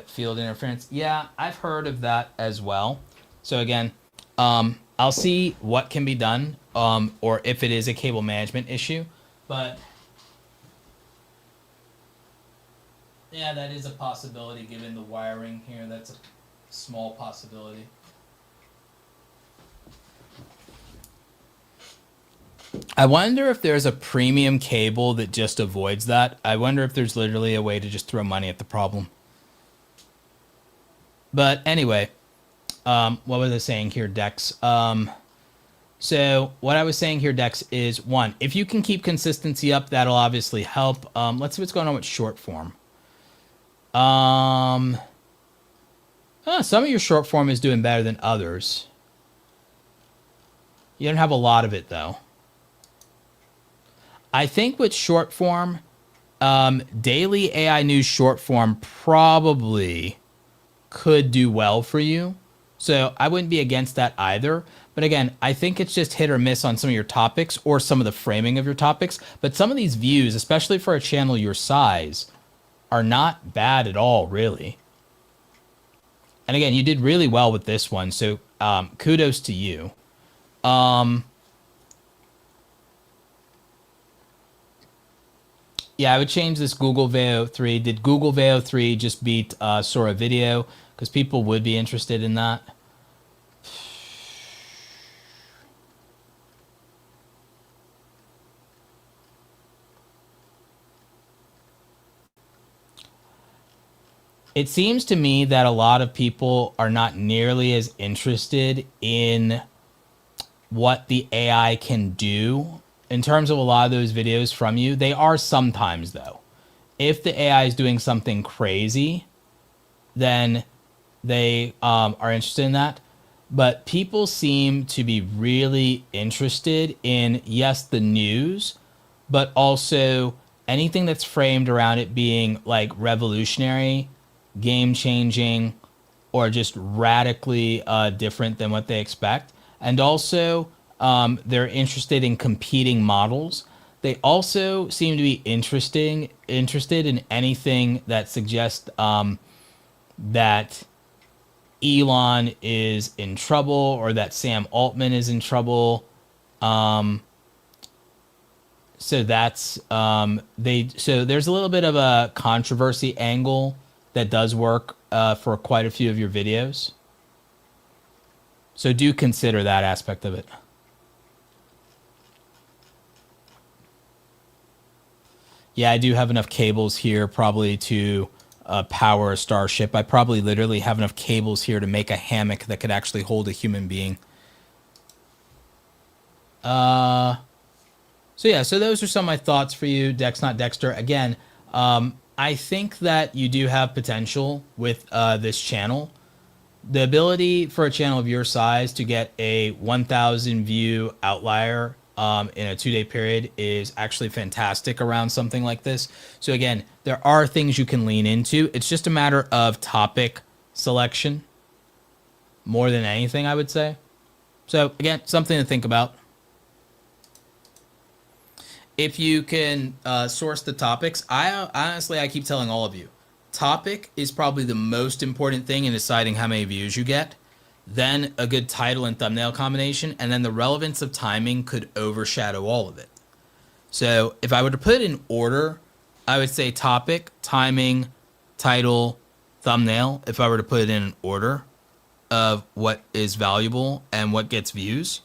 Speaker 1: field interference. Yeah, I've heard of that as well. So again, I'll see what can be done, or if it is a cable management issue. But yeah, that is a possibility given the wiring here. That's a small possibility. I wonder if there's a premium cable that just avoids that. I wonder if there's literally a way to just throw money at the problem. But anyway, what was I saying here, Dex? So what I was saying here, Dex, is one, if you can keep consistency up, that'll obviously help. Let's see what's going on with short form. Some of your short form is doing better than others. You don't have a lot of it, though. I think with short form, daily AI news short form probably could do well for you. So I wouldn't be against that either. But again, I think it's just hit or miss on some of your topics or some of the framing of your topics. But some of these views, especially for a channel your size, are not bad at all, really. And again, you did really well with this one. So kudos to you. Yeah, I would change this Google Veo 3. Did Google Veo 3 just beat Sora Video? Because people would be interested in that. It seems to me that a lot of people are not nearly as interested in what the AI can do in terms of a lot of those videos from you. They are sometimes, though. If the AI is doing something crazy, then they are interested in that. But people seem to be really interested in, yes, the news, but also anything that's framed around it being like revolutionary, game-changing, or just radically different than what they expect. And also, they're interested in competing models. They also seem to be interested in anything that suggests that Elon is in trouble or that Sam Altman is in trouble. So that's so there's a little bit of a controversy angle that does work for quite a few of your videos. So do consider that aspect of it. Yeah, I do have enough cables here probably to power a starship. I probably literally have enough cables here to make a hammock that could actually hold a human being. So yeah, so those are some of my thoughts for you, Dex Not Dexter. Again, I think that you do have potential with this channel. The ability for a channel of your size to get a 1,000 view outlier in a 2-day period is actually fantastic around something like this. So again, there are things you can lean into. It's just a matter of topic selection more than anything, I would say. So again, something to think about. If you can source the topics, I keep telling all of you, topic is probably the most important thing in deciding how many views you get. Then a good title and thumbnail combination, and then the relevance of timing could overshadow all of it. So if I were to put it in order, I would say topic, timing, title, thumbnail, if I were to put it in an order of what is valuable and what gets views.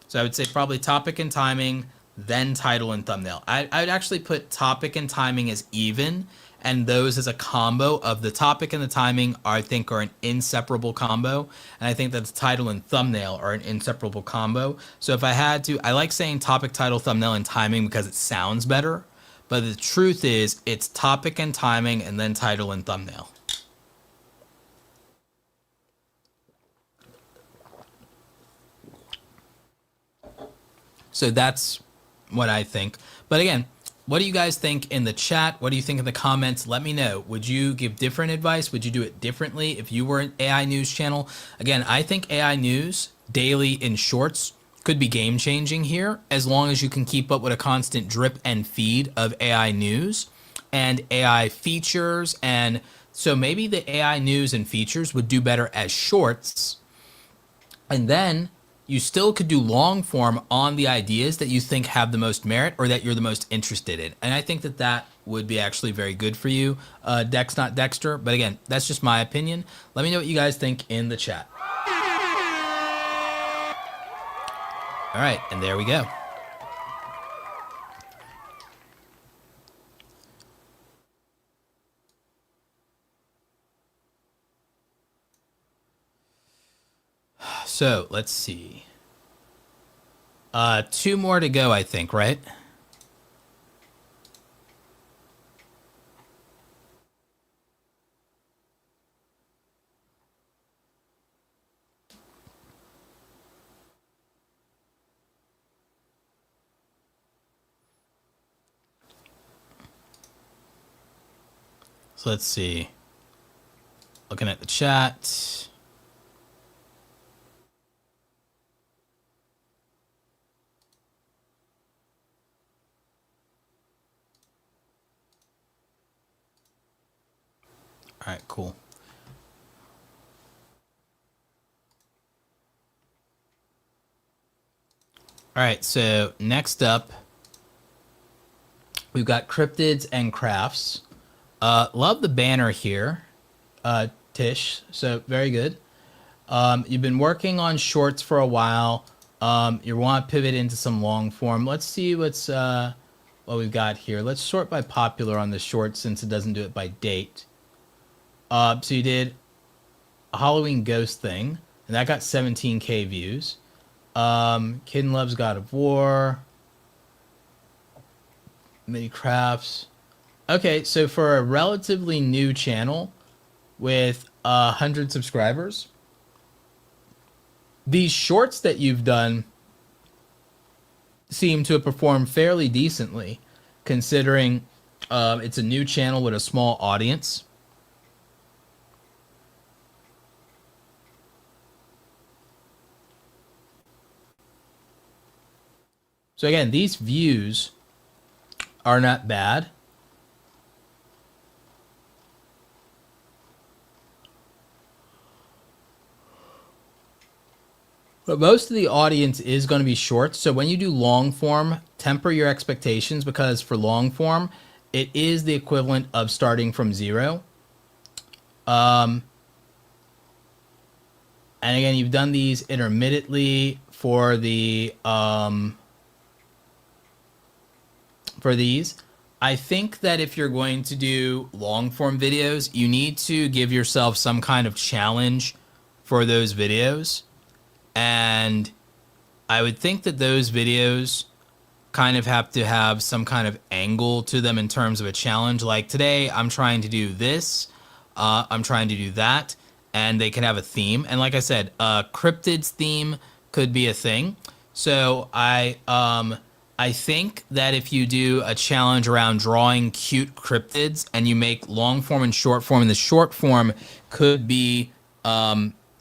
Speaker 1: So I would say probably topic and timing, then title and thumbnail. I would actually put topic and timing as even, and those as a combo of the topic and the timing I think are an inseparable combo, and I think that the title and thumbnail are an inseparable combo. So if I had to, I like saying topic, title, thumbnail, and timing because it sounds better, but the truth is it's topic and timing and then title and thumbnail. So that's what I think. But again, what do you guys think in the chat? What do you think in the comments? Let me know. Would you give different advice? Would you do it differently if you were an AI news channel? Again, I think AI news daily in shorts could be game changing here, as long as you can keep up with a constant drip and feed of AI news and AI features. And so maybe the AI news and features would do better as shorts. And then you still could do long form on the ideas that you think have the most merit or that you're the most interested in. And I think that that would be actually very good for you, Dex, not Dexter. But again, that's just my opinion. Let me know what you guys think in the chat. All right, and there we go. So let's see. 2 more to go, I think, right? So let's see. Looking at the chat. All right, cool. All right, so next up, we've got cryptids and crafts. Love the banner here, Tish. So very good. You've been working on shorts for a while. You want to pivot into some long form. Let's see what's what we've got here. Let's sort by popular on the short since it doesn't do it by date. So you did a Halloween ghost thing, and that got 17K views. Kid Loves God of War. Mini crafts. Okay, so for a relatively new channel with 100 subscribers, these shorts that you've done seem to have performed fairly decently, considering it's a new channel with a small audience. So again, these views are not bad. But most of the audience is going to be short. So when you do long form, temper your expectations, because for long form, it is the equivalent of starting from zero. And again, you've done these intermittently for the for these. I think that if you're going to do long form videos, you need to give yourself some kind of challenge for those videos. And I would think that those videos kind of have to have some kind of angle to them in terms of a challenge. Like today, I'm trying to do this, I'm trying to do that, and they can have a theme. And like I said, Cryptid's theme could be a thing. So I I think that if you do a challenge around drawing cute cryptids and you make long form and short form, and the short form could be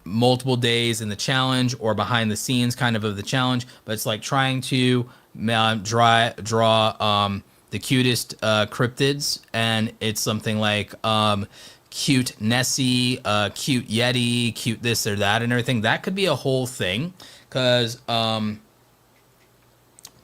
Speaker 1: multiple days in the challenge or behind the scenes kind of the challenge, but it's like trying to draw the cutest cryptids, and it's something like cute Nessie, cute Yeti, cute this or that and everything. That could be a whole thing, because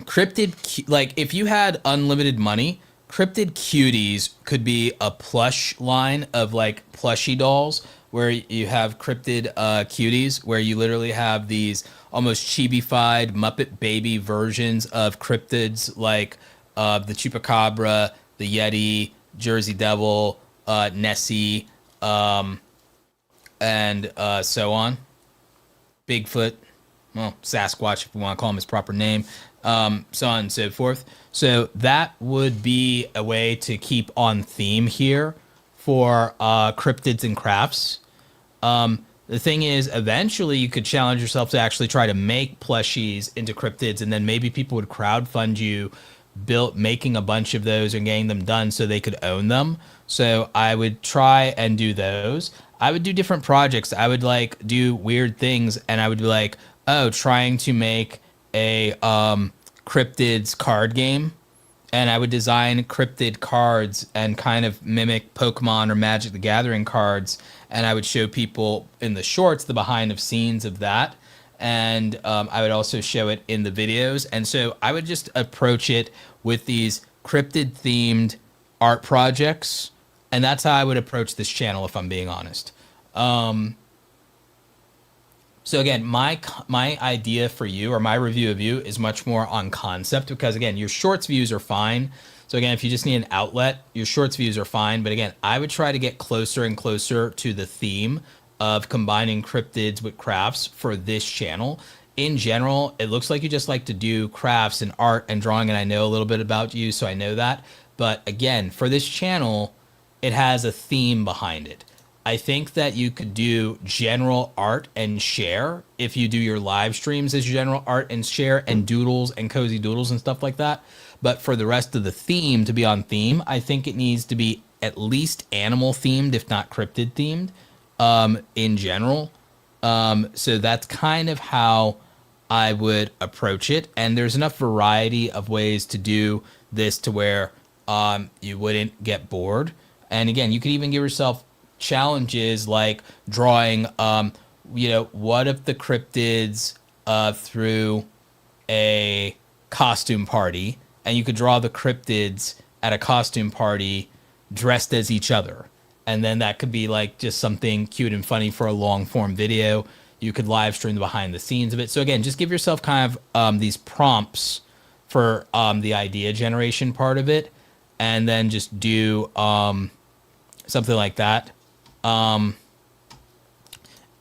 Speaker 1: cryptid, like if you had unlimited money, cryptid cuties could be a plush line of like plushy dolls where you have cryptid cuties, where you literally have these almost chibi-fied Muppet Baby versions of cryptids, like the Chupacabra, the Yeti, Jersey Devil, Nessie, and so on. Bigfoot, well, Sasquatch, if we want to call him his proper name, so on and so forth. So that would be a way to keep on theme here for cryptids and crafts. The thing is, eventually you could challenge yourself to actually try to make plushies into cryptids, and then maybe people would crowdfund you making a bunch of those and getting them done so they could own them. So I would try and do those. I would do different projects. I would like do weird things, and I would be like, oh, trying to make a cryptids card game, and I would design cryptid cards and kind of mimic Pokemon or Magic the Gathering cards, and I would show people in the shorts the behind of scenes of that, and I would also show it in the videos. And so I would just approach it with these cryptid themed art projects, and that's how I would approach this channel, if I'm being honest. So again, my idea for you, or my review of you, is much more on concept, because again, your shorts views are fine. So again, if you just need an outlet, your shorts views are fine. But again, I would try to get closer and closer to the theme of combining cryptids with crafts for this channel. In general, it looks like you just like to do crafts and art and drawing, and I know a little bit about you, so I know that. But again, for this channel, it has a theme behind it. I think that you could do general art and share if you do your live streams as general art and share, and doodles and cozy doodles and stuff like that. But for the rest of the theme to be on theme, I think it needs to be at least animal themed, if not cryptid themed, in general. So that's kind of how I would approach it. And there's enough variety of ways to do this to where you wouldn't get bored. And again, you could even give yourself challenges like drawing, what if the cryptids threw a costume party, and you could draw the cryptids at a costume party dressed as each other. And then that could be like just something cute and funny for a long form video. You could live stream the behind the scenes of it. So again, just give yourself kind of these prompts for the idea generation part of it, and then just do something like that.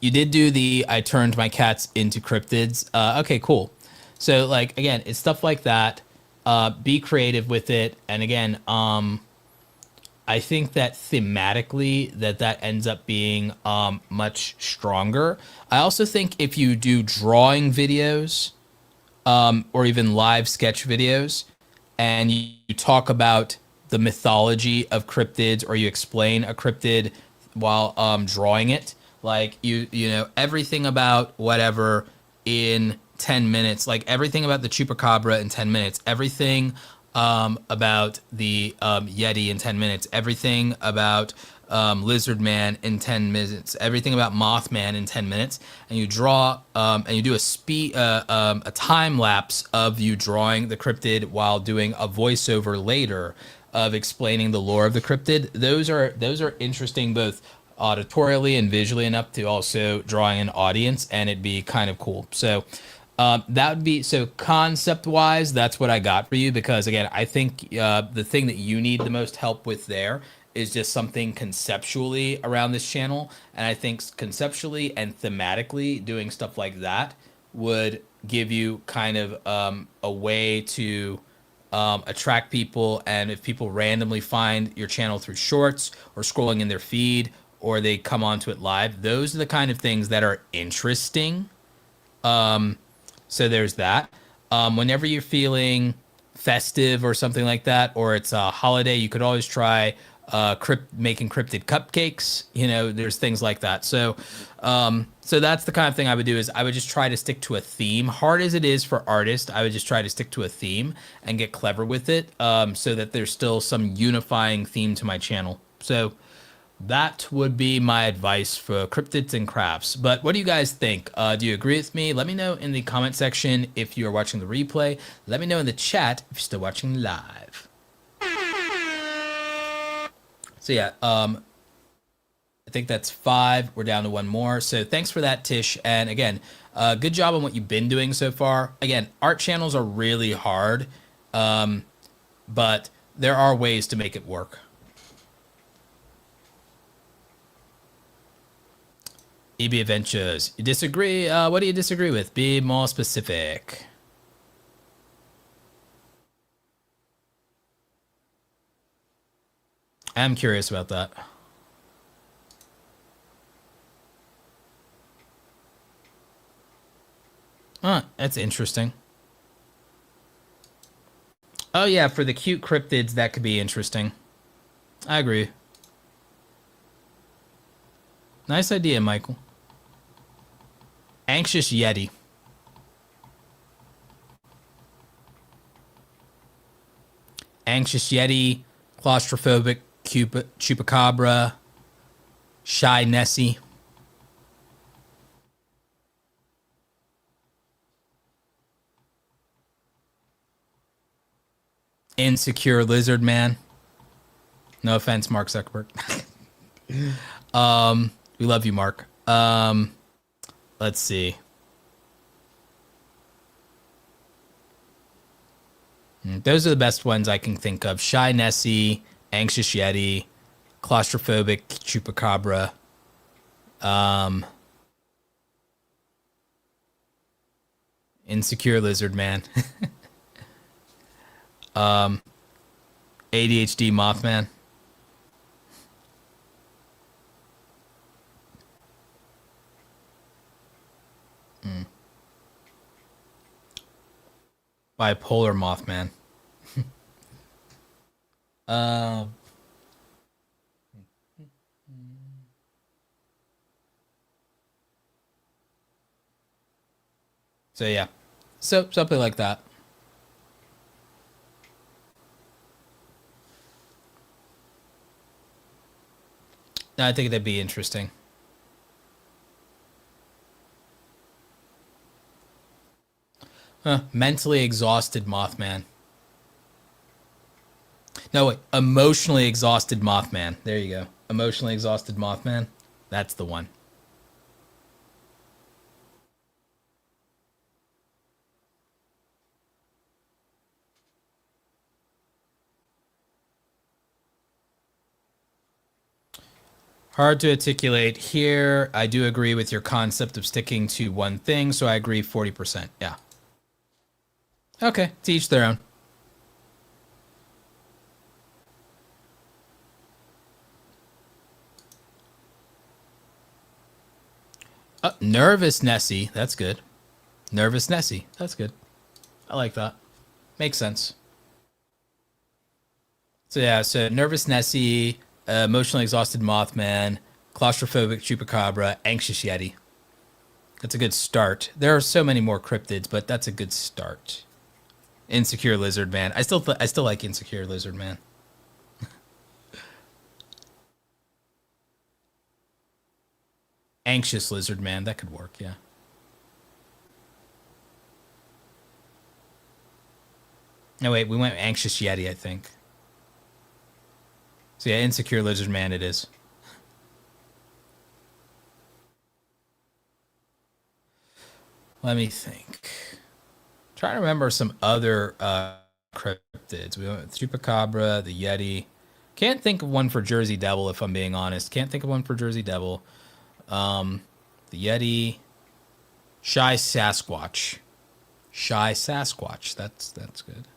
Speaker 1: You did do the I turned my cats into cryptids. Okay, cool. So like, again, it's stuff like that. Be creative with it. And again, I think that thematically that ends up being much stronger. I also think if you do drawing videos, or even live sketch videos, and you talk about the mythology of cryptids, or you explain a cryptid while drawing it, like you know everything about whatever in 10 minutes, like everything about the Chupacabra in 10 minutes, everything about the Yeti in 10 minutes, everything about Lizard Man in 10 minutes, everything about Mothman in 10 minutes, and you draw and you do a time lapse of you drawing the cryptid while doing a voiceover later of explaining the lore of the cryptid. Those are interesting, both auditorially and visually enough to also drawing an audience, and it'd be kind of cool. So that would be, so concept wise, that's what I got for you, because again, I think the thing that you need the most help with there is just something conceptually around this channel. And I think conceptually and thematically doing stuff like that would give you kind of a way to attract people. And if people randomly find your channel through shorts or scrolling in their feed, or they come onto it live, those are the kind of things that are interesting. So there's that. Whenever you're feeling festive or something like that, or it's a holiday, you could always try making cryptid cupcakes. You know, there's things like that. So that's the kind of thing I would do, is I would just try to stick to a theme. Hard as it is for artists, I would just try to stick to a theme and get clever with it, so that there's still some unifying theme to my channel. So that would be my advice for cryptids and crafts. But what do you guys think? Do you agree with me? Let me know in the comment section if you are watching the replay. Let me know in the chat if you're still watching live. So yeah, I think that's 5. We're down to 1 more. So thanks for that, Tish. And again, good job on what you've been doing so far. Again, art channels are really hard, but there are ways to make it work. EB Adventures. You disagree? What do you disagree with? Be more specific. I'm curious about that. Huh, that's interesting. Oh yeah, for the cute cryptids, that could be interesting. I agree. Nice idea, Michael. Anxious Yeti. Anxious Yeti, claustrophobic chupacabra, shy Nessie. Insecure lizard man. No offense, Mark Zuckerberg. We love you, Mark. Let's see. Those are the best ones I can think of. Shy Nessie, Anxious Yeti, claustrophobic chupacabra. Insecure lizard man. ADHD Mothman. Bipolar Mothman. So yeah. So something like that. I think that'd be interesting. Mentally exhausted Mothman. No, wait. Emotionally exhausted Mothman. There you go. Emotionally exhausted Mothman. That's the one. Hard to articulate here. I do agree with your concept of sticking to one thing, so I agree 40%. Yeah. Okay, to each their own. Nervous Nessie. That's good. Nervous Nessie. That's good. I like that. Makes sense. So yeah, so Nervous Nessie, emotionally exhausted Mothman, claustrophobic Chupacabra, anxious Yeti. That's a good start. There are so many more cryptids, but that's a good start. Insecure Lizard Man. I still like Insecure Lizard Man. Anxious Lizard Man. That could work, yeah. No, wait, we went Anxious Yeti, I think. So yeah, Insecure Lizard Man it is. Let me think. Trying to remember some other cryptids. We went with Chupacabra, the Yeti. Can't think of one for Jersey Devil, if I'm being honest. Can't think of one for Jersey Devil. The Yeti. Shy Sasquatch. Shy Sasquatch. That's good.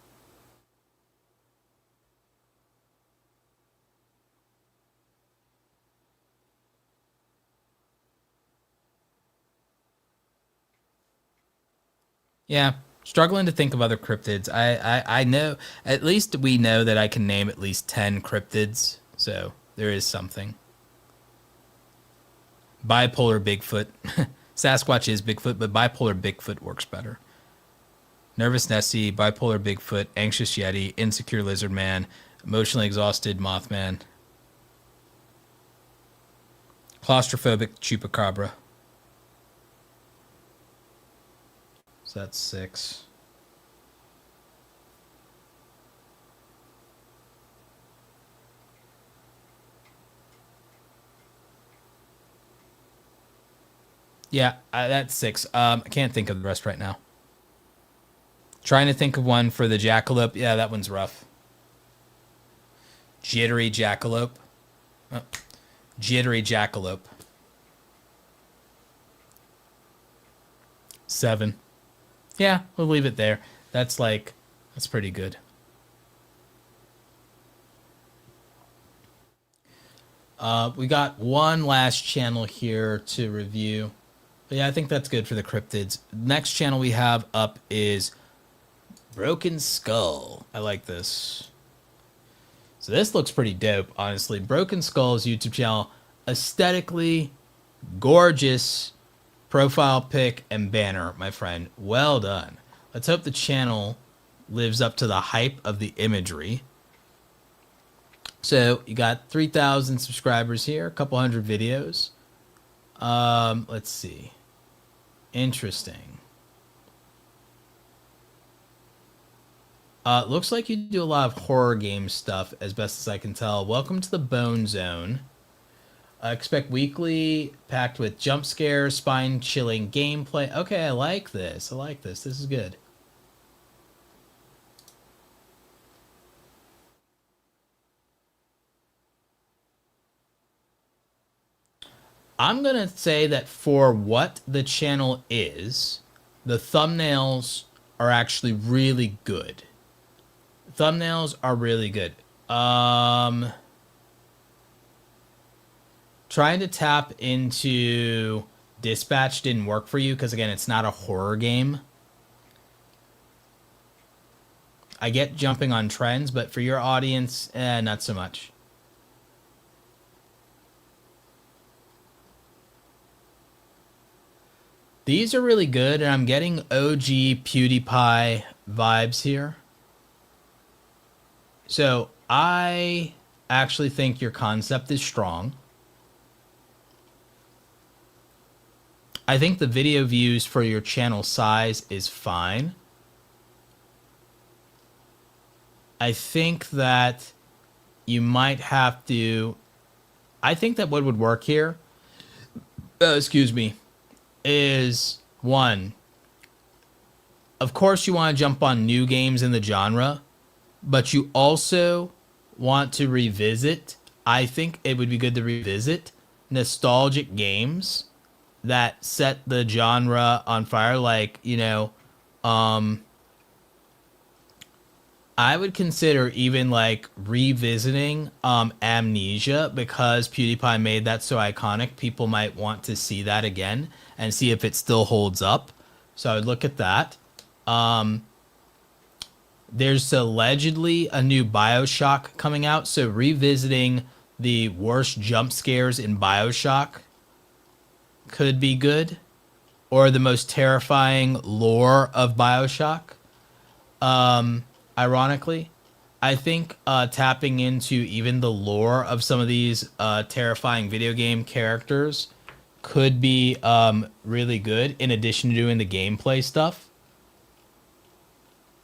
Speaker 1: Yeah, Struggling to think of other cryptids. I know, at least we know that I can name at least 10 cryptids. So there is something. Bipolar Bigfoot. Sasquatch is Bigfoot, but bipolar Bigfoot works better. Nervous Nessie, bipolar Bigfoot, anxious Yeti, insecure lizard man, emotionally exhausted Mothman, claustrophobic chupacabra. So that's 6. Yeah, that's 6. I can't think of the rest right now. Trying to think of one for the jackalope. Yeah, that one's rough. Jittery jackalope. Oh, jittery jackalope. 7. Yeah, we'll leave it there. That's pretty good. We got one last channel here to review. But yeah, I think that's good for the cryptids. Next channel we have up is Broken Skull. I like this. So this looks pretty dope, honestly. Broken Skull's YouTube channel, aesthetically gorgeous profile pic and banner, my friend. Well done. Let's hope the channel lives up to the hype of the imagery. So you got 3,000 subscribers here, a couple hundred videos. Let's see. Interesting. Looks like you do a lot of horror game stuff, as best as I can tell. Welcome to the Bone Zone. Expect weekly, packed with jump scares, spine-chilling gameplay. Okay, I like this. I like this. This is good. I'm going to say that for what the channel is, the thumbnails are actually really good. Thumbnails are really good. Trying to tap into Dispatch didn't work for you because, again, it's not a horror game. I get jumping on trends, but for your audience, not so much. These are really good, and I'm getting OG PewDiePie vibes here. So I actually think your concept is strong. I think the video views for your channel size is fine. I think that you might have to... I think that what would work here, excuse me, is one, of course you want to jump on new games in the genre, but you also want to revisit, I think it would be good to revisit nostalgic games that set the genre on fire. Like, you know, I would consider even like revisiting Amnesia, because PewDiePie made that so iconic. People might want to see that again and see if it still holds up. So I would look at that. There's allegedly a new BioShock coming out, so revisiting the worst jump scares in BioShock could be good, or the most terrifying lore of BioShock. Ironically, I think tapping into even the lore of some of these terrifying video game characters could be really good, in addition to doing the gameplay stuff.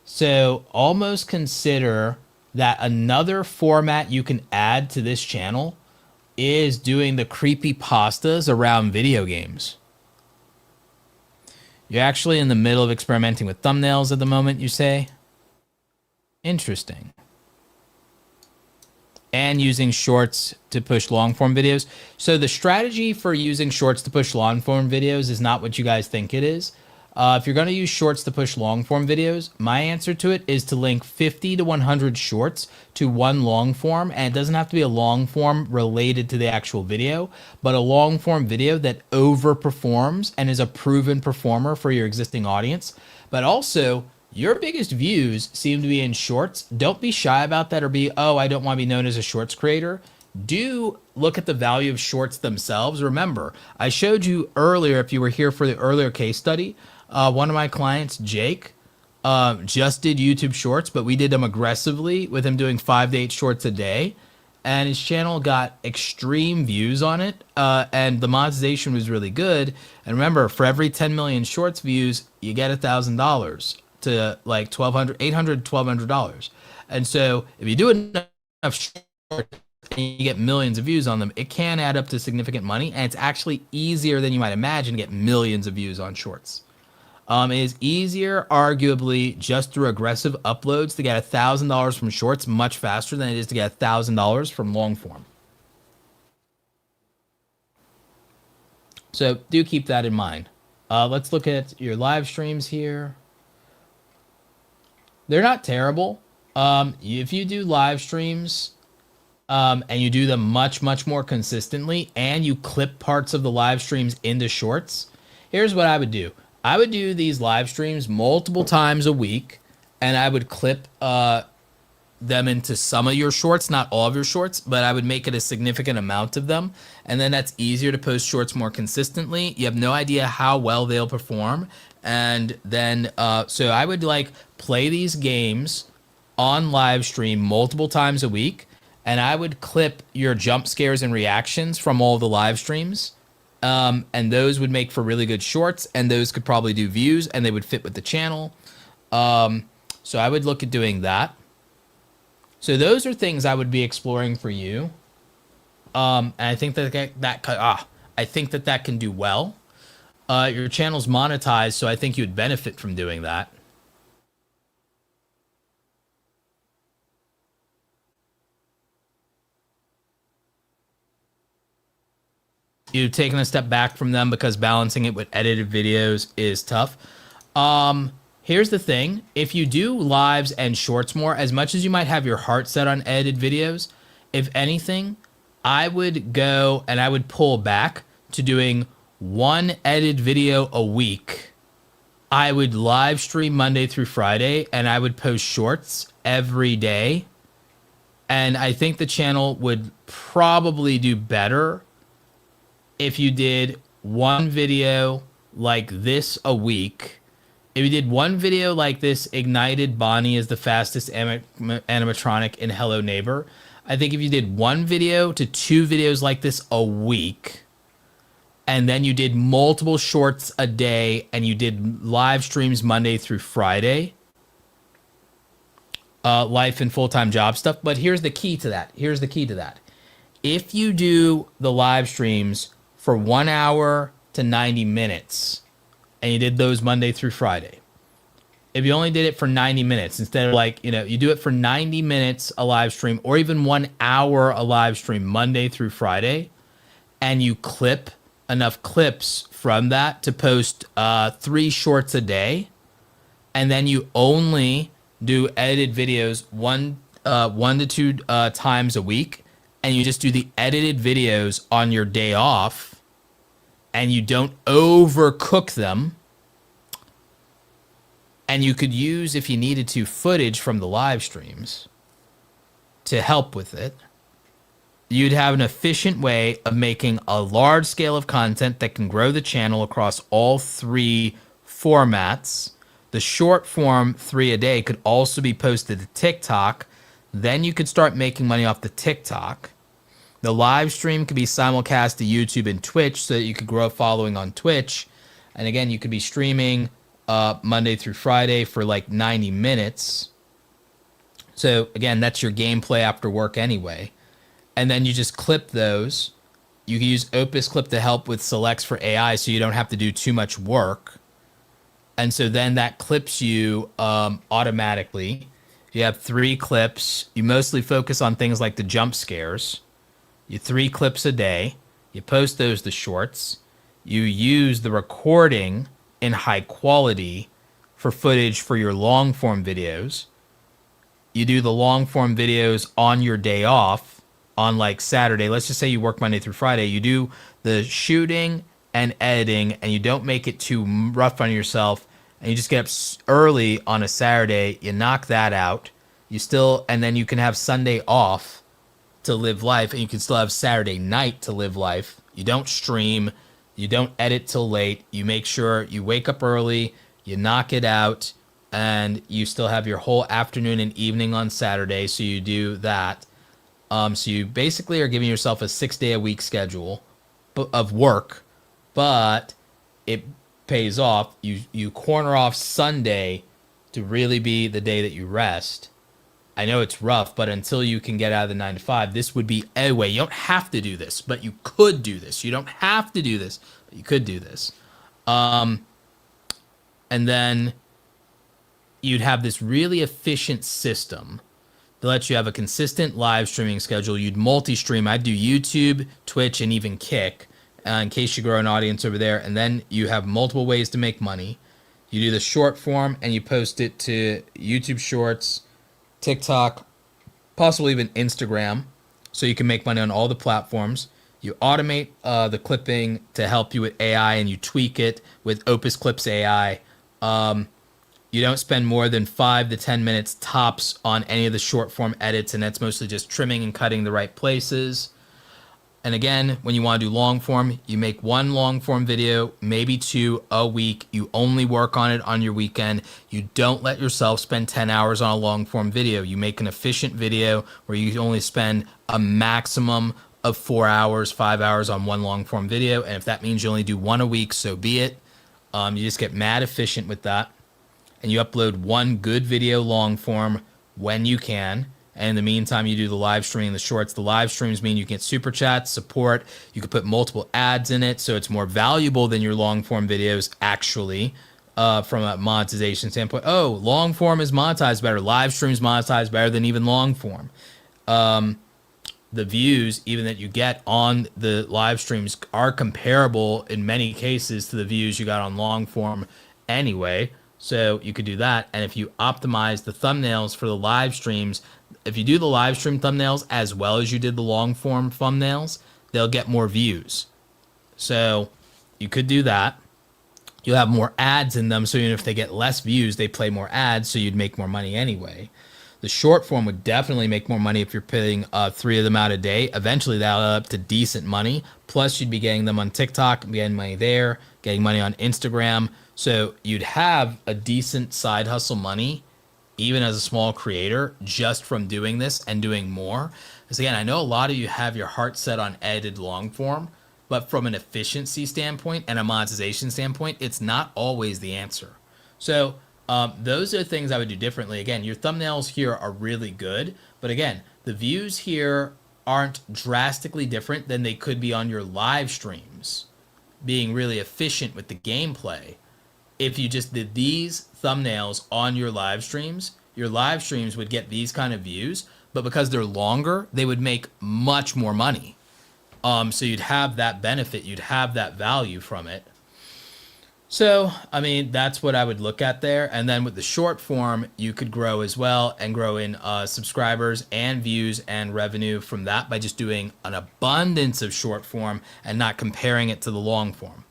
Speaker 1: So almost consider that another format you can add to this channel is doing the creepypastas around video games. You're actually in the middle of experimenting with thumbnails at the moment, you say? Interesting. And using shorts to push long form videos. So the strategy for using shorts to push long form videos is not what you guys think it is. If you're going to use shorts to push long form videos, my answer to it is to link 50 to 100 shorts to one long form. And it doesn't have to be a long form related to the actual video, but a long form video that overperforms and is a proven performer for your existing audience. But also, your biggest views seem to be in shorts. Don't be shy about that or be, oh, I don't want to be known as a shorts creator. Do look at the value of shorts themselves. Remember, I showed you earlier, if you were here for the earlier case study, one of my clients, Jake, just did YouTube shorts, but we did them aggressively with him doing 5 to 8 shorts a day. And his channel got extreme views on it. And the monetization was really good. And remember, for every 10 million shorts views, you get $1,000 to like $1,200, $800, $1,200. And so if you do enough shorts, and you get millions of views on them, it can add up to significant money, and it's actually easier than you might imagine to get millions of views on shorts. It is easier, arguably, just through aggressive uploads to get $1,000 from shorts much faster than it is to get $1,000 from long form. So do keep that in mind. Let's look at your live streams here. They're not terrible. If you do live streams, and you do them much, much more consistently, and you clip parts of the live streams into shorts, here's what I would do. I would do these live streams multiple times a week, and I would clip them into some of your shorts, not all of your shorts, but I would make it a significant amount of them, and then that's easier to post shorts more consistently. You have no idea how well they'll perform, and then, so I would like play these games on live stream multiple times a week, and I would clip your jump scares and reactions from all the live streams. And those would make for really good shorts, and those could probably do views, and they would fit with the channel. So I would look at doing that. So those are things I would be exploring for you. And I think I think that can do well. Your channel's monetized, so I think you'd benefit from doing that. You've taken a step back from them because balancing it with edited videos is tough. Here's the thing. If you do lives and shorts more, as much as you might have your heart set on edited videos, if anything, I would go and I would pull back to doing one edited video a week. I would live stream Monday through Friday, and I would post shorts every day. And I think the channel would probably do better if you did one video like this a week. If you did one video like this, ignited Bonnie is the fastest animatronic in Hello Neighbor. I think if you did one video to two videos like this a week, and then you did multiple shorts a day, and you did live streams Monday through Friday, life and full-time job stuff. But here's the key to that. If you do the live streams for 1 hour to 90 minutes, and you did those Monday through Friday, if you only did it for 90 minutes, instead of like, you do it for 90 minutes a live stream, or even 1 hour a live stream Monday through Friday, and you clip enough clips from that to post 3 shorts a day, and then you only do edited videos one to two times a week, and you just do the edited videos on your day off, and you don't overcook them, and you could use, if you needed to, footage from the live streams to help with it, you'd have an efficient way of making a large scale of content that can grow the channel across all 3 formats. The short form 3 a day could also be posted to TikTok. Then you could start making money off the TikTok. The live stream could be simulcast to YouTube and Twitch so that you could grow a following on Twitch. And again, you could be streaming Monday through Friday for like 90 minutes. So again, that's your gameplay after work anyway. And then you just clip those. You can use Opus Clip to help with selects for AI so you don't have to do too much work. And so then that clips you automatically. You have 3 clips. You mostly focus on things like the jump scares. You 3 clips a day. You post those to shorts. You use the recording in high quality for footage for your long form videos. You do the long form videos on your day off on like Saturday. Let's just say you work Monday through Friday. You do the shooting and editing, and you don't make it too rough on yourself, and you just get up early on a Saturday. You knock that out. And then you can have Sunday off to live life, and you can still have Saturday night to live life. You don't stream, you don't edit till late. You make sure you wake up early, you knock it out, and you still have your whole afternoon and evening on Saturday. So you do that. So you basically are giving yourself a 6-day-a-week schedule of work, but it pays off. You corner off Sunday to really be the day that you rest. I know it's rough, but until you can get out of the 9 to 5, this would be a way. You don't have to do this, but you could do this. You don't have to do this, but you could do this. And then you'd have this really efficient system that lets you have a consistent live streaming schedule. You'd multi-stream. I'd do YouTube, Twitch, and even Kick in case you grow an audience over there. And then you have multiple ways to make money. You do the short form, and you post it to YouTube Shorts, TikTok, possibly even Instagram, so you can make money on all the platforms. You automate the clipping to help you with AI, and you tweak it with Opus Clips AI. You don't spend more than 5 to 10 minutes tops on any of the short form edits, and that's mostly just trimming and cutting the right places. And again, when you want to do long form, you make 1 long form video, maybe 2 a week. You only work on it on your weekend. You don't let yourself spend 10 hours on a long form video. You make an efficient video where you only spend a maximum of 4 hours, 5 hours on 1 long form video. And if that means you only do 1 a week, so be it. You just get mad efficient with that. And you upload 1 good video long form when you can. And in the meantime, you do the live streaming and the shorts. The live streams mean you get super chats, support. You can put multiple ads in it, so it's more valuable than your long form videos actually, from a monetization standpoint. Oh, long form is monetized better. Live streams monetized better than even long form. The views even that you get on the live streams are comparable in many cases to the views you got on long form anyway. So you could do that. And if you optimize the thumbnails for the live streams, if you do the live stream thumbnails as well as you did the long form thumbnails, they'll get more views. So you could do that. You'll have more ads in them, so even if they get less views, they play more ads, so you'd make more money anyway. The short form would definitely make more money if you're putting 3 of them out a day. Eventually that'll add up to decent money. Plus you'd be getting them on TikTok, getting money there, getting money on Instagram. So you'd have a decent side hustle money even as a small creator, just from doing this and doing more. Because again, I know a lot of you have your heart set on edited long form, but from an efficiency standpoint and a monetization standpoint, it's not always the answer. So those are things I would do differently. Again, your thumbnails here are really good, but again, the views here aren't drastically different than they could be on your live streams, being really efficient with the gameplay. If you just did these thumbnails on your live streams would get these kind of views, but because they're longer, they would make much more money. So you'd have that benefit, you'd have that value from it. So, I mean, that's what I would look at there. And then with the short form, you could grow as well and grow in subscribers and views and revenue from that by just doing an abundance of short form and not comparing it to the long form.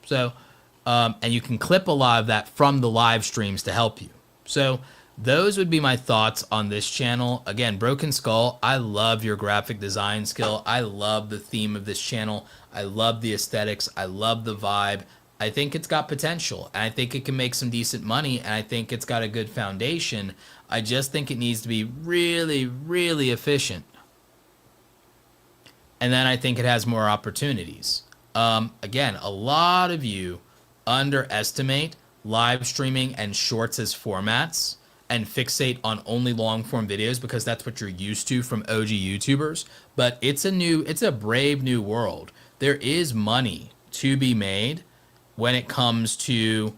Speaker 1: So, and you can clip a lot of that from the live streams to help you. So those would be my thoughts on this channel. Again, Broken Skull, I love your graphic design skill. I love the theme of this channel. I love the aesthetics. I love the vibe. I think it's got potential, and I think it can make some decent money, and I think it's got a good foundation. I just think it needs to be really, really efficient. And then I think it has more opportunities. Again, a lot of you underestimate live streaming and shorts as formats and fixate on only long form videos because that's what you're used to from OG YouTubers. But it's a brave new world. There is money to be made when it comes to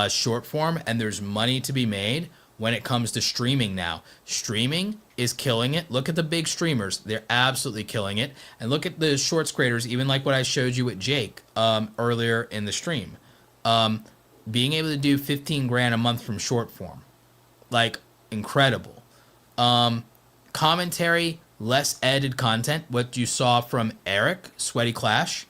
Speaker 1: short form, and there's money to be made when it comes to streaming now. Streaming is killing it. Look at the big streamers. They're absolutely killing it. And look at the shorts creators, even like what I showed you with Jake earlier in the stream. Being able to do 15 grand a month from short form, like incredible. Commentary, less edited content. What you saw from Eric, Sweaty Clash,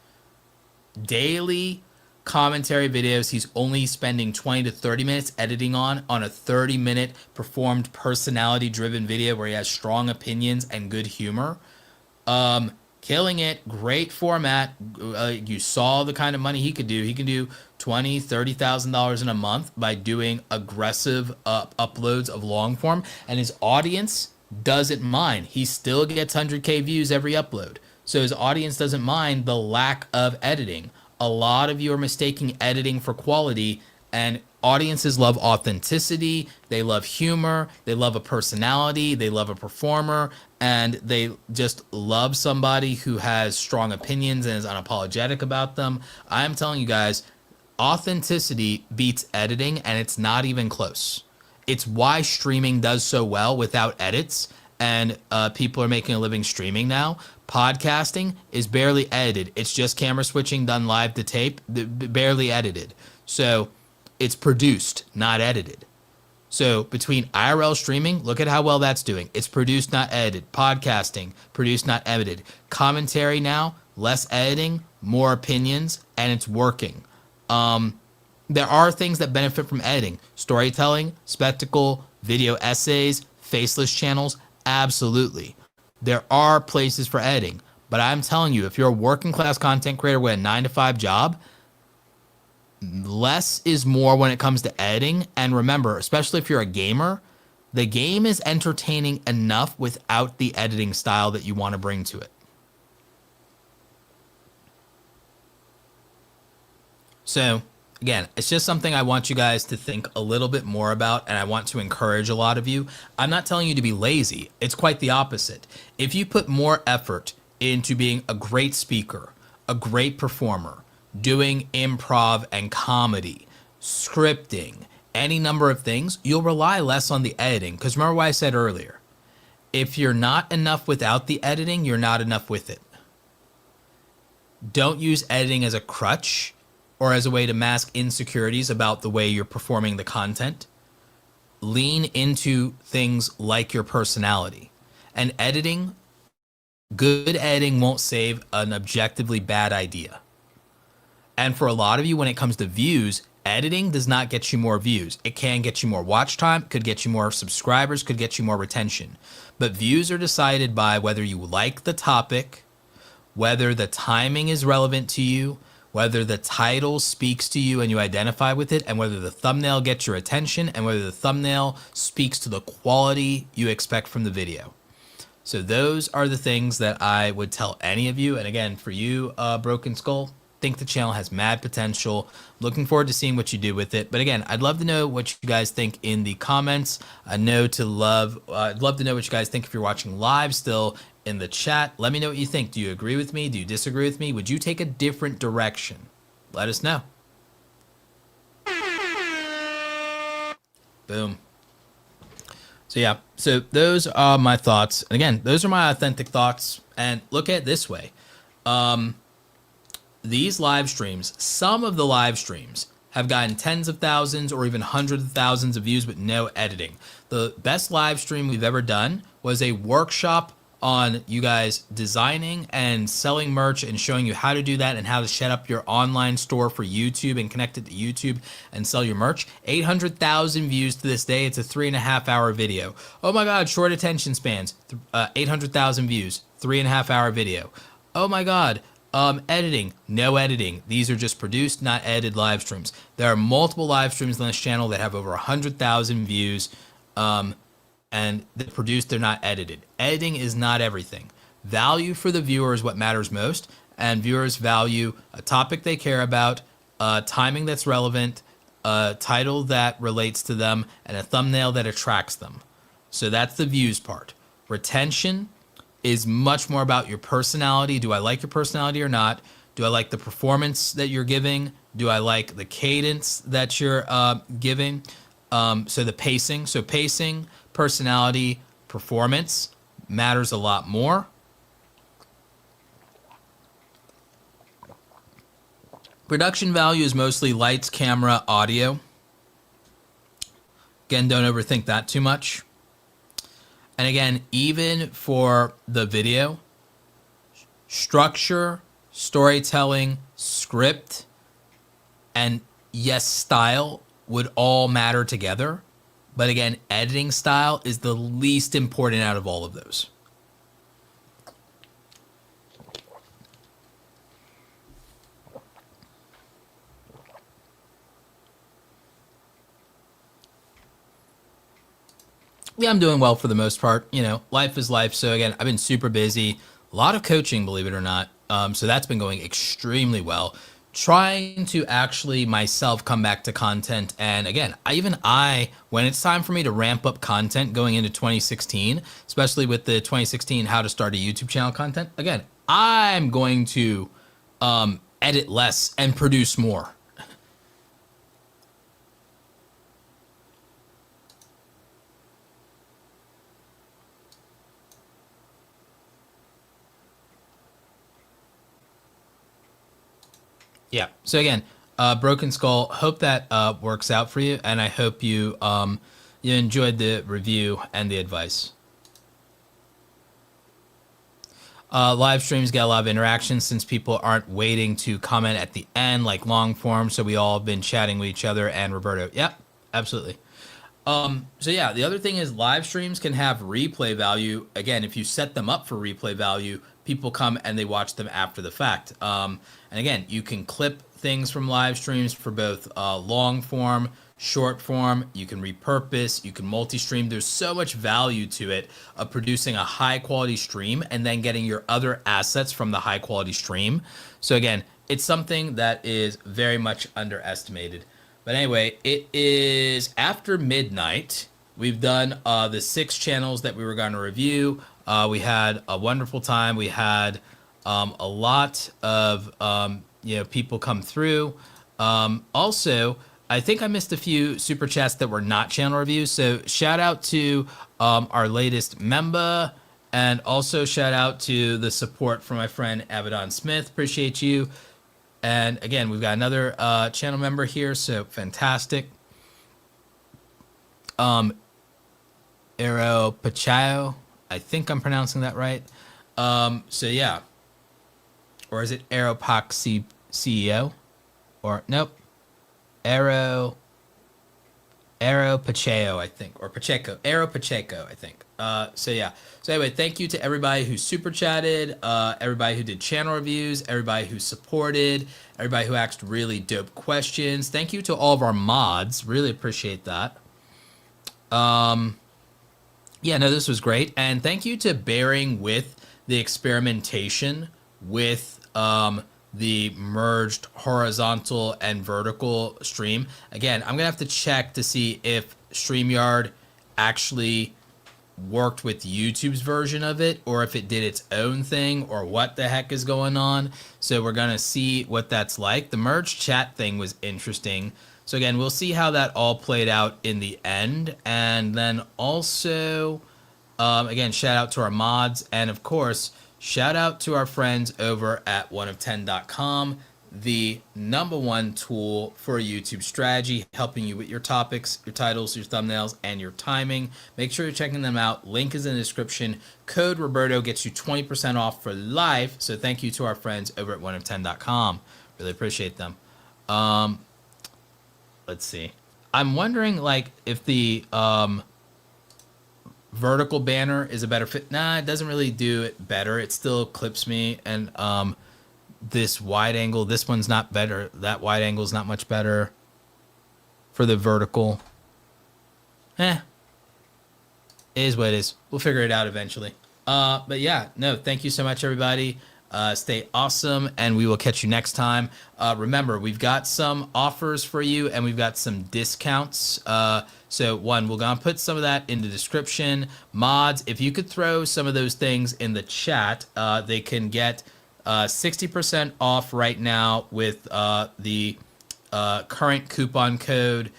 Speaker 1: daily commentary videos he's only spending 20 to 30 minutes editing on a 30-minute performed personality driven video where he has strong opinions and good humor. Killing it, great format. You saw the kind of money he could do. He can do $20,000-$30,000 in a month by doing aggressive uploads of long form, and his audience doesn't mind. He still gets 100K views every upload, so his audience doesn't mind the lack of editing. A lot of you are mistaking editing for quality, and audiences love authenticity, they love humor, they love a personality, they love a performer, and they just love somebody who has strong opinions and is unapologetic about them. I'm telling you guys, authenticity beats editing, and it's not even close. It's why streaming does so well without edits, and people are making a living streaming now. Podcasting is barely edited. It's just camera switching done live to tape, barely edited. So it's produced, not edited. So between IRL streaming, look at how well that's doing. It's produced, not edited. Podcasting, produced, not edited. Commentary now, less editing, more opinions, and it's working. There are things that benefit from editing. Storytelling, spectacle, video essays, faceless channels, absolutely. There are places for editing. But I'm telling you, if you're a working class content creator with a 9-to-5 job, less is more when it comes to editing. And remember, especially if you're a gamer, the game is entertaining enough without the editing style that you want to bring to it. So again, it's just something I want you guys to think a little bit more about, and I want to encourage a lot of you. I'm not telling you to be lazy. It's quite the opposite. If you put more effort into being a great speaker, a great performer, doing improv and comedy, scripting, any number of things, you'll rely less on the editing. Because remember what I said earlier, if you're not enough without the editing, you're not enough with it. Don't use editing as a crutch or as a way to mask insecurities about the way you're performing the content. Lean into things like your personality. And editing, good editing won't save an objectively bad idea. And for a lot of you, when it comes to views, editing does not get you more views. It can get you more watch time, could get you more subscribers, could get you more retention. But views are decided by whether you like the topic, whether the timing is relevant to you, whether the title speaks to you and you identify with it, and whether the thumbnail gets your attention, and whether the thumbnail speaks to the quality you expect from the video. So those are the things that I would tell any of you. And again, for you, Broken Skull, think the channel has mad potential. Looking forward to seeing what you do with it. But again, I'd love to know what you guys think in the comments. I'd love to know what you guys think if you're watching live still in the chat. Let me know what you think. Do you agree with me? Do you disagree with me? Would you take a different direction? Let us know. Boom. So yeah, so those are my thoughts. And again, those are my authentic thoughts. And look at it this way. These live streams, some of the live streams have gotten tens of thousands or even hundreds of thousands of views with no editing. The best live stream we've ever done was a workshop on you guys designing and selling merch and showing you how to do that and how to set up your online store for YouTube and connect it to YouTube and sell your merch. 800,000 views to this day. It's a 3.5-hour video. Oh my God, short attention spans. 800,000 views, 3.5-hour video. Oh my God. Editing, no editing. These are just produced, not edited live streams. There are multiple live streams on this channel that have over 100,000 views, and they're produced, they're not edited. Editing is not everything. Value for the viewer is what matters most, and viewers value a topic they care about, timing that's relevant, a title that relates to them, and a thumbnail that attracts them. So that's the views part. Retention is much more about your personality. Do I like your personality or not? Do I like the performance that you're giving? Do I like the cadence that you're giving? So the pacing. So pacing, personality, performance matters a lot more. Production value is mostly lights, camera, audio. Again, don't overthink that too much. And again, even for the video, structure, storytelling, script, and yes, style would all matter together. But again, editing style is the least important out of all of those. Yeah, I'm doing well for the most part. You know, life is life. So again, I've been super busy. A lot of coaching, believe it or not. So that's been going extremely well. Trying to actually myself come back to content. And again, when it's time for me to ramp up content going into 2016, especially with the 2016 how to start a YouTube channel content, again, I'm going to edit less and produce more. Yeah. So again, Broken Skull, hope that works out for you, and I hope you you enjoyed the review and the advice. Live streams get a lot of interaction since people aren't waiting to comment at the end like long form, so we all have been chatting with each other and Roberto. Yep, absolutely. So yeah, the other thing is live streams can have replay value. Again, if you set them up for replay value, people come and they watch them after the fact. And again, you can clip things from live streams for both long form, short form. You can repurpose, you can multi-stream. There's so much value to it of producing a high quality stream and then getting your other assets from the high quality stream. So again, it's something that is very much underestimated. But anyway, it is after midnight. We've done the 6 channels that we were going to review. We had a wonderful time. We had a lot of people come through. Also, I think I missed a few super chats that were not channel reviews. So shout out to our latest member, and also shout out to the support from my friend Abaddon Smith. Appreciate you. And again, we've got another channel member here, so fantastic. Aero Pachayo, I think I'm pronouncing that right. So yeah, or is it Aeropac CEO? Or nope, Aero Pacheco, I think, or Pacheco, Aero Pacheco, I think. So yeah. So anyway, thank you to everybody who super chatted, everybody who did channel reviews, everybody who supported, everybody who asked really dope questions. Thank you to all of our mods. Really appreciate that. Yeah, no, this was great. And thank you to bearing with the experimentation with the merged horizontal and vertical stream. Again, I'm going to have to check to see if StreamYard actually worked with YouTube's version of it, or if it did its own thing, or what the heck is going on. So we're going to see what that's like. The merge chat thing was interesting. So again, we'll see how that all played out in the end. And then also, again, shout out to our mods. And of course, shout out to our friends over at 1of10.com, the #1 tool for YouTube strategy, helping you with your topics, your titles, your thumbnails, and your timing. Make sure you're checking them out. Link is in the description. Code Roberto gets you 20% off for life. So thank you to our friends over at 1of10.com. Really appreciate them. Let's see. I'm wondering, like, if the vertical banner is a better fit. Nah, it doesn't really do it better. It still clips me. And this wide angle, this one's not better. That wide angle is not much better for the vertical. It is what it is. We'll figure it out eventually. But yeah, no, thank you so much, everybody. Stay awesome, and we will catch you next time. Remember, we've got some offers for you, and we've got some discounts. So one, we're going to put some of that in the description. Mods, if you could throw some of those things in the chat, they can get 60% off right now with the current coupon code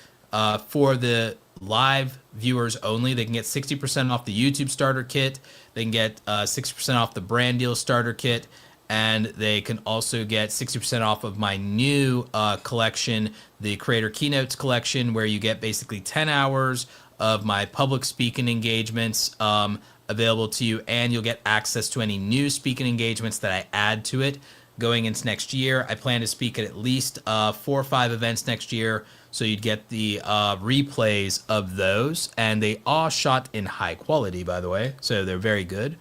Speaker 1: for the live viewers only. They can get 60% off the YouTube starter kit. They can get 60% off the brand deal starter kit. and they can also get 60% off of my new collection, the Creator Keynotes collection, where you get basically 10 hours of my public speaking engagements available to you, and you'll get access to any new speaking engagements that I add to it going into next year. I plan to speak at least 4 or 5 events next year, so you'd get the replays of those, and they are shot in high quality, by the way, so they're very good.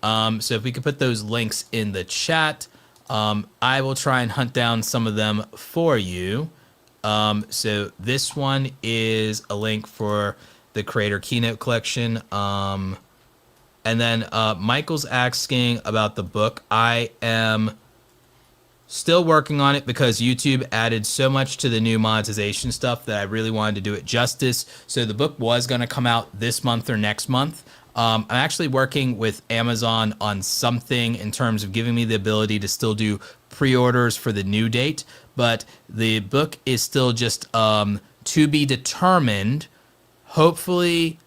Speaker 1: So if we could put those links in the chat, I will try and hunt down some of them for you. So this one is a link for the Creator Keynote collection. And then Michael's asking about the book. I am still working on it because YouTube added so much to the new monetization stuff that I really wanted to do it justice. So the book was going to come out this month or next month. I'm actually working with Amazon on something in terms of giving me the ability to still do pre-orders for the new date, but the book is still just to be determined. Hopefully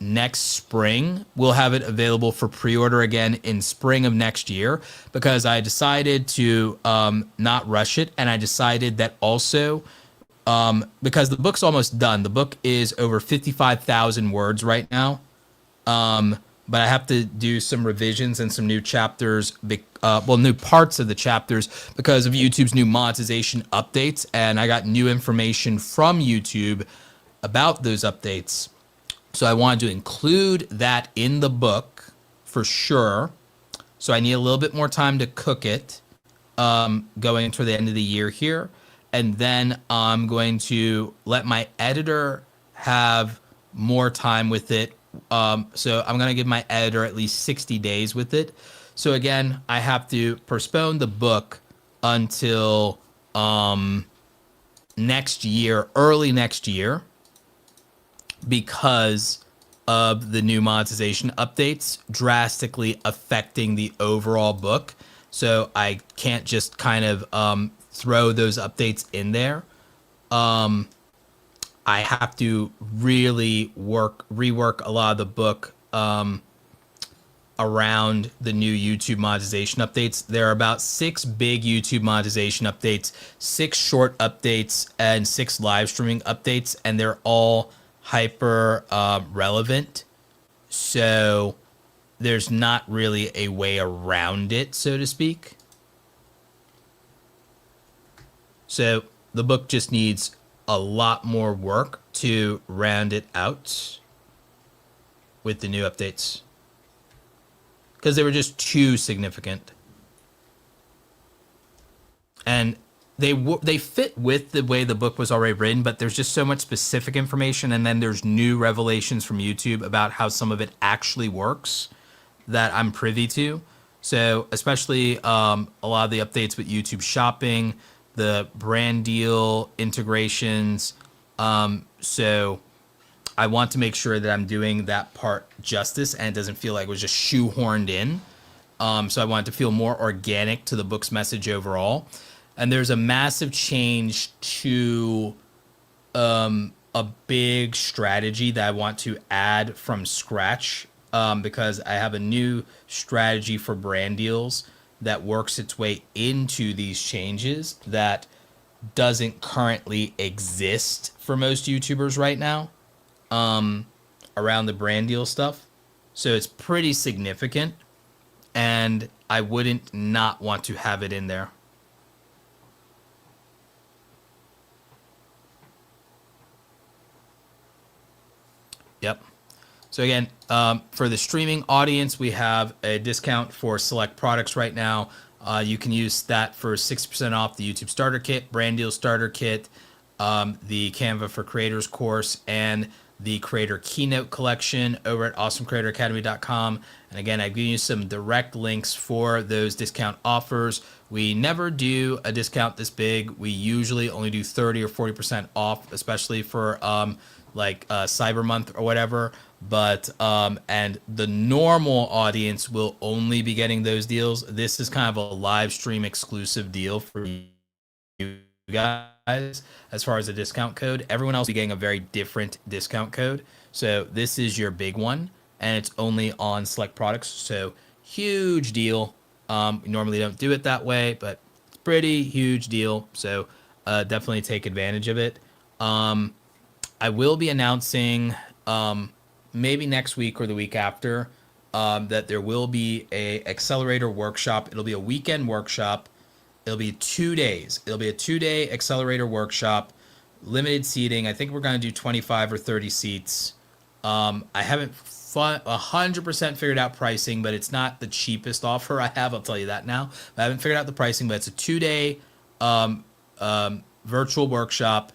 Speaker 1: next spring we'll have it available for pre-order again in spring of next year, because I decided to not rush it, and I decided that also because the book's almost done. The book is over 55,000 words right now. But I have to do some revisions and some new chapters, new parts of the chapters because of YouTube's new monetization updates. And I got new information from YouTube about those updates. So I wanted to include that in the book for sure. So I need a little bit more time to cook it, going into the end of the year here. And then I'm going to let my editor have more time with it. So I'm going to give my editor at least 60 days with it. So again, I have to postpone the book until next year, early next year, because of the new monetization updates drastically affecting the overall book. So I can't just kind of throw those updates in there. I have to really rework a lot of the book around the new YouTube monetization updates. There are about 6 big YouTube monetization updates, 6 short updates, and 6 live streaming updates, and they're all hyper relevant. So there's not really a way around it, so to speak. So the book just needs a lot more work to round it out with the new updates, because they were just too significant, and they fit with the way the book was already written, but there's just so much specific information, and then there's new revelations from YouTube about how some of it actually works that I'm privy to. So especially a lot of the updates with YouTube Shopping, the brand deal integrations. So I want to make sure that I'm doing that part justice and it doesn't feel like it was just shoehorned in. So I want it to feel more organic to the book's message overall. And there's a massive change to a big strategy that I want to add from scratch, because I have a new strategy for brand deals that works its way into these changes that doesn't currently exist for most YouTubers right now, around the brand deal stuff. So it's pretty significant, and I wouldn't not want to have it in there. Yep. So again, for the streaming audience, we have a discount for select products right now. You can use that for 60% off the YouTube Starter Kit, Brand Deal Starter Kit, the Canva for Creators course, and the Creator Keynote collection over at awesomecreatoracademy.com. And again, I've given you some direct links for those discount offers. We never do a discount this big. We usually only do 30 or 40% off, especially for Cyber Month or whatever. But and the normal audience will only be getting those deals. This is kind of a live stream exclusive deal for you guys as far as a discount code. Everyone else will be getting a very different discount code. So this is your big one, and it's only on select products. So huge deal. We normally don't do it that way, but it's a pretty huge deal. So definitely take advantage of it. I will be announcing maybe next week or the week after that there will be a accelerator workshop. It'll be a weekend workshop. It'll be 2 days. It'll be a 2-day accelerator workshop, limited seating. I think we're going to do 25 or 30 seats. I haven't 100% figured out pricing, but it's not the cheapest offer I have. I'll tell you that now. I haven't figured out the pricing, but it's a 2-day virtual workshop.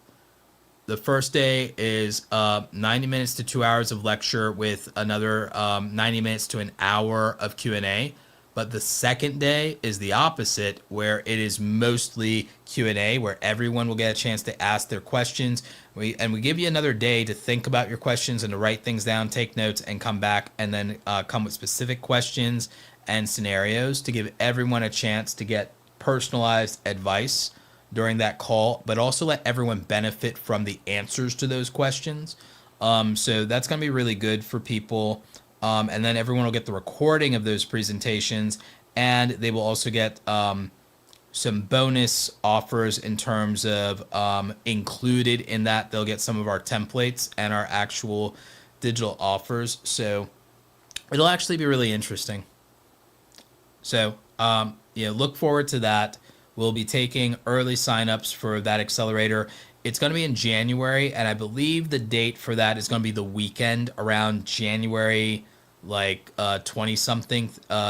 Speaker 1: The first day is 90 minutes to 2 hours of lecture with another 90 minutes to an hour of Q&A. But the second day is the opposite, where it is mostly Q&A, where everyone will get a chance to ask their questions. We give you another day to think about your questions and to write things down, take notes, and come back and then come with specific questions and scenarios to give everyone a chance to get personalized advice during that call, but also let everyone benefit from the answers to those questions. So that's going to be really good for people. And then everyone will get the recording of those presentations, and they will also get some bonus offers in terms of included in that. They'll get some of our templates and our actual digital offers. So it'll actually be really interesting. So look forward to that. We'll be taking early signups for that accelerator. It's going to be in January, and I believe the date for that is going to be the weekend around January, 20-something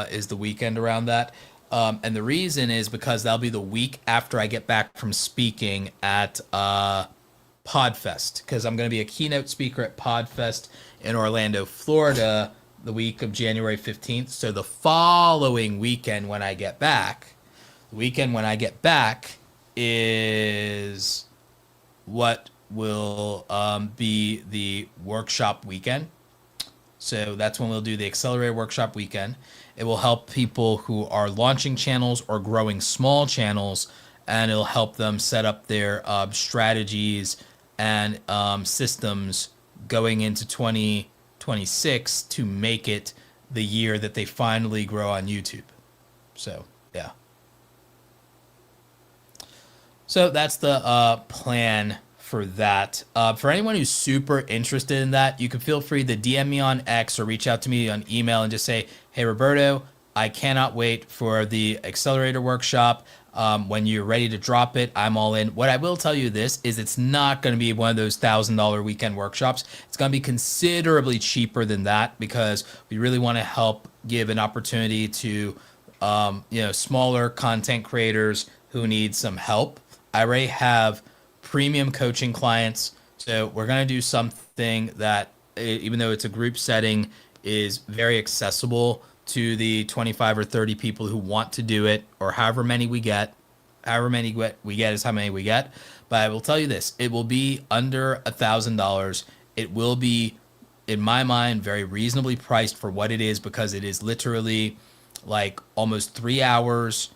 Speaker 1: is the weekend around that. And the reason is because that'll be the week after I get back from speaking at Podfest, because I'm going to be a keynote speaker at Podfest in Orlando, Florida, the week of January 15th. So the following weekend when I get back, is what will be the workshop weekend. So that's when we'll do the accelerator workshop weekend. It will help people who are launching channels or growing small channels, and it'll help them set up their strategies and systems going into 2026 to make it the year that they finally grow on YouTube. So, yeah. So that's the plan for that. For anyone who's super interested in that, you can feel free to DM me on X or reach out to me on email and just say, hey, Roberto, I cannot wait for the accelerator workshop. When you're ready to drop it, I'm all in. What I will tell you this is it's not going to be one of those $1,000 weekend workshops. It's going to be considerably cheaper than that because we really want to help give an opportunity to smaller content creators who need some help. I already have premium coaching clients, so we're going to do something that, even though it's a group setting, is very accessible to the 25 or 30 people who want to do it, or however many we get. However many we get is how many we get. But I will tell you this, it will be under $1,000. It will be, in my mind, very reasonably priced for what it is, because it is literally like almost 3 hours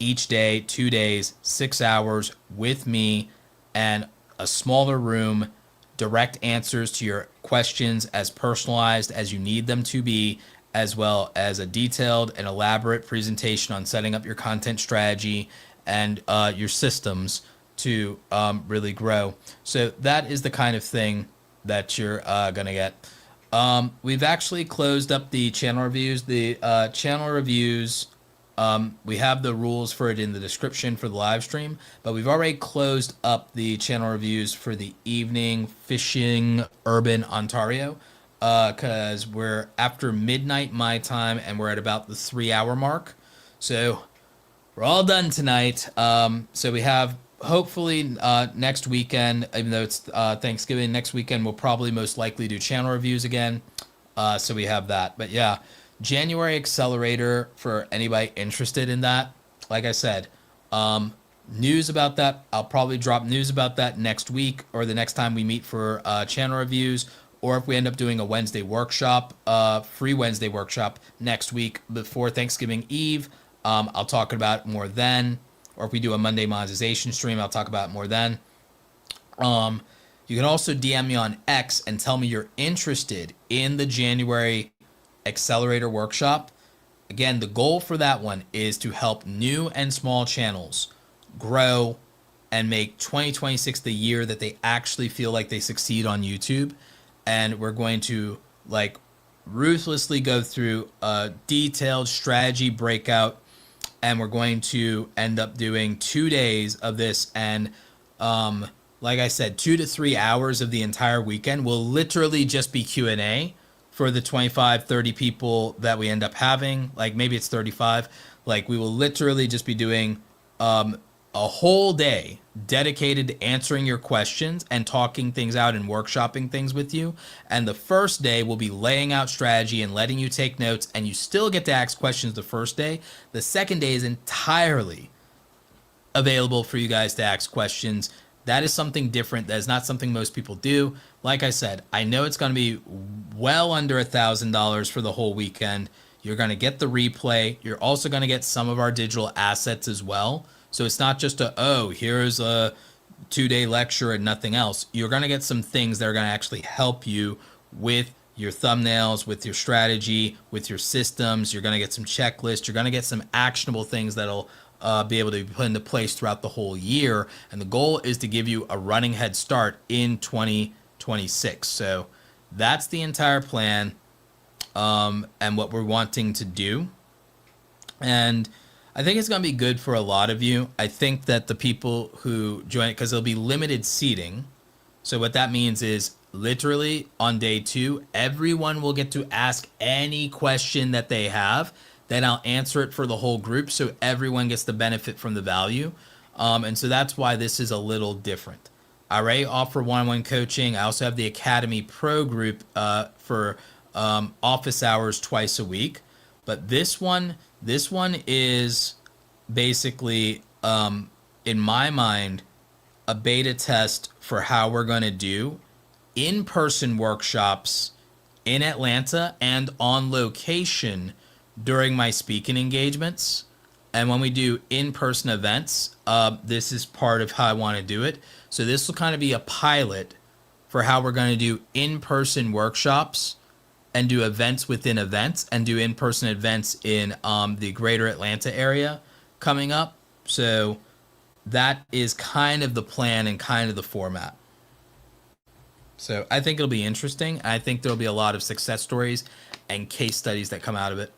Speaker 1: each day, 2 days, 6 hours with me, and a smaller room, direct answers to your questions as personalized as you need them to be, as well as a detailed and elaborate presentation on setting up your content strategy and your systems to really grow. So that is the kind of thing that you're going to get. We've actually closed up the channel reviews. The channel reviews, we have the rules for it in the description for the live stream, but we've already closed up the channel reviews for the evening fishing urban Ontario, because we're after midnight my time and we're at about the 3 hour mark. So we're all done tonight. So we have hopefully next weekend, even though it's Thanksgiving, next weekend we'll probably most likely do channel reviews again. So we have that. But yeah, January accelerator for anybody interested in that. Like I said, news about that. I'll probably drop news about that next week or the next time we meet for channel reviews. Or if we end up doing a Wednesday workshop, free Wednesday workshop next week before Thanksgiving Eve, I'll talk about it more then. Or if we do a Monday monetization stream, I'll talk about it more then. You can also DM me on X and tell me you're interested in the January accelerator workshop, Again, the goal for that one is to help new and small channels grow and make 2026 the year that they actually feel like they succeed on YouTube. And we're going to like ruthlessly go through a detailed strategy breakout, and we're going to end up doing 2 days of this. And like I said, 2 to 3 hours of the entire weekend will literally just be Q&A for the 25, 30 people that we end up having. Like maybe it's 35. Like we will literally just be doing a whole day dedicated to answering your questions and talking things out and workshopping things with you. And the first day will be laying out strategy and letting you take notes, and you still get to ask questions the first day. The second day is entirely available for you guys to ask questions. That is something different. That is not something most people do. Like I said, I know it's going to be well under $1,000 for the whole weekend. You're going to get the replay. You're also going to get some of our digital assets as well. So it's not just here's a 2-day lecture and nothing else. You're going to get some things that are going to actually help you with your thumbnails, with your strategy, with your systems. You're going to get some checklists. You're going to get some actionable things that'll be able to be put into place throughout the whole year. And the goal is to give you a running head start in 2026. So that's the entire plan, and what we're wanting to do. And I think it's going to be good for a lot of you. I think that the people who join it, because there'll be limited seating. So what that means is literally on day 2, everyone will get to ask any question that they have. Then I'll answer it for the whole group, so everyone gets the benefit from the value. And so that's why this is a little different. I already offer one-on-one coaching. I also have the Academy Pro group for office hours twice a week. But this one is basically, in my mind, a beta test for how we're going to do in-person workshops in Atlanta and on location during my speaking engagements. And when we do in-person events, this is part of how I want to do it. So this will kind of be a pilot for how we're going to do in-person workshops and do events within events and do in-person events in the greater Atlanta area coming up. So that is kind of the plan and kind of the format. So I think it'll be interesting. I think there'll be a lot of success stories and case studies that come out of it.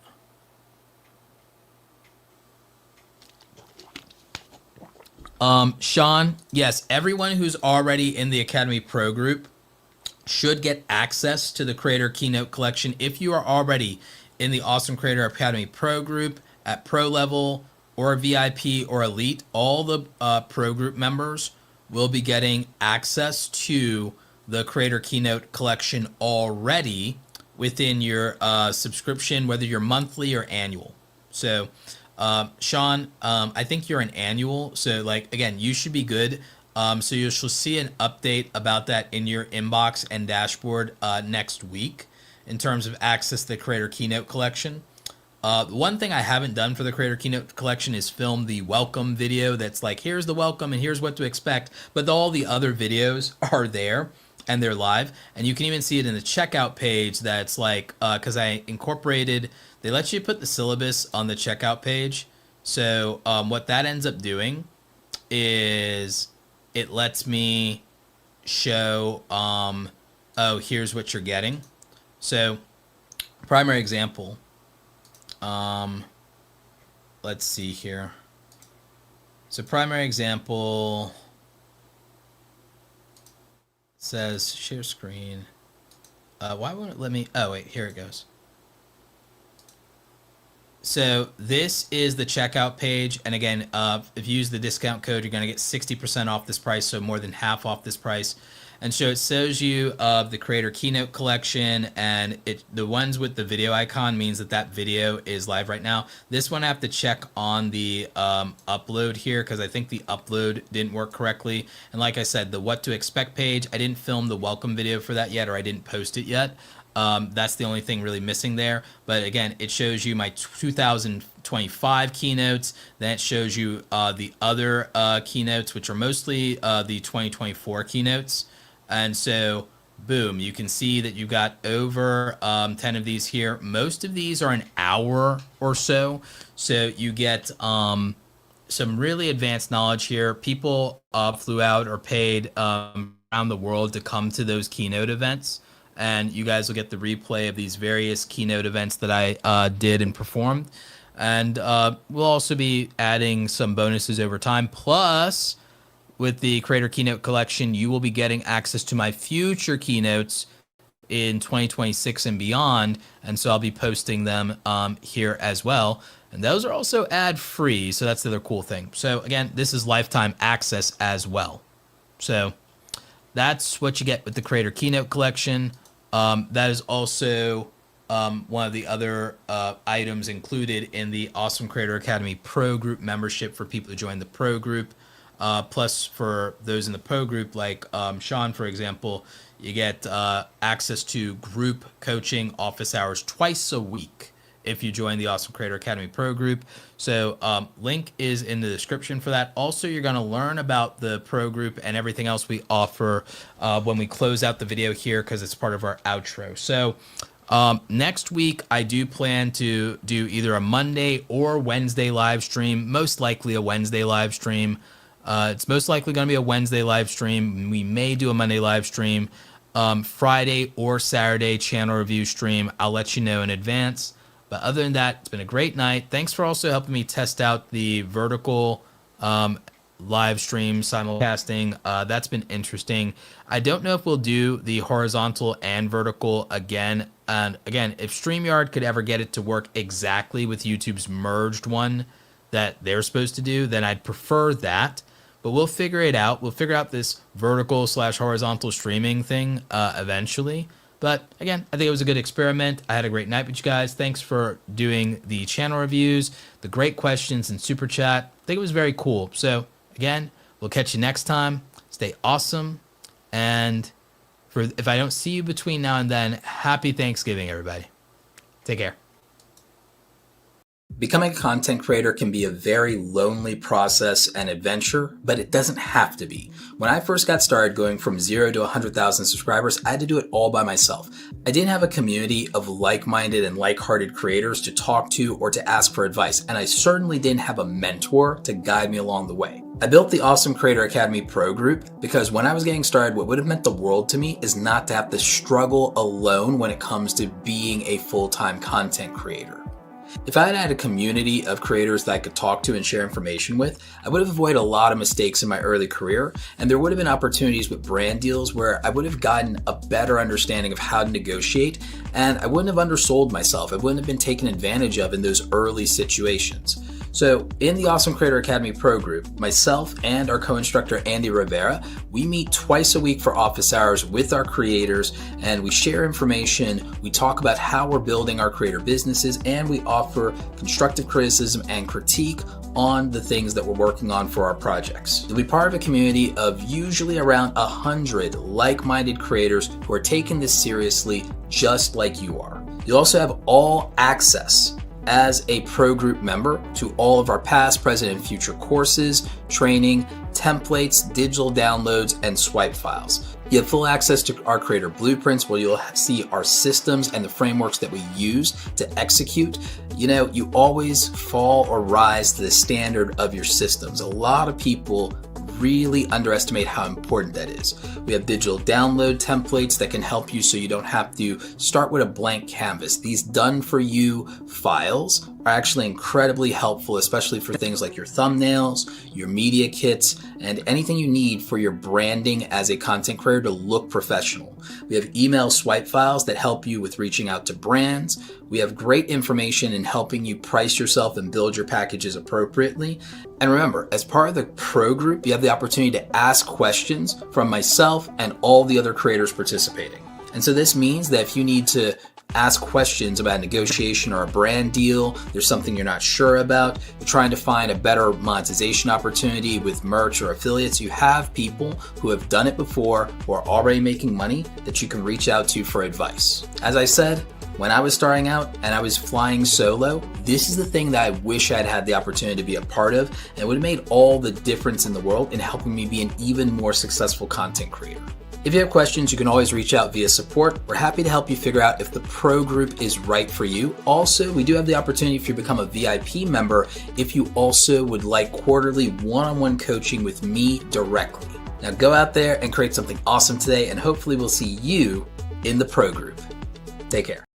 Speaker 1: Sean, yes, everyone who's already in the Academy Pro group should get access to the Creator Keynote Collection. If you are already in the Awesome Creator Academy Pro group at Pro level or VIP or Elite, all the Pro group members will be getting access to the Creator Keynote Collection already within your subscription, whether you're monthly or annual. So Sean, I think you're an annual, so like again, you should be good. So you shall see an update about that in your inbox and dashboard next week in terms of access to the Creator Keynote Collection. One thing I haven't done for the Creator Keynote Collection is film the welcome video that's like, here's the welcome and here's what to expect, but all the other videos are there and they're live, and you can even see it in the checkout page. That's like, because I incorporated, they let you put the syllabus on the checkout page. So what that ends up doing is it lets me show, oh, here's what you're getting. So primary example, let's see here. So primary example says share screen. Why won't it let me? Oh, wait, here it goes. So this is the checkout page. And again, if you use the discount code, you're going to get 60% off this price. So more than half off this price. And so it shows you the Creator Keynote Collection, and the ones with the video icon means that video is live right now. This one I have to check on the upload here because I think the upload didn't work correctly. And like I said, the what to expect page, I didn't film the welcome video for that yet, or I didn't post it yet. That's the only thing really missing there. But again, it shows you my 2025 keynotes. Then it shows you the other keynotes, which are mostly the 2024 keynotes. And so boom, you can see that you've got over 10 of these here. Most of these are an hour or so. So you get some really advanced knowledge here. People flew out or paid around the world to come to those keynote events. And you guys will get the replay of these various keynote events that I did and performed. And we'll also be adding some bonuses over time. Plus, with the Creator Keynote Collection, you will be getting access to my future keynotes in 2026 and beyond. And so I'll be posting them here as well. And those are also ad-free, so that's the other cool thing. So again, this is lifetime access as well. So that's what you get with the Creator Keynote Collection. That is also one of the other items included in the Awesome Creator Academy Pro Group membership for people who join the Pro Group. Plus, for those in the Pro Group, like Sean, for example, you get access to group coaching office hours twice a week if you join the Awesome Creator Academy Pro Group. So link is in the description for that. Also, you're going to learn about the Pro Group and everything else we offer when we close out the video here, because it's part of our outro. So next week, I do plan to do either a Monday or Wednesday live stream, most likely a Wednesday live stream. It's most likely going to be a Wednesday live stream. We may do a Monday live stream, Friday or Saturday channel review stream. I'll let you know in advance. But other than that, it's been a great night. Thanks for also helping me test out the vertical live stream simulcasting. That's been interesting. I don't know if we'll do the horizontal and vertical again. And again, if StreamYard could ever get it to work exactly with YouTube's merged one that they're supposed to do, then I'd prefer that. But we'll figure it out. We'll figure out this vertical / horizontal streaming thing eventually. But again, I think it was a good experiment. I had a great night with you guys. Thanks for doing the channel reviews, the great questions and super chat. I think it was very cool. So again, we'll catch you next time. Stay awesome. And if I don't see you between now and then, happy Thanksgiving, everybody. Take care.
Speaker 2: Becoming a content creator can be a very lonely process and adventure, but it doesn't have to be. When I first got started going from 0 to 100,000 subscribers, I had to do it all by myself. I didn't have a community of like-minded and like-hearted creators to talk to or to ask for advice, and I certainly didn't have a mentor to guide me along the way. I built the Awesome Creator Academy Pro Group because when I was getting started, what would have meant the world to me is not to have to struggle alone when it comes to being a full-time content creator. If I had had a community of creators that I could talk to and share information with, I would have avoided a lot of mistakes in my early career, and there would have been opportunities with brand deals where I would have gotten a better understanding of how to negotiate, and I wouldn't have undersold myself. I wouldn't have been taken advantage of in those early situations. So in the Awesome Creator Academy Pro Group, myself and our co-instructor Andy Rivera, we meet twice a week for office hours with our creators, and we share information, we talk about how we're building our creator businesses, and we offer constructive criticism and critique on the things that we're working on for our projects. You'll be part of a community of usually around 100 like-minded creators who are taking this seriously just like you are. You'll also have all access as a Pro Group member to all of our past, present, and future courses, training, templates, digital downloads, and swipe files. You have full access to our creator blueprints where you'll see our systems and the frameworks that we use to execute. You know, you always fall or rise to the standard of your systems. A lot of people really underestimate how important that is. We have digital download templates that can help you so you don't have to start with a blank canvas. These done for you files are actually incredibly helpful, especially for things like your thumbnails, your media kits, and anything you need for your branding as a content creator to look professional. We have email swipe files that help you with reaching out to brands. We have great information in helping you price yourself and build your packages appropriately. And remember, as part of the Pro Group, you have the opportunity to ask questions from myself and all the other creators participating. And so this means that if you need to ask questions about negotiation or a brand deal, there's something you're not sure about, you're trying to find a better monetization opportunity with merch or affiliates, you have people who have done it before, who are already making money, that you can reach out to for advice. As I said, when I was starting out and I was flying solo, this is the thing that I wish I'd had the opportunity to be a part of, and it would have made all the difference in the world in helping me be an even more successful content creator. If you have questions, you can always reach out via support. We're happy to help you figure out if the pro group is right for you. Also, we do have the opportunity for you to become a VIP member if you also would like quarterly one-on-one coaching with me directly. Now go out there and create something awesome today, and hopefully we'll see you in the pro group. Take care.